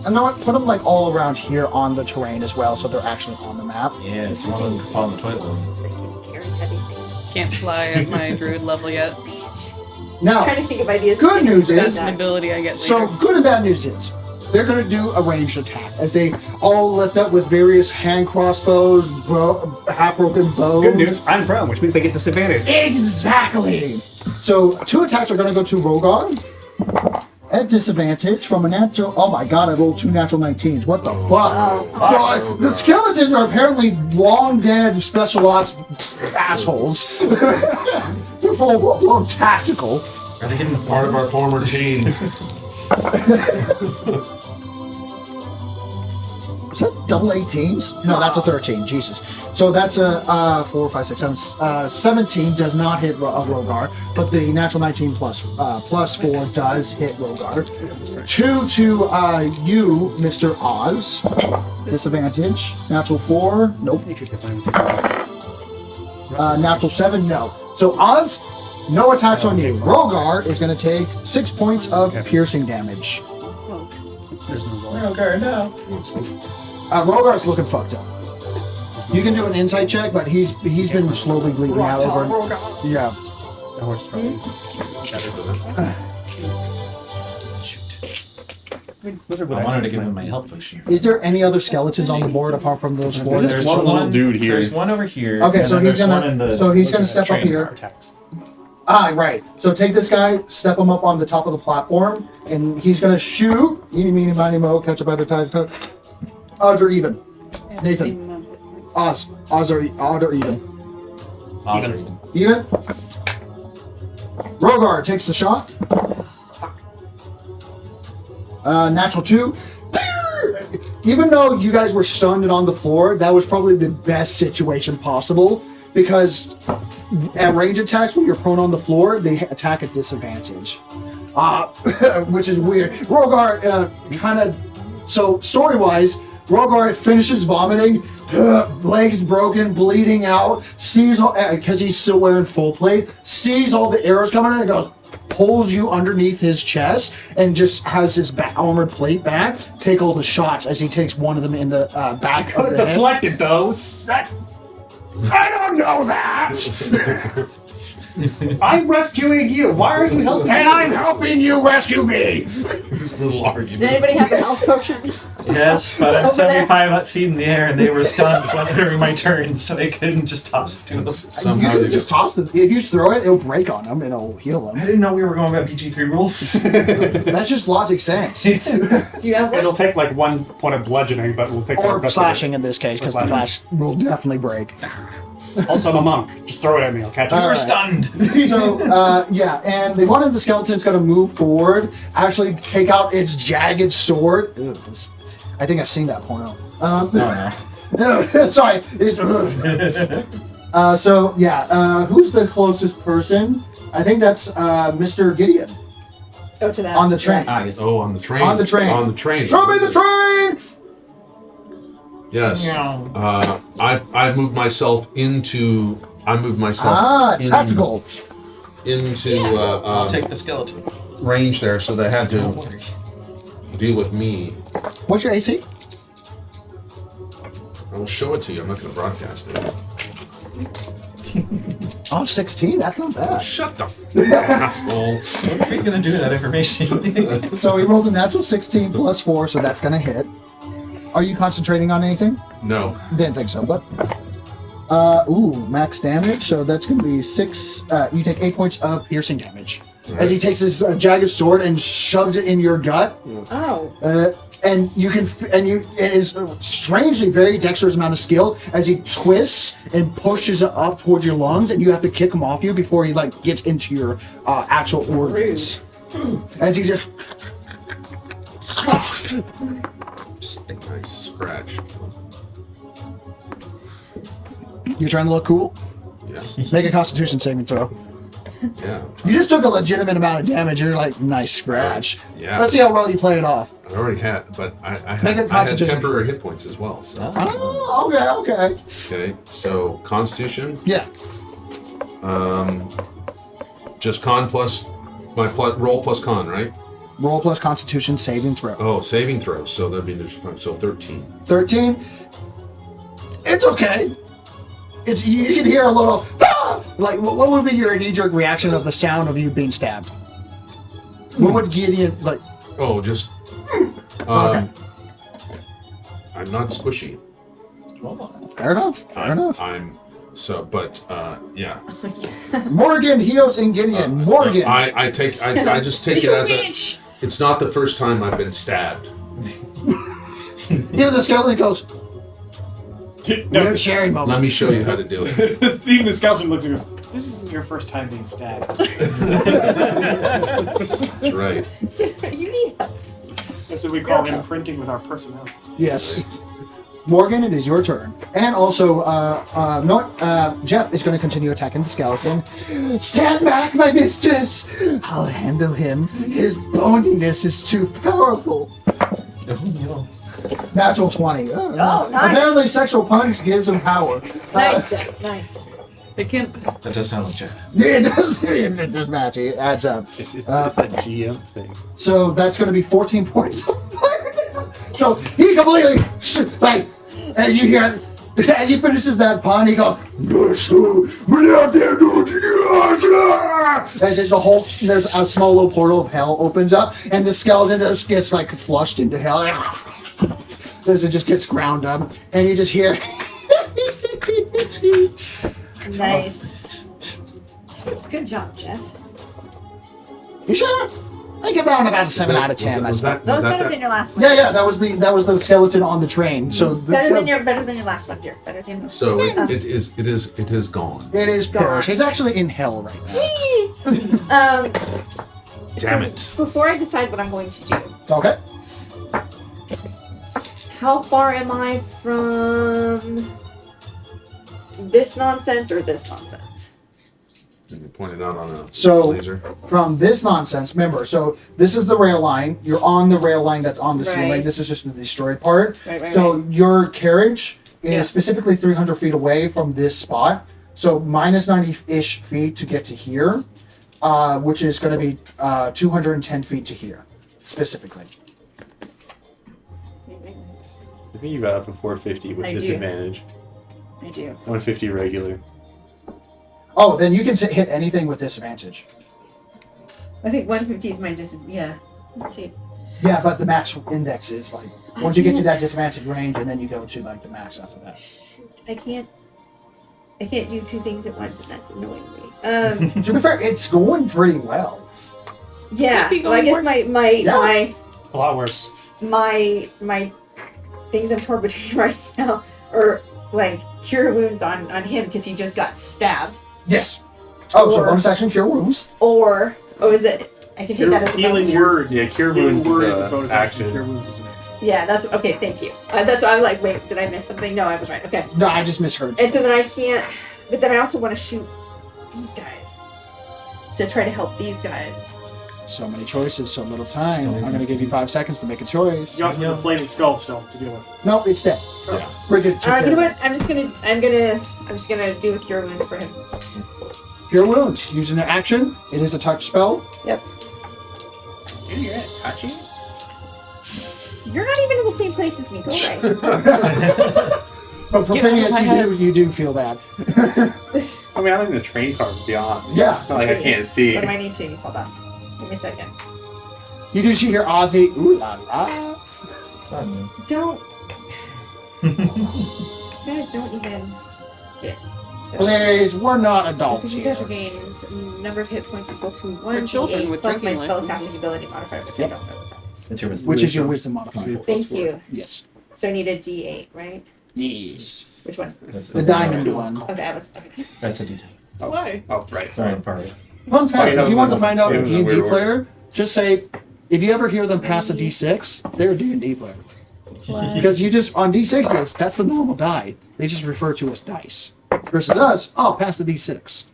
And know what? Put them like all around here on the terrain as well, so they're actually on the map. Yeah, so one of them could fall in the toilet. They can carry heavy things. Can't fly at my druid level yet. Now, Trying to think of ideas. good news That's is, an ability I get later. so good and bad news is, they're going to do a ranged attack as they all lift up with various hand crossbows, half-broken bows. Good news, I'm prone, which means they get disadvantage. Exactly. So 2 attacks are going to go to Rogar at disadvantage from a natural. Oh my god! I rolled 2 natural 19s. What the fuck? So the skeletons are apparently long dead special ops assholes. They're full-blown tactical. Are they getting the Part of our former team. Is that double 18s? No, that's a 13. Jesus. So that's a 4, 5, 6, 7. 17 does not hit Rogar, but the natural 19 plus 4 does hit Rogar. 2 to you, Mr. Oz. Disadvantage. Natural 4. Nope. Natural 7. No. So Oz, no attacks on you. Rogar is going to take 6 points of piercing damage. There's no roll. Okay, no. Rogar's looking fucked up. You can do an insight check, but he's been slowly bleeding out over. Yeah. The horse is probably shattered with it. I wanted to give him my health potion. Is there any other skeletons on the board apart from those 4? There's one little dude here. There's one over here. Okay, and so then he's there's one in gonna the he's gonna step up train here. car. Right. So take this guy, step him up on the top of the platform, and he's gonna shoot. Eeny, meeny, miny, mo, catch a bite of time. Odds or even? Nathan. Oz or odd or even? Odds are even. Even? Rogar takes the shot. Natural 2. Even though you guys were stunned and on the floor, that was probably the best situation possible, because at range attacks, when you're prone on the floor, they attack at disadvantage. Which is weird. Rogar kind of... So, story-wise, Rogar finishes vomiting, legs broken, bleeding out, sees all... Because he's still wearing full plate, sees all the arrows coming in and goes... Pulls you underneath his chest and just has his armored plate back. Take all the shots as he takes one of them in the back. Could have deflected those. I don't know that. I'm rescuing you. Why are you helping? And I'm helping you rescue me. This little Did argument. anybody have a health potion? Yes, but I'm Over there. 75 feet in the air and they were stunned during my turn, so I couldn't just toss it to them. Somehow You they can just toss it. If you throw it, it'll break on them and it'll heal I them. didn't know we were going about PG3 rules. That's just logic sense. Do you have one? It'll take like 1 point of bludgeoning, but we'll take the Or rest of it. slashing in this case, because the flash will definitely break. Also, I'm a monk. Just throw it at me. I'll catch it. We were Alright. stunned. So, yeah, and the one of the skeletons going to move forward, actually take out its jagged sword. Ew, I think I've seen that porno. No, sorry. So, yeah, who's the closest person? I think that's Mr. Gideon Oh, to that. on the train. Yes. Oh, on the train. On the train. On the train. Show me the train! Yes. I moved myself into. I moved myself. Tactical. Into I'll take the skeleton. range there, so they had Don't to worry. deal with me. What's your AC? I will show it to you. I'm not going to broadcast it. Oh, 16? That's not bad. Shut the asshole. What are you going to do with that information? So he rolled a natural 16 plus 4, so that's going to hit. Are you concentrating on anything? No. Didn't think so, but... max damage, so that's going to be 6... you take 8 points of piercing damage. As he takes his jagged sword and shoves it in your gut. Oh. And you can... It is strangely very dexterous amount of skill as he twists and pushes it up towards your lungs, and you have to kick him off you before he, like, gets into your actual organs. As he just... Nice scratch. You're trying to look cool? Yeah. Make a constitution saving throw. Yeah. You just took a legitimate amount of damage and you're like, nice scratch. Yeah. Let's see how well you play it off. I already had, but I Make a had constitution. temporary hit points as well. So. Oh, okay. Okay. So Constitution. Yeah. Just con plus my roll plus con, right? Roll plus Constitution saving throw. Oh, saving throws. So that'd be so 13. 13. It's okay. It's you can hear a little like what would be your knee-jerk reaction of the sound of you being stabbed? What would Gideon like? Oh, just. Okay. I'm not squishy. Fair enough. Fair enough. I'm so, but yeah. Morgan, Hios, and Gideon. Morgan. I just take it as a. It's not the first time I've been stabbed. Even the skeleton goes. No, We're sharing moment. Let me show you how to do it. even the skeleton looks and goes, "This isn't your first time being stabbed." That's right. You need help. That's what we call imprinting with our personality. Yes. Morgan, it is your turn. And also, Jeff is going to continue attacking the skeleton. Stand back, my mistress! I'll handle him. His boniness is too powerful. Natural 20. Oh, nice. Apparently, sexual punch gives him power. Nice, Jeff. Nice. It can't. That does sound like Jeff. Yeah, it does match. It adds up. It's that GM thing. So that's going to be 14 points of fire. So he completely, like, as you hear, as he finishes that pun, he goes, as the whole, there's a small little portal of hell opens up, and the skeleton just gets, like, flushed into hell. As it just gets ground up, and you just hear. Nice. Good job, Jeff. You sure? I give that one about a 7 out of 10. Was that That was better than your last one. Yeah, that was the skeleton on the train. So the Better than your last one, dear. Better than yours. So it is gone. It is perished. It's actually in hell right now. Damn it. Before I decide what I'm going to do, Okay. how far am I from this nonsense or this nonsense? You can point it out on a So laser. from this nonsense, remember, so this is the rail line. You're on the rail line that's on the ceiling. Right. This is just the destroyed part. Right, So your carriage is Yeah. specifically 300 feet away from this spot. So minus 90-ish feet to get to here, which is going to be 210 feet to here, specifically. I think you got up to 450 with I do. disadvantage. I do. 150 regular. Oh, then you can hit anything with disadvantage. I think 150 is my yeah. Let's see. Yeah, but the max index is like once you get to that disadvantage range, and then you go to like the max after that. I can't do two things at once, and that's annoying me. To be fair, it's going pretty well. Yeah. Could be Well, I going guess worse. my A lot worse. my things I'm torn between right now are like cure wounds on him because he just got stabbed. Yes. Oh, so Or- bonus action cure wounds. Or is it? I can take that as a Healing bonus. word. Yeah, cure Healing wounds word is is a a bonus action. action. Cure wounds is an action. Yeah, that's okay. Thank you. That's why I was like, wait, did I miss something? No, I was right. Okay. No, I just misheard. And so then I can't. But then I also want to shoot these guys to try to help these guys. So many choices, so little time. So many I'm going to give you 5 seconds to make a choice. You also have the flaming skull still to deal with. No, it's dead. Yeah. Bridget, took care You know of what? it. I'm just gonna do a cure wound for him. Cure wounds. Using an action. It is a touch spell. Yep. You're at touching? You're not even in the same place as me. Go away. But for Get out of Phineas, my you do feel that. I mean, I'm in the train car beyond. Yeah. It's not like I can't see. What do I need to? Hold on. Give me a second. You do see here Ozzy. Ooh la la. Don't. You guys don't even get. So. Please, we're not adults Because you here. touch gains number of hit points equal to For 1 children d8 with plus my drinking spellcasting licenses. ability modifier, which I don't know what that is. It's your wisdom. Which is your wisdom modifier. Thank you. Yes. So I need a d8, right? Yes. Which one? That's The diamond one. Okay, I was. Okay. That's a D10. Why? Oh, right. Sorry, part. Fun fact, Oh, if you want to find out a yeah, D&D weird order. player, just say, if you ever hear them pass a D6, they're a D&D player. Because you just, on D6s, that's the normal die. They just refer to as dice. Versus us, oh, pass the D6.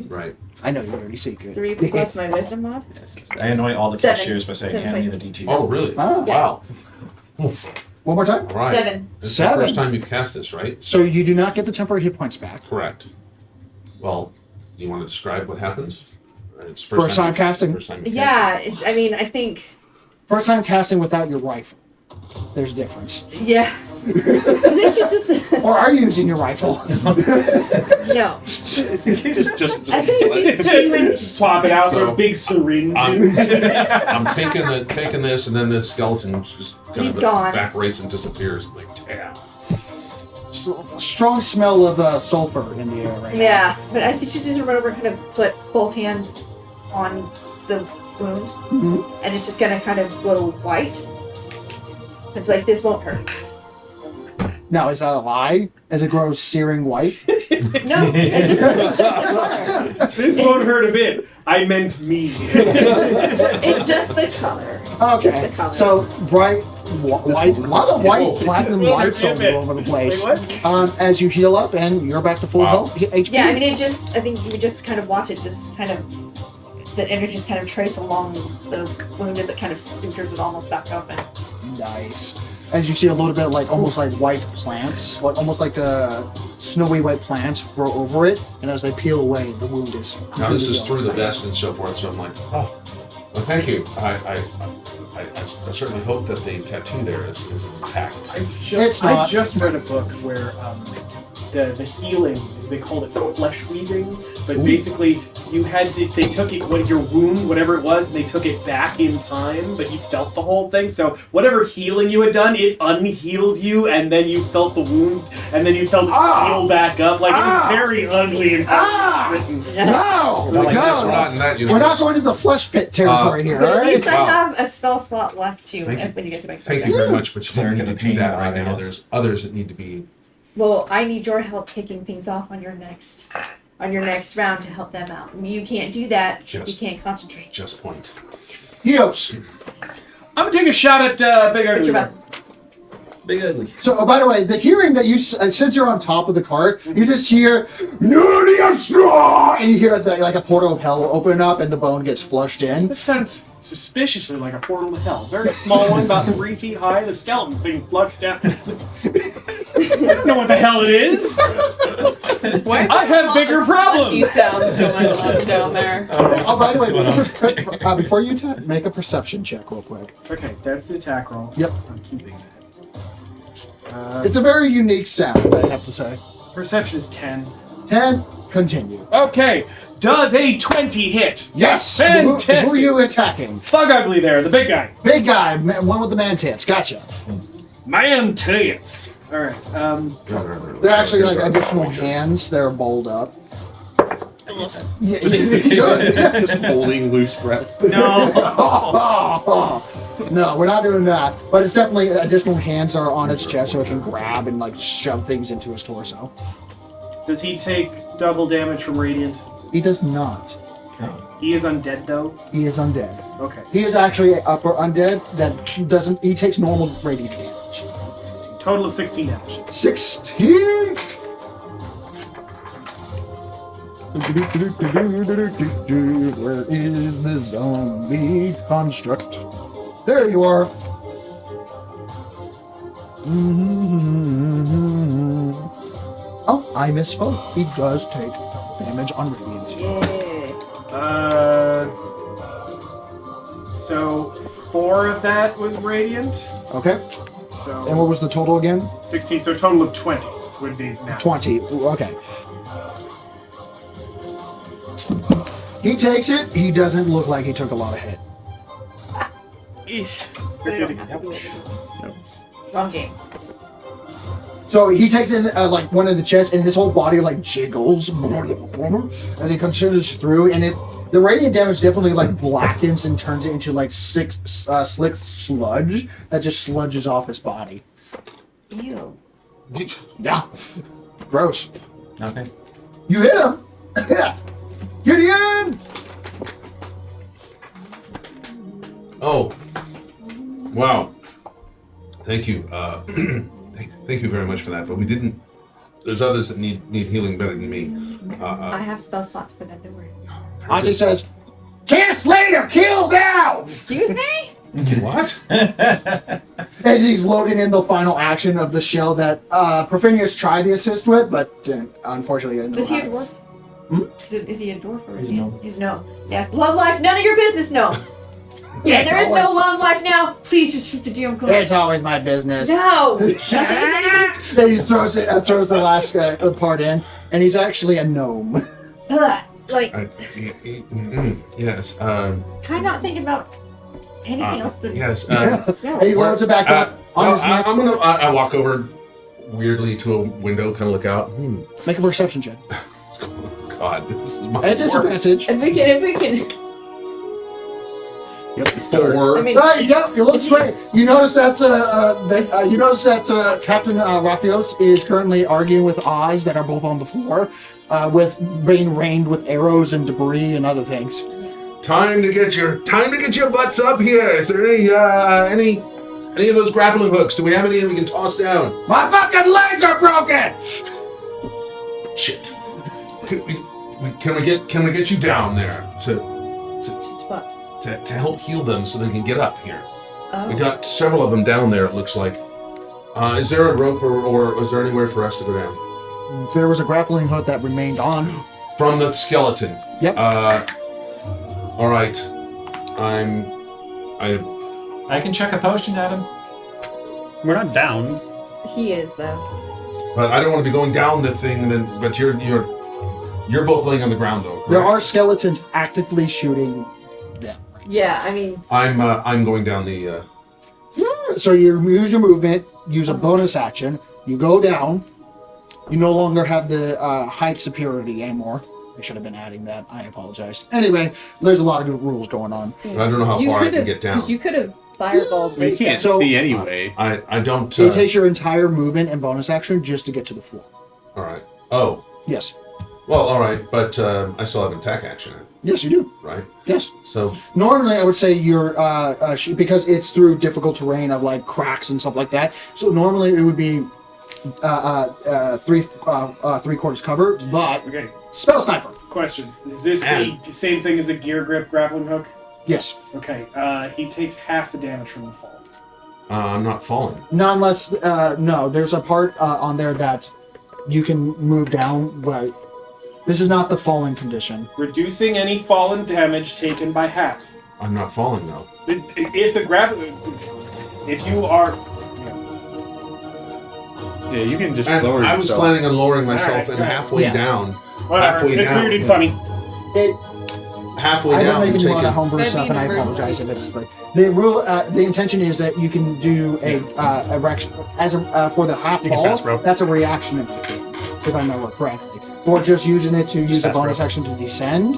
Right. I know you already secret. 3 plus my wisdom mod? I annoy all the 7. cashiers by saying, 7 hand me places. the D2. Oh, really? Ah. Wow. One more time. All right. 7. This is 7. the first time you cast this, right? So you do not get the temporary hit points back. Correct. Well, you want to describe what happens? It's First time casting? First time you Yeah, I mean, I think First time casting without your rifle. There's a difference. Yeah. I think she's just. Or are you using your rifle? No. just I think she's genuine. Swap it out for So- a big syringe. I'm taking this, and then the skeleton just kind He's of gone. evaporates and disappears. I'm like, damn. Strong smell of sulfur in the air right now. Yeah, but I think she's just gonna run over and kind of put both hands on the wound, and it's just gonna kind of glow white. It's like, this won't hurt. Now, is that a lie? As it grows searing white? No, it's just the color. This won't hurt a bit. I meant me. It's just the color. Okay, Just the color. so bright white, a lot of white, platinum This will lights hurt all me a bit. over the place. Wait, what? As you heal up and you're back to full health, HP. Yeah, I mean, I think you would just kind of watch it just kind of, the energy just kind of trace along the wound as it kind of sutures it almost back open. Nice. As you see a little bit like almost like white plants, almost like snowy white plants grow over it, and as they peel away, the wound is. Now this is completely through the vest and so forth, so I'm like, oh, well, thank you. I certainly hope that the tattoo there is intact. It's I not. just read a book where the healing, they called it flesh weaving, but basically they took it, your wound, whatever it was, and they took it back in time, but you felt the whole thing. So whatever healing you had done, it unhealed you, and then you felt the wound, and then you felt it seal back up. Like, it was very ugly and written. No! Well, I guess No! we're not in that We're not universe. going to the flesh pit territory here, But at alright? least I Wow. have a spell slot left too Thank you. when you get to make Thank you very much, but you They're don't need to gonna do pain that you right out, I now. guess. There's others that need to be. Well, I need your help picking things off on your next round to help them out. You can't do that. You can't concentrate. Just point. Eos. I'm gonna take a shot at Big Put Ugly. your weapon. Big ugly. So, by the way, the hearing that you, since you're on top of the cart, you just hear, and you hear like a portal of hell open up and the bone gets flushed in. That sounds suspiciously like a portal to hell. Very small one, about 3 feet high. The skeleton being flushed down. I don't know what the hell it is. Why I have bigger fleshy problems. sounds going on down there. Oh, by the way, What's going before you make a perception check real quick. Okay, that's the attack roll. Yep. I'm keeping that. It's a very unique sound, I have to say. Perception is 10. 10, continue. Okay, does a 20 hit? Yes! Fantastic. Who are you attacking? Thug Ugly there, the big guy. Big guy, one with the man tits. Gotcha. Man tits. Alright, They're actually like additional hands. They're bowled up. Yeah, good. Just holding loose breasts. no. No, we're not doing that. But it's definitely additional hands are on its chest so it can grab and like shove things into his torso. Does he take double damage from Radiant? He does not. He is undead though? He is undead. Okay. He is actually an upper undead that doesn't. He takes normal radiant damage. Total of 16 damage. 16. Where is the zombie construct? There you are. Oh, I misspoke. He does take damage on radiant. So 4 of that was Radiant. Okay. So And what was the total again? 16, so a total of 20 would be now. 20. Okay. He takes it. He doesn't look like he took a lot of hit. But I don't have to do it. Wrong game. So he takes in like one of the chest, and his whole body like jiggles as he continues through, and the radiant damage definitely like blackens and turns it into like slick sludge that just sludges off his body. Ew. Yeah, gross. Okay. You hit him. Gideon. Oh, wow! Thank you. Thank you very much for that. But we didn't. There's others that need healing better than me. I have spell slots for them, don't worry. Ozzy says, "Cast later, kill now." Excuse me? What? As he's loading in the final action of the shell that Perfinius tried to assist with, but unfortunately didn't. Is he a allow. dwarf? Hmm? Is he a dwarf or is He's he? no. He's no. Yes. Love life, none of your business, no. Yeah, there is no love life now. Please just shoot the damn gun. It's always my business. No. Then he throws the last part in, and he's actually a gnome. Like, Yes. can I not think about anything else than Yes. He loads it back up on his next. I walk over weirdly to a window, kind of look out. Make a perception check. God, this is my It's just a work. message. if we can. Yep, it's dark. 4. I mean, Yep, it looks great. You notice that Captain Raphaelos is currently arguing with Oz that are both on the floor, with being rained with arrows and debris and other things. Time to get your butts up here. Is there any of those grappling hooks? Do we have any that we can toss down? My fucking legs are broken. Shit. Can we get you down there to help heal them so they can get up here? We got several of them down there. It looks like. Is there a rope or is there anywhere for us to go down? There was a grappling hook that remained on. From the skeleton. Yep. All right. I can check a potion at him. We're not down. he is though. But I don't want to be going down the thing. But you're both laying on the ground though. Correct? There are skeletons actively shooting them. Yeah, I mean, I'm going down the. So you use your movement, use a bonus action, you go down. You no longer have the height superiority anymore. I should have been adding that. I apologize. Anyway, there's a lot of good rules going on. I don't know how far I can get down. You could have fireballed. You can't So- see anyway. I don't. It takes your entire movement and bonus action just to get to the floor. All right. Oh. Yes. Well, all right, but I still have an attack action, Yes, you do. right? Yes. So Normally, I would say you're because it's through difficult terrain of like cracks and stuff like that. So normally it would be 3/4 cover, but Okay, spell sniper. question. Is this the same thing as a gear grip grappling hook? Yes. Okay, he takes half the damage from the fall. I'm not falling. Not unless no. There's a part on there that you can move down, but this is not the falling condition. Reducing any fallen damage taken by half. I'm not falling though. If the if you are, Yeah, you can just And lower I was yourself. planning on lowering myself, All right, and halfway yeah. down, whatever, halfway it's down, weird and funny. halfway I down, don't I'm make any lot of taking. homebrew That'd stuff, be and I an apologize if emergency. it's like the rule. The intention is that you can do a reaction as a for the half You can ball. fast rope. That's a reaction, if I remember correctly. Or just using it to use a fast bonus rope. action to descend.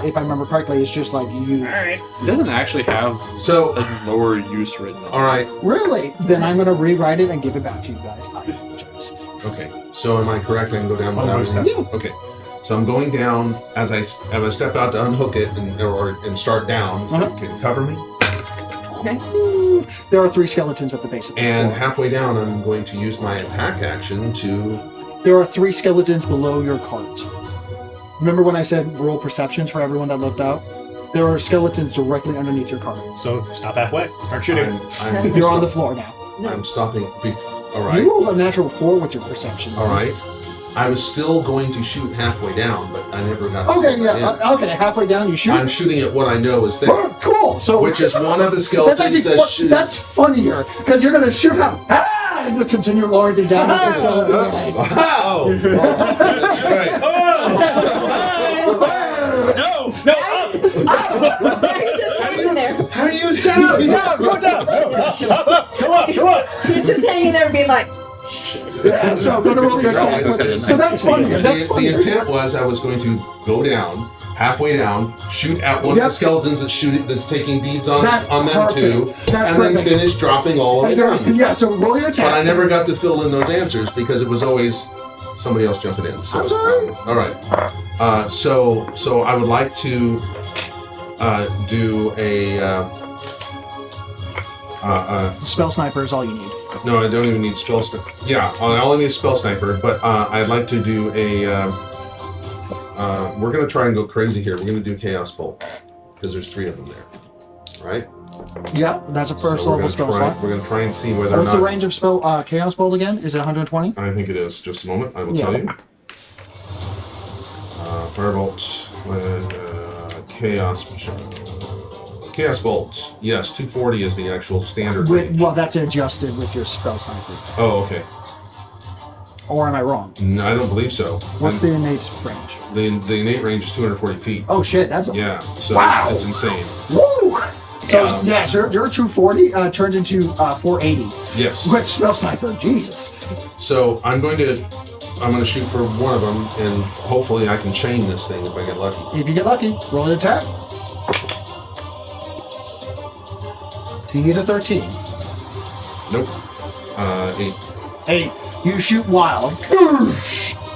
If I remember correctly, it's just like you use. Alright. It doesn't actually have So, a lower use written on it. all right, Really? Then I'm gonna rewrite it and give it back to you guys. I apologize. okay. So, am I correct? I can go down Oh, without. no, step. Okay. So I'm going down as I step out to unhook it and start down. So Uh-huh. can you cover me? Okay. There are 3 skeletons at the base of the And floor. halfway down, I'm going to use my attack action to. There are 3 skeletons below your cart. Remember when I said roll perceptions for everyone that looked out? There are skeletons directly underneath your cart. So stop halfway. Start shooting. You're on the floor now. I'm stopping. All right. You rolled a natural 4 with your perception. All right. I was still going to shoot halfway down, but I never got. to Okay, fill that yeah. in. Okay, halfway down you shoot. I'm shooting at what I know is there, Oh, cool. So which is one of the that's skeletons actually that's shooting. that's funnier because you're gonna shoot out. Ah! And to continue lowering it down. At the skeleton. Wow! That's right. No! You're just hanging there. How are you down? Go down! Come on! You're just hanging there, being like, Yeah, so go to roll your No, attack. it's- So that's funnier. That's The funnier. intent was I was going to go down, halfway down, shoot at one of Yep. the skeletons that's taking beads on That's them perfect. too, That's and then perfect. finish dropping all of them. Yeah, so roll your attack. But I never got to fill in those answers because it was always somebody else jumping in. So, I'm sorry. all right. So I would like to do a. Spell sniper is all you need. No, I don't even need spell sniper. Yeah, I only need spell sniper, but I'd like to do a. We're gonna try and go crazy here. We're gonna do chaos bolt because there's 3 of them there, right? Yeah, that's a first So we're level gonna spell try- slot. We're gonna try and see whether or What's the not. range of spell chaos bolt again? Is it 120? I think it is. Just a moment. I will Yeah. tell you. Firebolt, chaos. Chaos bolts. Yes, 240 is the actual standard With, range. well, that's adjusted with your spell sniper. Oh, okay. Or am I wrong? No, I don't believe so. What's And the innate range? the innate range is 240 feet. Oh shit, that's a Yeah, so Wow. it's insane. woo. So Yeah. your 240 turns into 480 Yes. with spell sniper. Jesus. So I'm going to shoot for one of them, and hopefully I can chain this thing if I get lucky. If you get lucky, roll an attack. You need a 13. Nope. 8. 8. You shoot wild.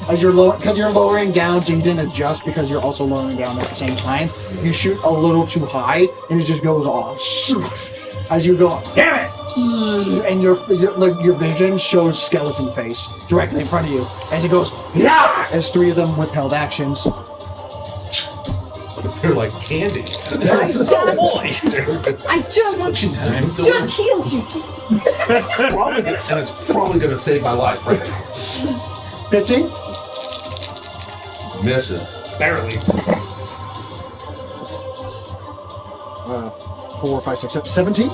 As you're because you're lowering down, so you didn't adjust because you're also lowering down at the same time. You shoot a little too high, and it just goes off. As you go, damn it! And your vision shows skeleton face directly in front of you as it goes, yeah! As 3 of them withheld actions. They're like candy. I just healed you. And it's probably gonna save my life right now. 15? Misses. Barely. 4, 5, 6, 7, 17?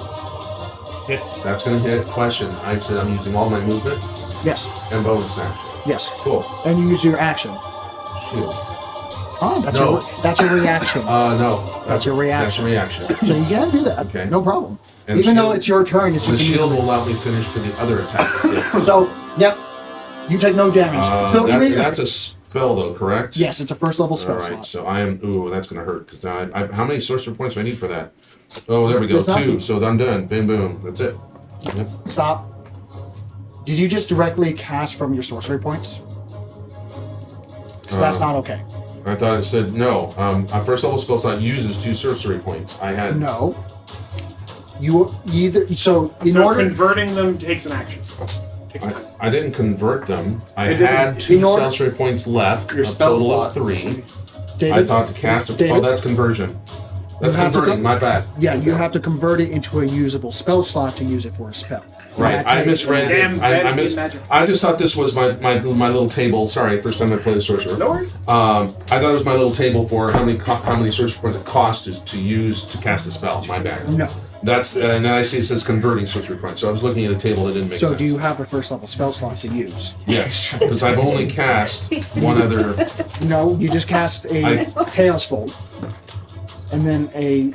Hits. That's gonna hit. Question. I said I'm using all my movement Yes. and bonus action. Yes. Cool. And you use your action. Shield. Oh, that's No. that's your reaction. No. That's your reaction. That's a reaction. So you can do that. Okay. No problem. And Even though shield- it's your turn, it's The just shield will allow me to finish for the other attack. So, yep. You take no damage. So even That's a spell though, correct? yes, it's a first level spell All right, slot. so I am. Ooh, that's gonna hurt because how many sorcerer points do I need for that? Oh, there we go. It's not 2. you. So I'm done. Boom, boom. That's it. Yep. Stop. Did you just directly cast from your sorcery points? Because that's not okay. I thought it said no. A first level spell slot uses 2 sorcery points. I had. No. You either so in So order converting them takes an action. Takes time. I didn't convert them. I It doesn't- had 2 in order- sorcery points left. Your A spell total of slots. 3. David, I thought to cast a. David? Oh, that's conversion. That's You have to converting. My bad. yeah, you have to convert it into a usable spell slot to use it for a spell. Right, That I takes- misread it. Damn Vanity magic. I just thought this was my little table. Sorry, first time I played a sorcerer. No worries. I thought it was my little table for how many sorcerer points it costs to use to cast a spell. My bad. No. That's and then I see it says converting sorcery points. So I was looking at a table that didn't make So sense. do you have a first level spell slot to use? Yes, because I've only cast one other. No, you just cast a chaos bolt. And then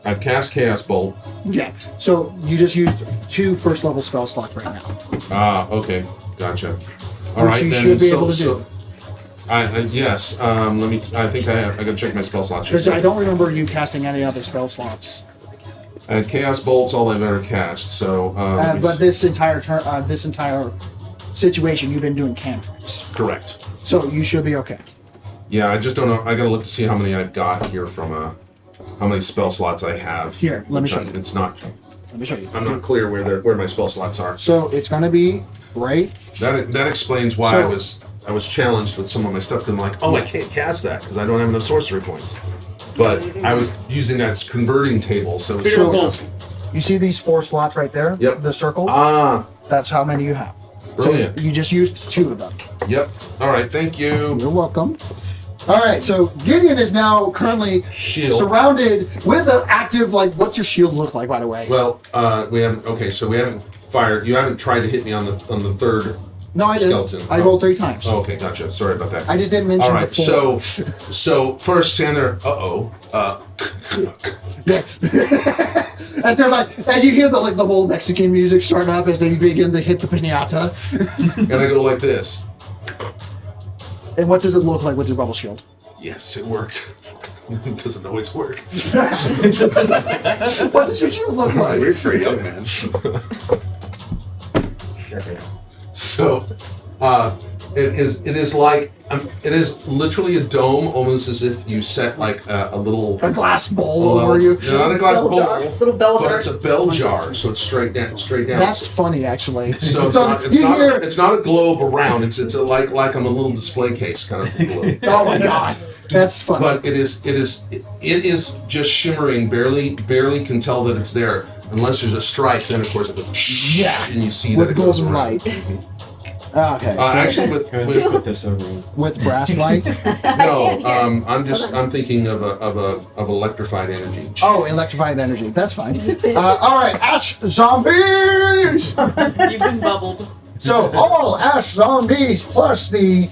I've cast Chaos Bolt. yeah. So you just used 2 first level spell slots right now. Ah, okay, gotcha. All Which right, you then. should be able to do. Yes. Let me. I think I gotta check my spell slots. Because I don't remember you casting any other spell slots. Chaos Bolt's all I've ever cast. So. let me But see. this entire situation, you've been doing cantrips. Correct. So you should be okay. Yeah, I just don't know. I gotta look to see how many I've got here from how many spell slots I have. Here, let me show you. It's not. Let me show you. I'm not clear where my spell slots are. So it's going to be right. That explains why So- I was challenged with some of my stuff. 'Cause I'm like, oh, I can't cast that because I don't have enough sorcery points. But I was using that converting table, so. You see these 4 slots right there? Yep. The circles? Ah, That's how many you have. brilliant. So you just used 2 of them. Yep. All right. Thank you. You're welcome. All right, so Gideon is now currently Shield. surrounded with an active, what's your shield look like, by the way? Well, we haven't. Okay, so we haven't fired. You haven't tried to hit me on the third. No, I didn't. skeleton. I rolled 3 times. Oh, okay, gotcha. Sorry about that. I just didn't mention All right. before. So first stand there. As they're as you hear the whole Mexican music start up as they begin to hit the piñata. And I go like this. And what does it look like with your bubble shield? Yes, it worked. It doesn't always work. What does your shield look like? Weird for a young man. So, it is like it is literally a dome, almost as if you set a little A glass bowl over you. Not a glass Bell bowl, jar. Little bell but jar. it's a bell jar, so it's straight down. That's funny, actually. So it's not a globe around. It's like I'm a little display case kind of globe. Oh my god, that's funny. But it is just shimmering. Barely can tell that it's there unless there's a stripe. Then of course it goes Yeah, and you see with that it goes golden around. light. Okay. Actually, with Put this over with brass light. no, I'm thinking of electrified energy. Oh, electrified energy. That's fine. All right, ash zombies. You've been bubbled. So all ash zombies plus the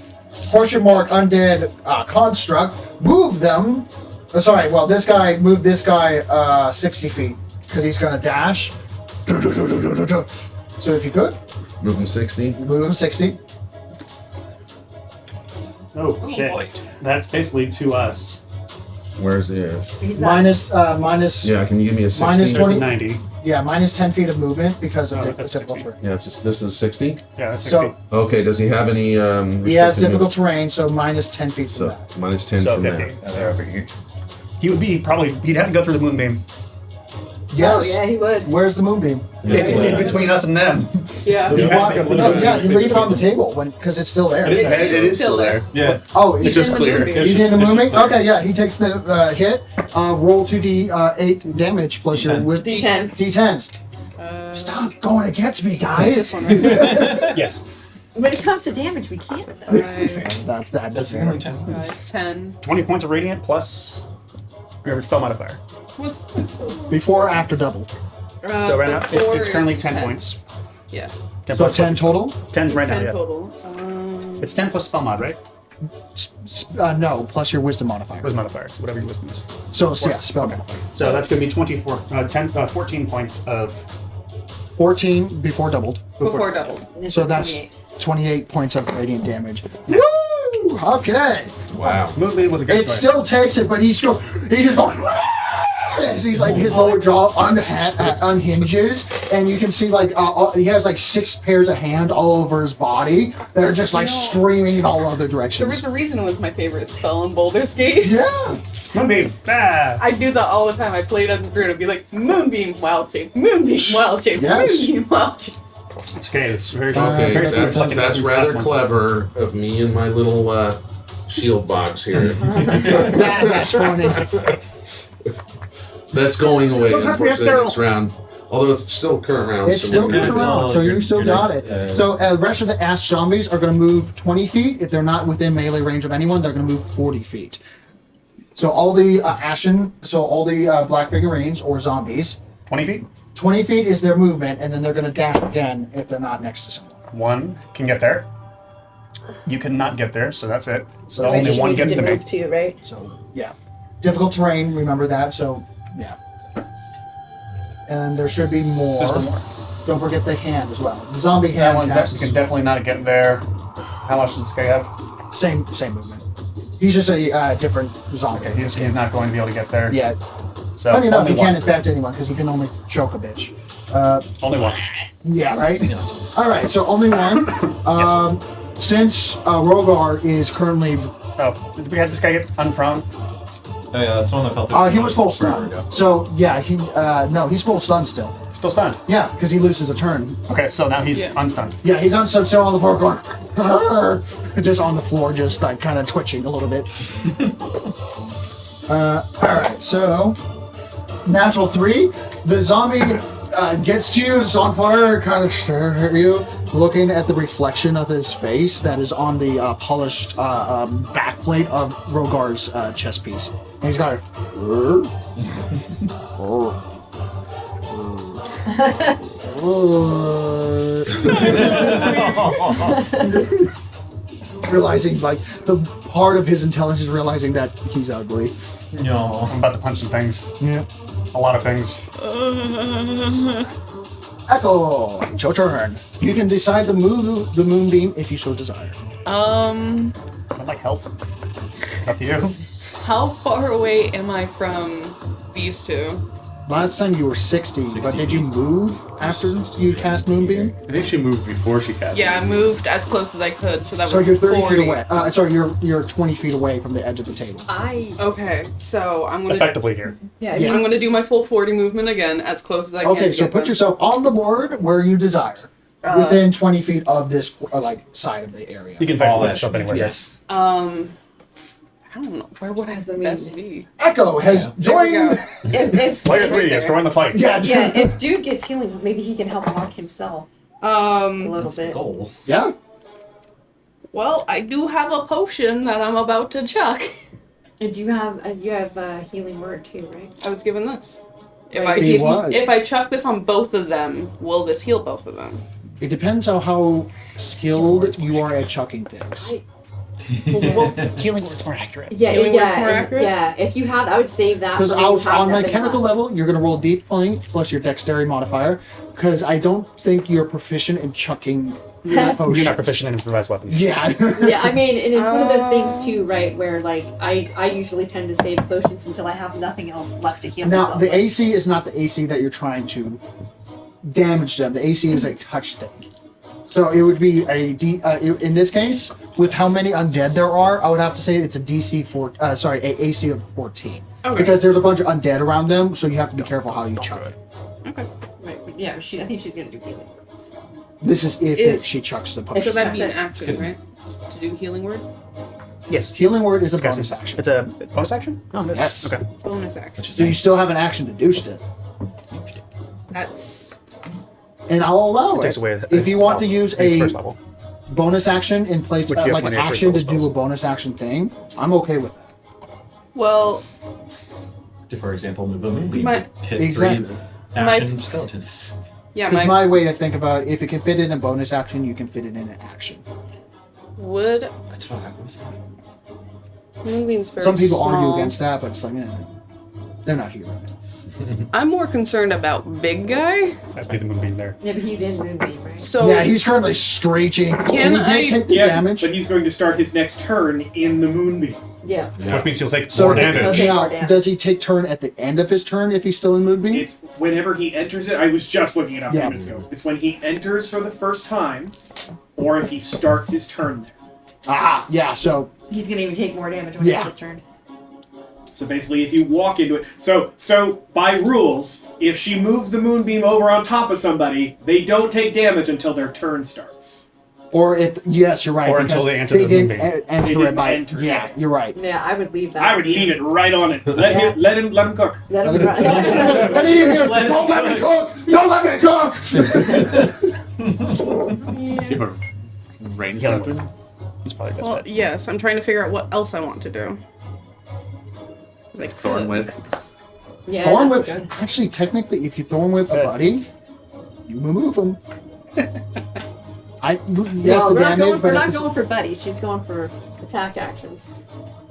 portion mark undead construct move them. This guy moved this guy 60 feet because he's gonna dash. So if you could Move him 60. move him 60. Oh, shit. That's basically to us. Where's the? He's not. Minus. Yeah, can you give me a 60? Minus There's 20. a 90. Yeah, minus 10 feet of movement because of Oh, the that's difficult 60. terrain. Yeah, this is 60. Yeah, that's 60. So Okay, does he have any? he has restricted difficult movement? terrain, so minus 10 feet from So that. minus 10 So from 50. that. They're over here. He would be he'd have to go through the moonbeam. Yes. Oh, yeah, he would. Where's the moonbeam? In between us and them. Yeah. You Yeah. want- no, yeah, you leave it on the table because it's still there. It is- It is still there. Yeah. Oh, He's he's just in the clear. movie. It's in just- the it's just movement? clear. Okay, yeah, he takes the hit. Roll 2d8 damage plus your D10. with D10s. D10s. Stop going against me, guys. This one right here. Yes. When it comes to damage, we can't. That's that. That's only 10. 10. 20 points of radiant plus your spell modifier. What's Before or after double? So right now, before it's currently it's 10 points. Yeah. 10 So plus 10 total? 10 right now, 10 yeah. total. It's 10 plus spell mod, right? No, plus your wisdom modifier. Wisdom modifier, so whatever your wisdom is. So yeah, spell modifier. So that's going to be 14 points of 14 before doubled. Before doubled. So that's 28 points of radiant damage. Woo! Okay. Wow. Moonbeam was a good It choice. still takes it, but he's just going. As he's like his lower jaw unhinges, and you can see like he has like 6 pairs of hands all over his body that are just like streaming in all other There was directions. a reason it was my favorite spell in Baldur's Gate. Yeah. Moonbeam! Ah! I do that all the time. I played as a druid. I'd be like, Moonbeam, wild shape, Moonbeam, wild shape, Yes. Moonbeam, wild shape. It's okay, it's very Okay, very similar to like that's an rather one. clever of me and my little shield box here. That's funny. That's going away, Don't touch me, I'm unfortunately, next sterile. round. Although it's still current round. It's so still we're good good. around, so you still Your got next, it. So the rest of the ash zombies are going to move 20 feet. If they're not within melee range of anyone, they're going to move 40 feet. So all the all the black figurines or zombies, 20 feet? 20 feet is their movement, and then they're going to dash again if they're not next to someone. One can get there. You cannot get there, so that's it. So Which only one needs gets to me. move too, right? So yeah, difficult terrain. Remember that. So yeah, and there should be more. There's one more. Don't forget the hand as well. The zombie That hand one counts can as definitely not get there. How much does this guy have? same movement. He's just a different zombie. Okay, he's not going to be able to get there. Yeah. So Funny enough, only he can't one. infect anyone because he can only choke a bitch. Only one. Yeah, right? All right, so only one. Since Rogar is currently... Oh, did we have this guy get unprone? Oh yeah, that's the one that felt. he was full forever stun. ago. So, yeah, he's full stun still. Still stunned. Yeah, because he loses a turn. Okay, so now he's Yeah. unstunned. Yeah, he's unstunned still on the floor going... "Arr!" Just on the floor, just like kind of twitching a little bit. All right, so... Natural 3. The zombie gets to you, it's on fire, kind of stares at you, looking at the reflection of his face that is on the polished backplate of Rogar's chest piece. And he's got realizing, like, the part of his intelligence is realizing that he's ugly. No. I'm about to punch some things. Yeah. A lot of things. Echo, it's your turn. You can decide to move the moonbeam if you so desire. I'd like help. Up to you. How far away am I from these two? Last time you were 60, but did you move after you cast moonbeam? I think she moved before she cast. Yeah, I moved as close as I could, so that So was you're 30 40. feet away. Sorry, you're 20 feet away from the edge of the table. Okay, so I'm gonna Effectively here. Yeah, Yeah. I'm gonna do my full 40 movement again, as close as I can. Okay, to so get put them. yourself on the board where you desire, within 20 feet of this side of the area. You can All effectively that. shove anywhere. Yes. I don't know where would I I mean- best be. Echo has There we joined. go. if Player 3 there. is join the fight. Yeah, yeah, if dude gets healing, maybe he can help walk himself a little That's the bit. goal. yeah. Well, I do have a potion that I'm about to chuck. And you have healing word too, right? I was given this. If I chuck this on both of them, will this heal both of them? It depends on how skilled you are at chucking things. Healing word's more accurate. Yeah, Healing word's more accurate? Yeah, if you had, I would save that. Because when you have on nothing mechanical left. level, you're going to roll D20 plus your dexterity modifier. Because I don't think you're proficient in chucking potions. You're not proficient in improvised weapons. Yeah. Yeah, I mean, and it's one of those things too, right? Where like I usually tend to save potions until I have nothing else left to heal Now, myself. the with. AC is not the AC that you're trying to damage them. The AC is a touch thing. So it would be in this case, with how many undead there are, I would have to say it's a AC of 14. Okay. Because there's a bunch of undead around them, so you have to be careful how you chuck it. Okay. Right, but yeah, I think she's gonna do healing words. This is if Is- she chucks the So potion. that'd be an action, right? To do healing word? Yes. Healing word is a It's got bonus some- action. It's a bonus action? Oh, no. Yes. Okay. Bonus action. So you still have an action to do stuff. That's... And I'll allow It takes it. away the- If you want to use it's a first level. bonus action in place, Which you have like an plenty of first action to level do a spells. bonus action thing, I'm okay with that. Well, For example, move a moonbeam. My- Hit Exactly. 3 ashen skeletons. yeah, Because my... my way to think about it, if it can fit in a bonus action, you can fit it in an action. Would... That's what happens. Moonbeam's very Some people small. argue against that, but it's like, they're not here. I'm more concerned about big guy. That's be the moonbeam there. Yeah, but he's in Moonbeam, right? So... Yeah, he's currently screeching. Can And he did I- take the Yes, damage. but he's going to start his next turn in the moonbeam. Yeah. Which means he'll take So more the- damage. Okay. now, More damage. does he take turn at the end of his turn if he's still in Moonbeam? It's whenever he enters it. I was just looking it up a few Yeah. minutes ago. It's when he enters for the first time, or if he starts his turn there. Ah, yeah, so He's gonna even take more damage when Yeah. it's his turn. So basically, if you walk into it, so by rules, if she moves the moonbeam over on top of somebody, they don't take damage until their turn starts. or if yes, you're right. Or until because they enter the didn't Moonbeam. enter They it didn't by enter yeah, it. you're right. Yeah, I would leave that. I would leave it right on it. Let him cook. Let him run. Let me in here. Don't let me cook. Don't let me cook. You have a ranged Healing weapon? word. It's probably best Well, bet. yes, I'm trying to figure out what else I want to do. 'Cause I Thorn could. whip? Yeah, Thorn that's whip. good. Actually, technically, if you thorn whip a buddy, you remove him. Yes, Well, the we're not, damage, going, but we're at not the going for buddies. She's going for attack actions.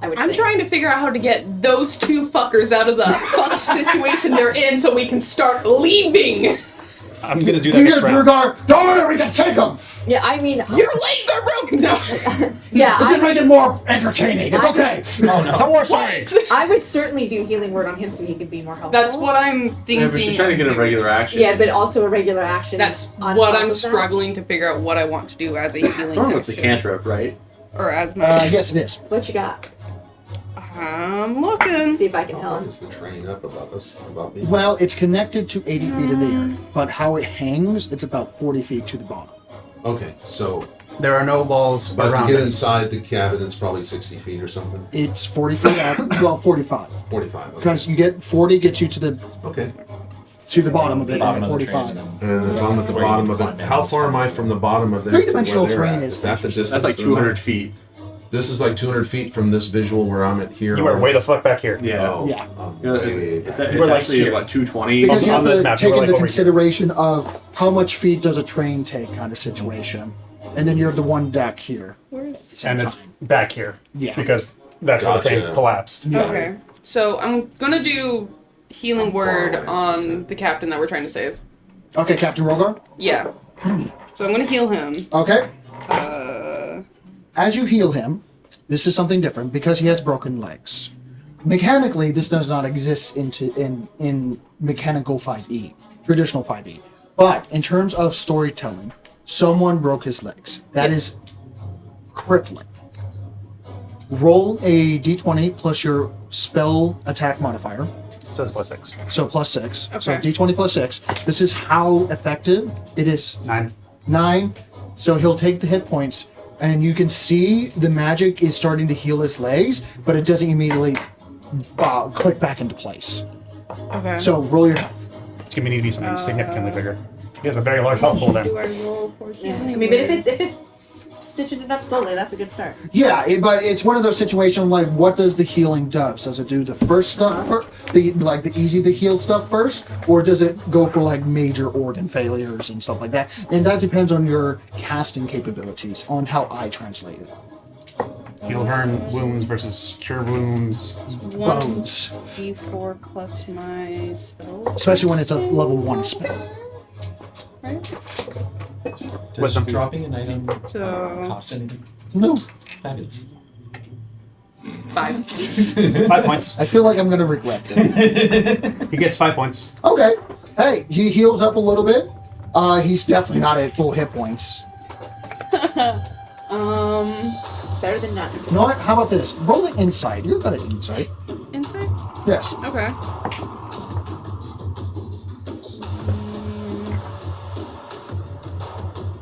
I would I'm think. trying to figure out how to get those two fuckers out of the fuck situation they're in so we can start leaving. I'm gonna do that Here, next round. Drugar. Don't worry, we can take him. Yeah, I mean, Your legs are broken! No. yeah, Let's just I, make it more entertaining. It's okay. Oh no. It's a war story. I would certainly do healing word on him so he could be more helpful. That's what I'm thinking. Yeah, but she's trying to get a regular action. Yeah, but also a regular action. That's on what top I'm of that. struggling to figure out what I want to do as a healing Thorn whip's a action. cantrip, right? Or as my... Yes, it is. What you got? I'm looking. See if I can How help. long is the train up about me? Well, it's connected to 80 feet in the air, but how it hangs, it's about 40 feet to the bottom. Okay, so There are no walls but to around get us. inside the cabin, it's probably 60 feet or something. It's 40 feet up. Well, 45. 45. Okay. Because you get 40 gets you to the Okay. bottom of it, Bottom and of the 45. train, And if I'm at the Where you bottom can of climb it, down how the far am I stairs. from the bottom of there? Three-dimensional to where they're terrain at? is that the distance? That's like that I'm at? 200 feet. This is like 200 feet from this visual where I'm at here. You are way the fuck back here. Yeah. Oh, Yeah. You know, it's, way it's, back. it's We're like actually here. what 220. Because you on have this to map, take we're like into over here. consideration of how much feet does a train take kind of situation. And then you're the one deck here. And it's back here. Yeah. Because that's where the train Gotcha. collapsed. Yeah. Okay. So I'm gonna do healing word away. on the captain that we're trying to save. Okay, Captain Rogar. Yeah. So I'm gonna heal him. Okay. Uh, As you heal him, this is something different because he has broken legs. Mechanically, this does not exist in mechanical 5e, traditional 5e. But in terms of storytelling, someone broke his legs. That is crippling. Roll a d20 plus your spell attack modifier. It says +6. So +6. So Okay. d20 +6. This is how effective it is. 9. 9. So he'll take the hit points, and you can see the magic is starting to heal his legs, but it doesn't immediately click back into place. okay. So roll your health. It's gonna need to be something significantly bigger. He has a very large health pool then. do I roll for Yeah. healing I mean, but word? if it's stitching it up slowly. That's a good start. Yeah, but it's one of those situations like, what does the healing do? Does it do the first stuff, the easy to heal stuff first, or does it go for like major organ failures and stuff like that? And that depends on your casting capabilities, on how I translate it. Heal burn wounds versus cure wounds. Bones, D4 plus my spell. especially when it's a level 1 spell. Right? Does Wisdom. dropping an item So cost anything? No, Fabulous. 5. 5 points. I feel like I'm gonna regret this. He gets 5 points. Okay, hey, he heals up a little bit. He's definitely not at full hit points. It's better than none. You know what? How about this? Roll the insight. You're good at insight. Insight? Yes. Okay.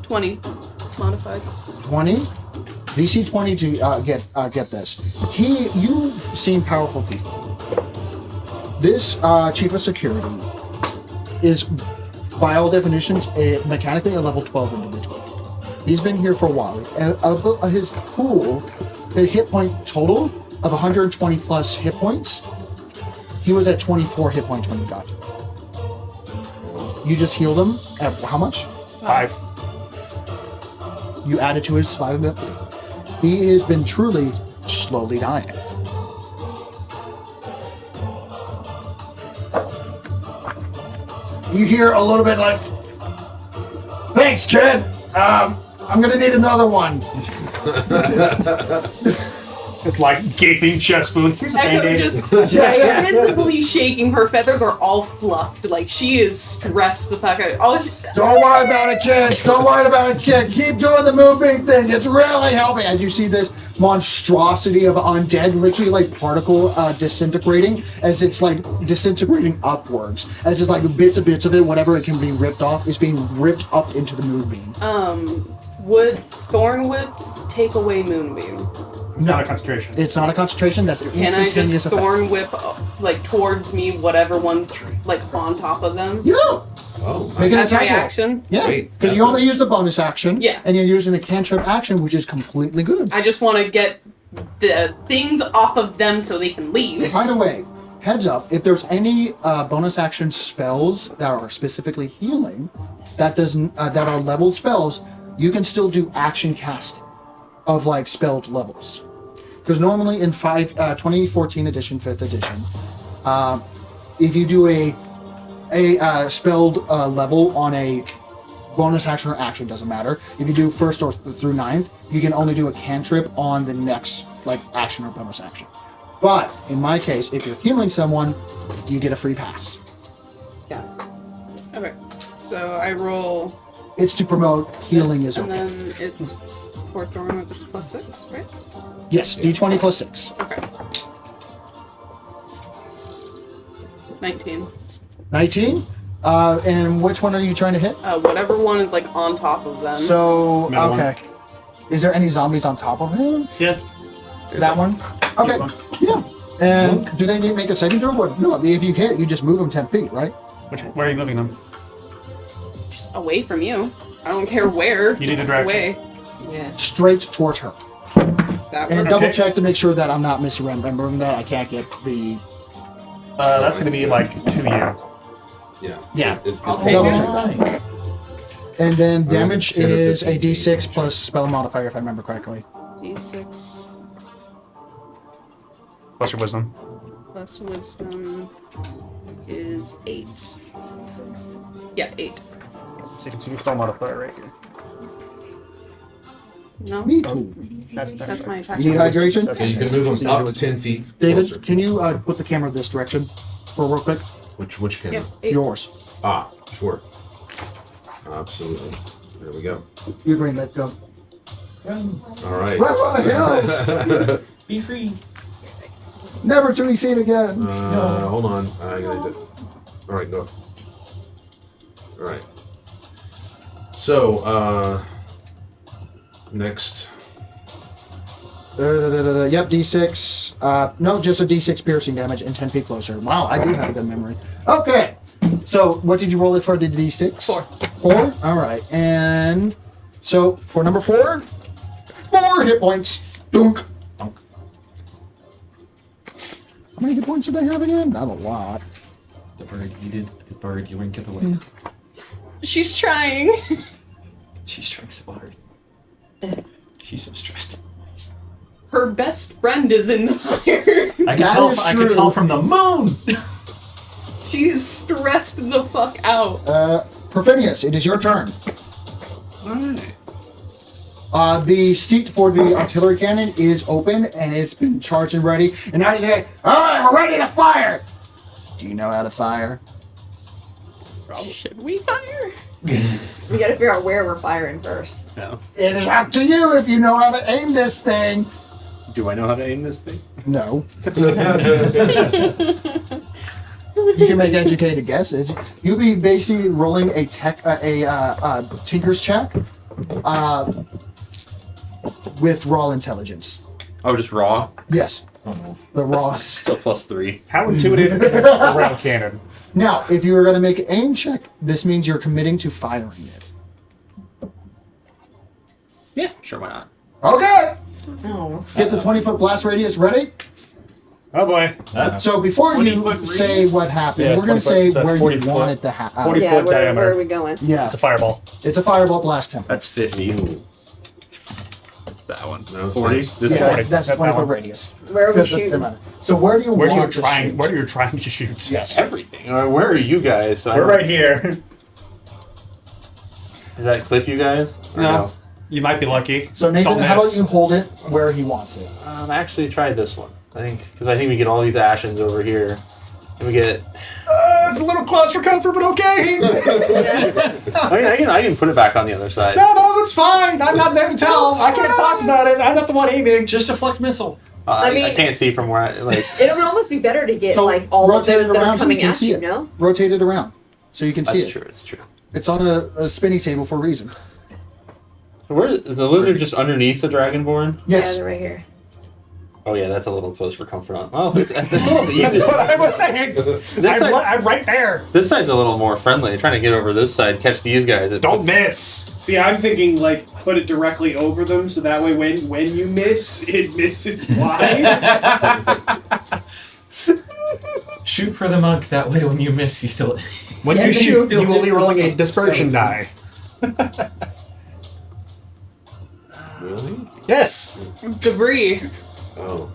20. Modified. 20. DC 20 to get this. You've seen powerful people. This chief of security is, by all definitions, mechanically a level 12 individual. He's been here for a while. His pool, the hit point total of 120 plus hit points, he was at 24 hit points when he got you. You just healed him at how much? 5. You added to his survivability. He has been truly slowly dying. You hear a little bit like, "Thanks, kid. I'm gonna need another one." It's like gaping chest wound. Here's a Echo band-aid. just Yeah. visibly shaking. Her feathers are all fluffed. Like she is stressed. The fact that Don't worry about it, kid. Don't worry about it, kid. Keep doing the moving thing. It's really helping. As you see this monstrosity of undead, literally like particle disintegrating, as it's like disintegrating upwards, as it's like bits of it, whatever it can be ripped off, is being ripped up into the moonbeam. would Thornwood take away Moonbeam? It's not a concentration. It's not a concentration. That's an Can I instantaneous just effect. Thorn Whip like towards me, whatever one's like on top of them? Yeah. Oh, Make an That's my attack roll. action. Yeah, Great. because you That's only use the bonus action. Yeah. And you're using the cantrip action, which is completely good. I just want to get the things off of them so they can leave. By the way, heads up, if there's any bonus action spells that are specifically healing, that are leveled spells, you can still do action casting of like spelled levels. Because normally in 2014 edition, 5th edition, if you do a spelled level on a bonus action or action, doesn't matter. If you do first or through 9th, you can only do a cantrip on the next like action or bonus action. But in my case, if you're healing someone, you get a free pass. Yeah. Okay. So I roll. It's to promote healing this, is and okay. then it's for Thorn Whip, it's +6, right? Yes, d20 plus 6. Okay. 19. 19? And which one are you trying to hit? Whatever one is like on top of them. So, Middle one. okay. Is there any zombies on top of him? Yeah. That one? Okay. one. Yeah. And do they need to make a saving throw? Or no, if you hit, you just move them 10 feet, right? Where are you moving them? Just away from you. I don't care where. You need the just direction. away. Yeah. Straight towards her. That And works. double check to make sure that I'm not misremembering that. I can't get the... That's going to be like 2 year. Yeah. I'll it- take double it. check that. And then think damage it's 10 or is a 15 d6 feet. plus spell modifier, if I remember correctly. D6 What's your wisdom? plus wisdom is 8. Yeah, 8. So you can see your spell modifier right here. No? Me too. That's That's my attack. You need hydration? So you can move them up to 10 feet David, closer. can you put the camera this direction for real quick? Which camera? Yeah, 8. Yours. Ah, sure. Absolutely. There we go. You're green, let go. Run, All right. Run for the hills! be free. Never to be seen again. Hold on. I gotta do. All right, go. All right. So, next. Yep, d6. No, just a d6 piercing damage and 10 feet closer. Wow, I do have a good memory. Okay. So, what did you roll it for the d6? 4. 4? All right. And so, for number 4, your hit points. Dunk. How many hit points did I have again? Not a lot. The bird yeeted. The bird yoinketh away. She's trying. She's trying so hard. She's so stressed. Her best friend is in the fire. I That can is tell. I true. can tell from the moon. She is stressed the fuck out. Perfinius, it is your turn. The seat for the artillery cannon is open and it's been charged and ready. And now you say, alright, we're ready to fire! Do you know how to fire? Should we fire? We gotta figure out where we're firing first. No. It is up to you if you know how to aim this thing. Do I know how to aim this thing? No. You can make educated guesses. You'll be basically rolling a tinker's check with raw intelligence. Oh, just raw? Yes. The raw. Still +3. How intuitive is a round cannon? Now, if you were going to make an aim check, this means you're committing to firing it. Yeah, sure, why not? Okay. Oh. Get the 20-foot blast radius ready. Oh boy. So before you 20-foot say radius? what happened, Yeah, we're going to 20 say foot, so that's where 40 you foot. want it to happen. 40 Yeah, foot where diameter. are we going? Yeah, It's a fireball. it's a fireball blast template. That's 50. That one. No, 40? six. This Yeah, 40. that's a That 20-foot one. radius. Where are we Because of the shooting? amount. So where do you Where want you're to trying? shoot? Where you're trying to shoot? Yes. Everything. Where are you guys? So I We're don't- right here. Does that clip you guys? Or No. You might be lucky. So Nathan, Don't how about miss. you hold it where he wants it? I actually tried this one. Because I think we get all these Ashens over here. And we get... It's a little close for comfort, but okay. I can put it back on the other side. No, it's fine. I'm not there to tell. I can't talk about it. I'm not the one aiming. Just a deflect missile. I mean- I can't see from where I... It would almost be better to get So like all of rotate those it that around are so coming can at see you, it. no? Rotate it around so you can see That's it. true, it's true. It's on a spinny table for a reason. So where is the lizard just underneath the Dragonborn? Yeah, Yes. they're right here. Oh yeah, that's a little close for comfort on. Well, it's a little That's what I was saying. I'm right there. This side's a little more friendly. Trying to get over this side, catch these guys. It Don't puts- miss. See, I'm thinking like put it directly over them, so that way when you miss, it misses wide. Shoot for the monk. That way, when you miss, you still. When Yeah, you but shoot, still you will be hit rolling a some dispersion die. skeletons. Really? Yes. Debris. Oh.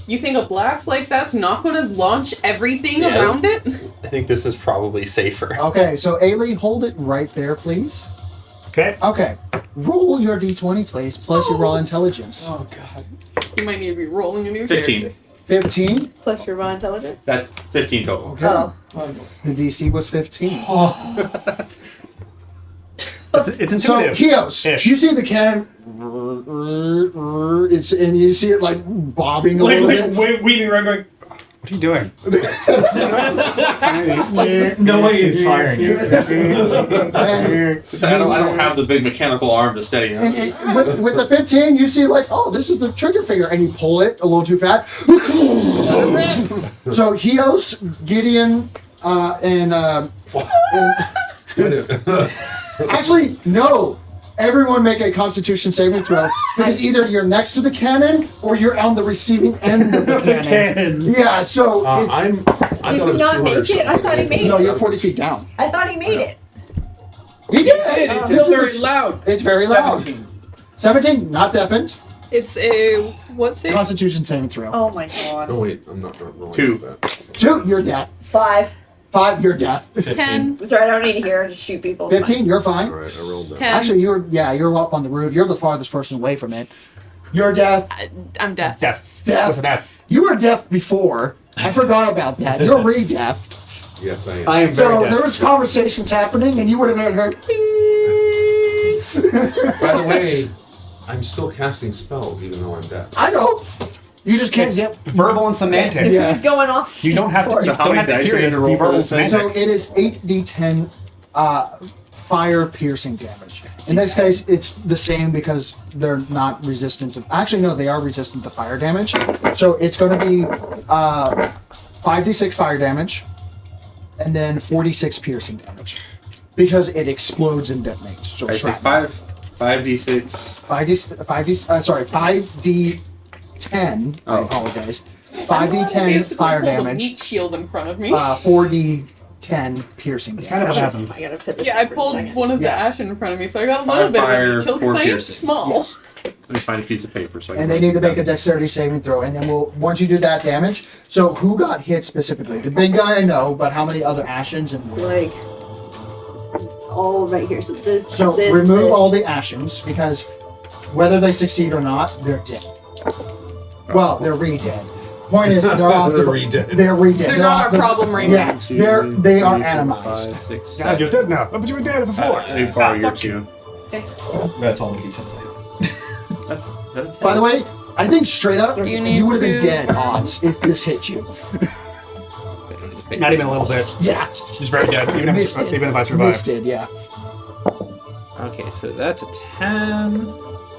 You think a blast like that's not going to launch everything Yeah. around it? I think this is probably safer. Okay, so Ailey, hold it right there, please. Okay. Okay. Roll your d20, please, plus your raw intelligence. Oh god. You might need to be rolling a new 15. character. 15. Plus your raw intelligence? That's 15 total. Okay. Oh. The DC was 15. It's So, intuitive. Hios, Ish. you see the cannon, and you see it like bobbing a little bit. Weaving around going, What are you doing? No way he's firing it. And, I don't have the big mechanical arm to steady and him. with the 15, you see like, oh, this is the trigger finger, and you pull it a little too fast. So Hios, Gideon, and actually, no. Everyone make a Constitution saving throw because either you're next to the cannon or you're on the receiving end of the cannon. Yeah, so it's I Did thought he it was not 200 make it? I thought he made no, it. you're 40 feet down. I thought he made it. He did. it's This very is- loud. It's very loud. 17, not deafened. It's a what's it? Constitution saving throw. Oh my god. Oh wait, I'm not rolling. 2. That. 2, you're deaf. 5. 5, you're deaf. 10. Sorry, I don't need to hear. Just shoot people. It's 15, you're fine. All right, I rolled that. 10. Actually, you're up on the roof. You're the farthest person away from it. You're deaf. I'm deaf. Deaf. Deaf. With an F. You were deaf before. I forgot about that. You're re-deaf. Yes, I am. I am So very there deaf. was conversations happening, and you would have heard. By the way, I'm still casting spells even though I'm deaf. I know. You just can't It's get. verbal and semantic. Yeah. Who's going off? You don't have to. You How don't many have to dice hear do you it. have to roll Be for verbal this thing? So semantic. it is 8d10 fire piercing damage. In this case, it's the same because they're not resistant to. Actually, no, they are resistant to fire damage. So it's going to be 5d6 fire damage, and then 46 piercing damage because it explodes and detonates. So I say shrapnel. 5d6 5d10. I apologize. 5d10 fire Hold a damage. meat shield in front of me. 4d10 piercing. It's kind of what happened. I gotta put this Yeah, I back for a pulled second. one of the Yeah. ash in front of me, so I got a little bit fire, of a meat shield 4 because I am piercing. small. Yes. Let me find a piece of paper so I can. And they need to make a dexterity saving throw, and then once you do that damage. So who got hit specifically? The big guy I know, but how many other Ashens and Like, all right here. So this, so this, remove this. all the Ashens because whether they succeed or not, they're dead. Well, they're re-dead. Point is, they're off. They're re-dead. They're re-dead. They're not our problem right Yeah, now. they are atomized. 5, 6, God, you're 7. dead now. But you were dead before. Let me borrow your 2. That's all the details I have. That's By the way, I think straight up, You need you would have been to- dead, Oz, if this hit you. Not even a little bit. Yeah, Just very dead. Even if missed it. I survive. Missed it, yeah. Okay, so that's a 10.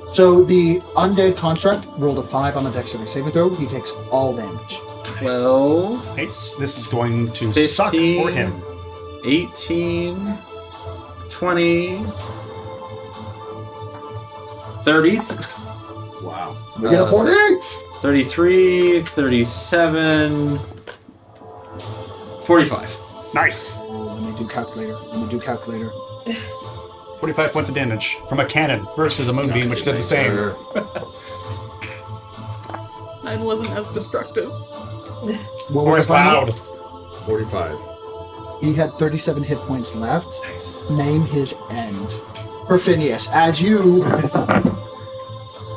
So the undead construct rolled a 5 on the dexterity saving throw. He takes all damage. 12, This is going to 15, suck for him. 18, 20, 30. Wow. We get a 40. 33, 37, 45. Nice. Let me do calculator. 45 points of damage from a cannon versus a moonbeam, which did the same. Mine wasn't as destructive. What Or was as the final? loud. 45. He had 37 hit points left. Nice. Name his end. Perfidius, as you...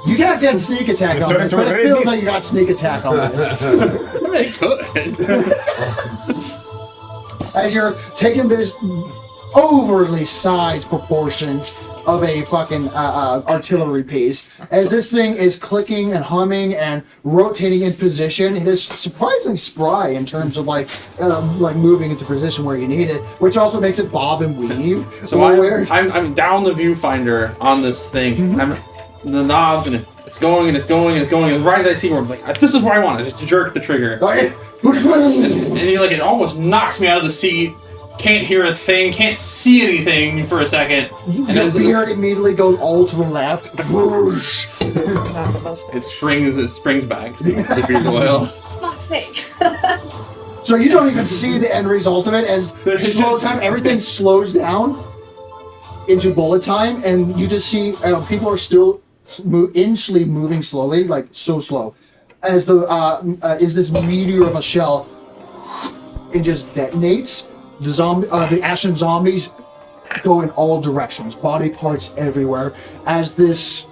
You can't get sneak attack on this, but it feels like you got sneak attack on this. I mean, I could. As you're taking this overly sized proportions of a fucking artillery piece, as this thing is clicking and humming and rotating in position, it is surprisingly spry in terms of like moving into position where you need it, which also makes it bob and weave. So I'm down the viewfinder on this thing. Mm-hmm. I'm the knob and it's going and it's going and it's going, and right as I see where I'm like, this is where I want it, just to jerk the trigger. Like, And you're like, it almost knocks me out of the seat. Can't hear a thing, can't see anything for a second. And your then beard immediately goes all to the left. Whoosh. Not the most. it springs back. The beard oil. Fuck's sake. So you don't even see the end result of it as slow time, everything slows down into bullet time, and you just see people are still inchly moving slowly, like so slow, as the is this meteor of a shell. It just detonates. The Ashen zombies go in all directions, body parts everywhere, as this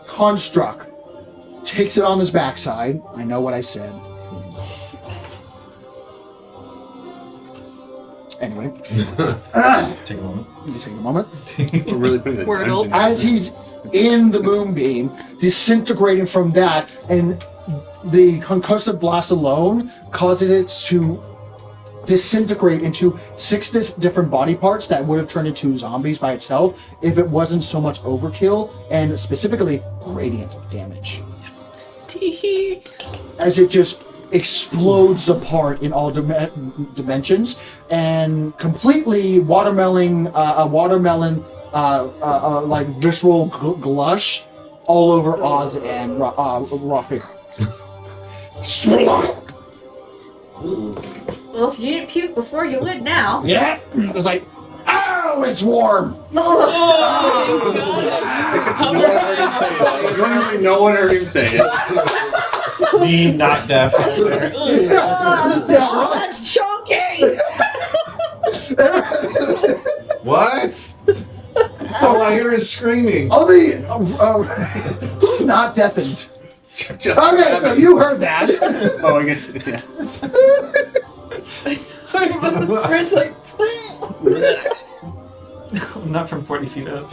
construct takes it on his backside. I know what I said. Anyway, Take a moment. you take a moment. We're really putting the Wordle. dungeons As he's in the moonbeam, disintegrating from that, and the concussive blast alone causes it to disintegrate into 6 different body parts that would have turned into zombies by itself if it wasn't so much overkill and specifically radiant damage. Teehee. As it just explodes apart in all dimensions and completely watermelon like visceral glush all over Oz and Rafi. Well, if you didn't puke before, you would now. Yeah, it was like, oh, it's warm. No one heard him say it. Me not deaf. Oh, that's chunky! What? All I hear is screaming. Oh, who's not deafened? Okay, so you heard that. Oh, I get. Yeah. Chris, like, Not from 40 feet up.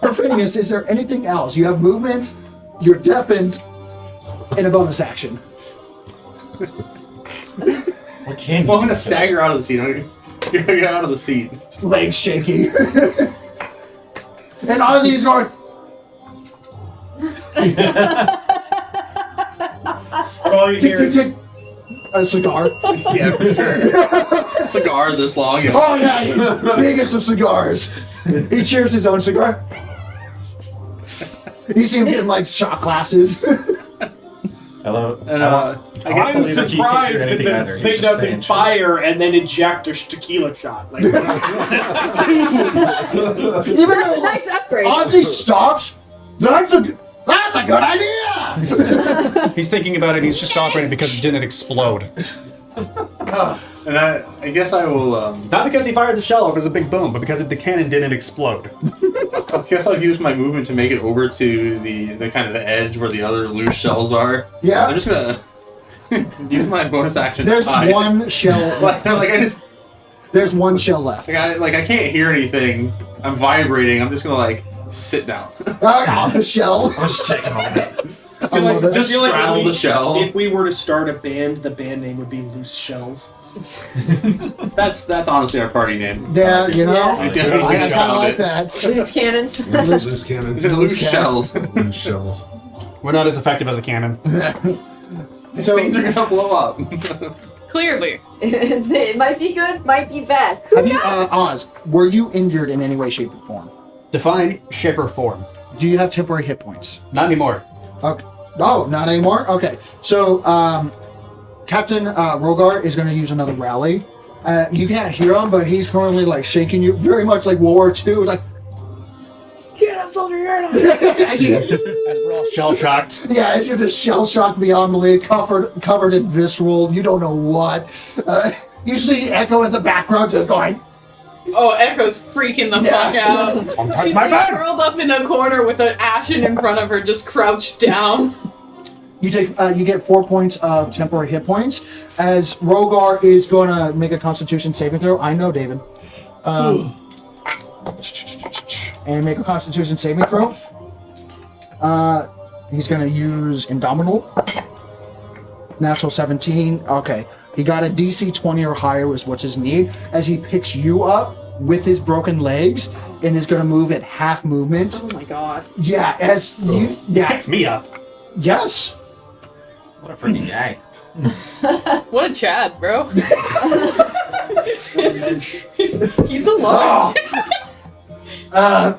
Perfidius, is there anything else? You have movement, you're deafened, and a bonus action. What can you Well, I'm gonna do? stagger out of the seat. I'm gonna get out of the seat. Legs shaky. And Ozzy's going, All you tick, hear tick, tick. A cigar. Yeah, for sure. Cigar this long. Oh, yeah, biggest of cigars. He cheers his own cigar. You see him getting like shot glasses. Hello. And I I'm believe that he can't hear surprised that anything the either. He's thing just doesn't saying shit. fire and then eject a tequila shot. Like, Even That's a though nice upgrade. Ozzy stops, that's a good idea. He's thinking about it. He's just celebrating because it didn't explode. And I guess I will. Not because he fired the shell over as a big boom, but because the cannon didn't explode. I guess I'll use my movement to make it over to the kind of the edge where the other loose shells are. Yeah. I'm just gonna use my bonus action. There's to hide. one shell. like I just There's one shell left. I can't hear anything. I'm vibrating. I'm just gonna like sit down. On the shell. Let's take a moment. I love it. Just I feel like straddle if the shell. If we were to start a band, the band name would be Loose Shells. That's honestly our party name. Yeah, you know, Yeah. I kind of Found like it. that. Loose cannons. Loose cannons. Loose shells. Loose shells. We're not as effective as a cannon. So, Things are gonna blow up. Clearly. It might be good, might be bad. have you, Oz, were you injured in any way, shape, or form? Define shape or form. Do you have temporary hit points? Not anymore. Okay. Oh, not anymore? Okay. So, Captain Rogar is going to use another rally. You can't hear him, but he's currently like shaking you very much like World War II. Like, get up, soldier, get up! as We're all shell shocked. yeah, as you're just shell shocked beyond belief, covered in visceral, you don't know what. You see Echo in the background just going, Oh, Echo's freaking the fuck out. Touch She's my like back! curled up in a corner with an Ashen in front of her, just crouched down. you get 4 points of temporary hit points. As Rogar is going to make a Constitution saving throw. I know, David. And make a Constitution saving throw. He's going to use Indomitable. Natural 17. Okay. He got a DC 20 or higher was what's his need. As he picks you up with his broken legs and is going to move at half movement. Oh my god. Yeah, as you... Yeah. Picks me up. Yes. What a freaking guy. What a Chad, bro. He's a large.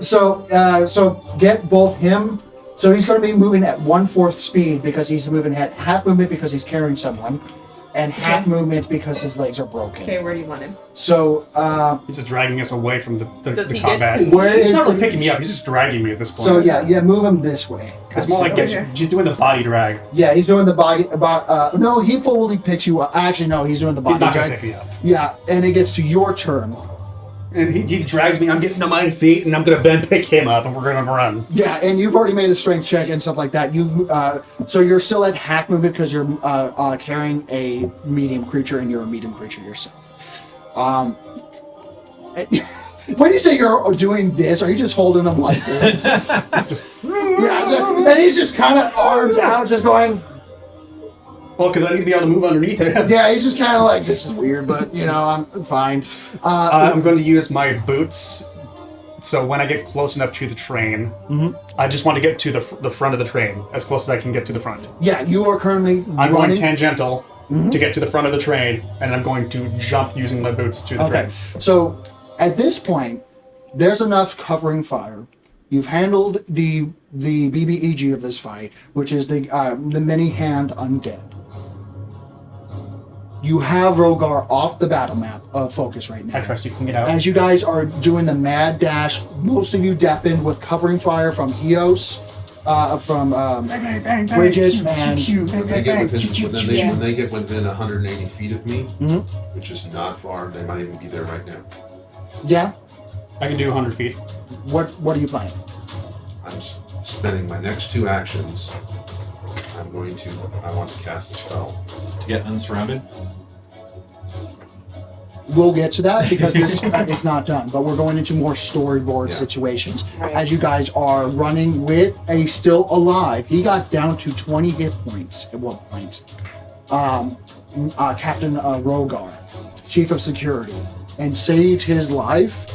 So get both him. So he's going to be moving at 1/4 speed because he's moving at half movement because he's carrying someone, and half movement because his legs are broken. Okay, where do you want him? So He's just dragging us away from the Does he get combat. to- where He's is not really the, picking me up. He's just dragging me at this point. so yeah, move him this way. It's more like Over here. she's doing the body drag. Yeah, he's doing the body. No, he fully picks you up. Actually, no, he's doing the body He's not gonna drag. pick me up. Yeah, and it gets to your turn. And he drags me. I'm getting to my feet, and I'm gonna then pick him up, and we're gonna run. Yeah, and you've already made a strength check and stuff like that. So you're still at half movement because you're carrying a medium creature, and you're a medium creature yourself. When you say you're doing this, are you just holding him like this? Just And he's just kind of arms out, just going. well, because I need to be able to move underneath him. Yeah, he's just kind of like, this is weird, but I'm fine. I'm going to use my boots. So when I get close enough to the train, I just want to get to the front of the train, as close as I can get to the front. Yeah, you are currently I'm going running. tangential to get to the front of the train, and I'm going to jump using my boots to the Okay, train. so at this point, there's enough covering fire. You've handled the BBEG of this fight, which is the many-hand undead. You have Rogar off the battle map of focus right now. I trust you can get out. As you guys are doing the mad dash, most of you deafened with covering fire from Heos, from Bridget, and When they get within 180 feet of me, which is not far, they might even be there right now. yeah. I can do 100 feet. What are you planning? I'm spending my next 2 actions. I want to cast a spell. To get unsurrounded? We'll get to that because this is not done, but we're going into more storyboard Yeah. situations. As you guys are running with a still alive, he got down to 20 hit points at one point. Captain Rogar, Chief of Security, and saved his life.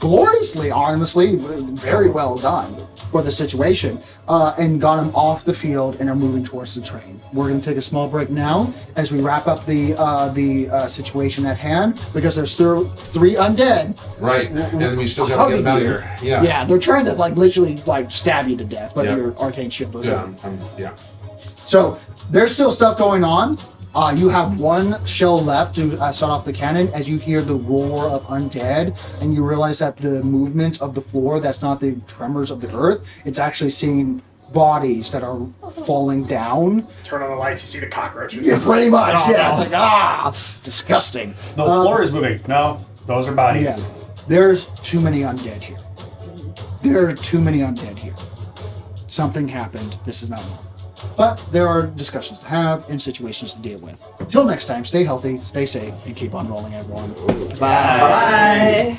gloriously, honestly, very well done for the situation, and got him off the field and are moving towards the train. We're going to take a small break now as we wrap up the situation at hand, because there's still 3 undead. Right, and we still got to get them out of here. Yeah. Yeah, they're trying to like literally like stab you to death, but Yeah. your arcane shield is Yeah. on. Yeah. So there's still stuff going on. You have 1 shell left to set off the cannon as you hear the roar of undead, and you realize that the movement of the floor, that's not the tremors of the earth, it's actually seeing bodies that are falling down. Turn on the lights, you see the cockroaches. Yeah, pretty much, Oh, yeah. no. It's like, disgusting. The floor is moving. No, those are bodies. Yeah. There's too many undead here. There are too many undead here. Something happened. This is not normal. But there are discussions to have and situations to deal with. Till next time, stay healthy, stay safe, and keep on rolling, everyone. Bye. Bye.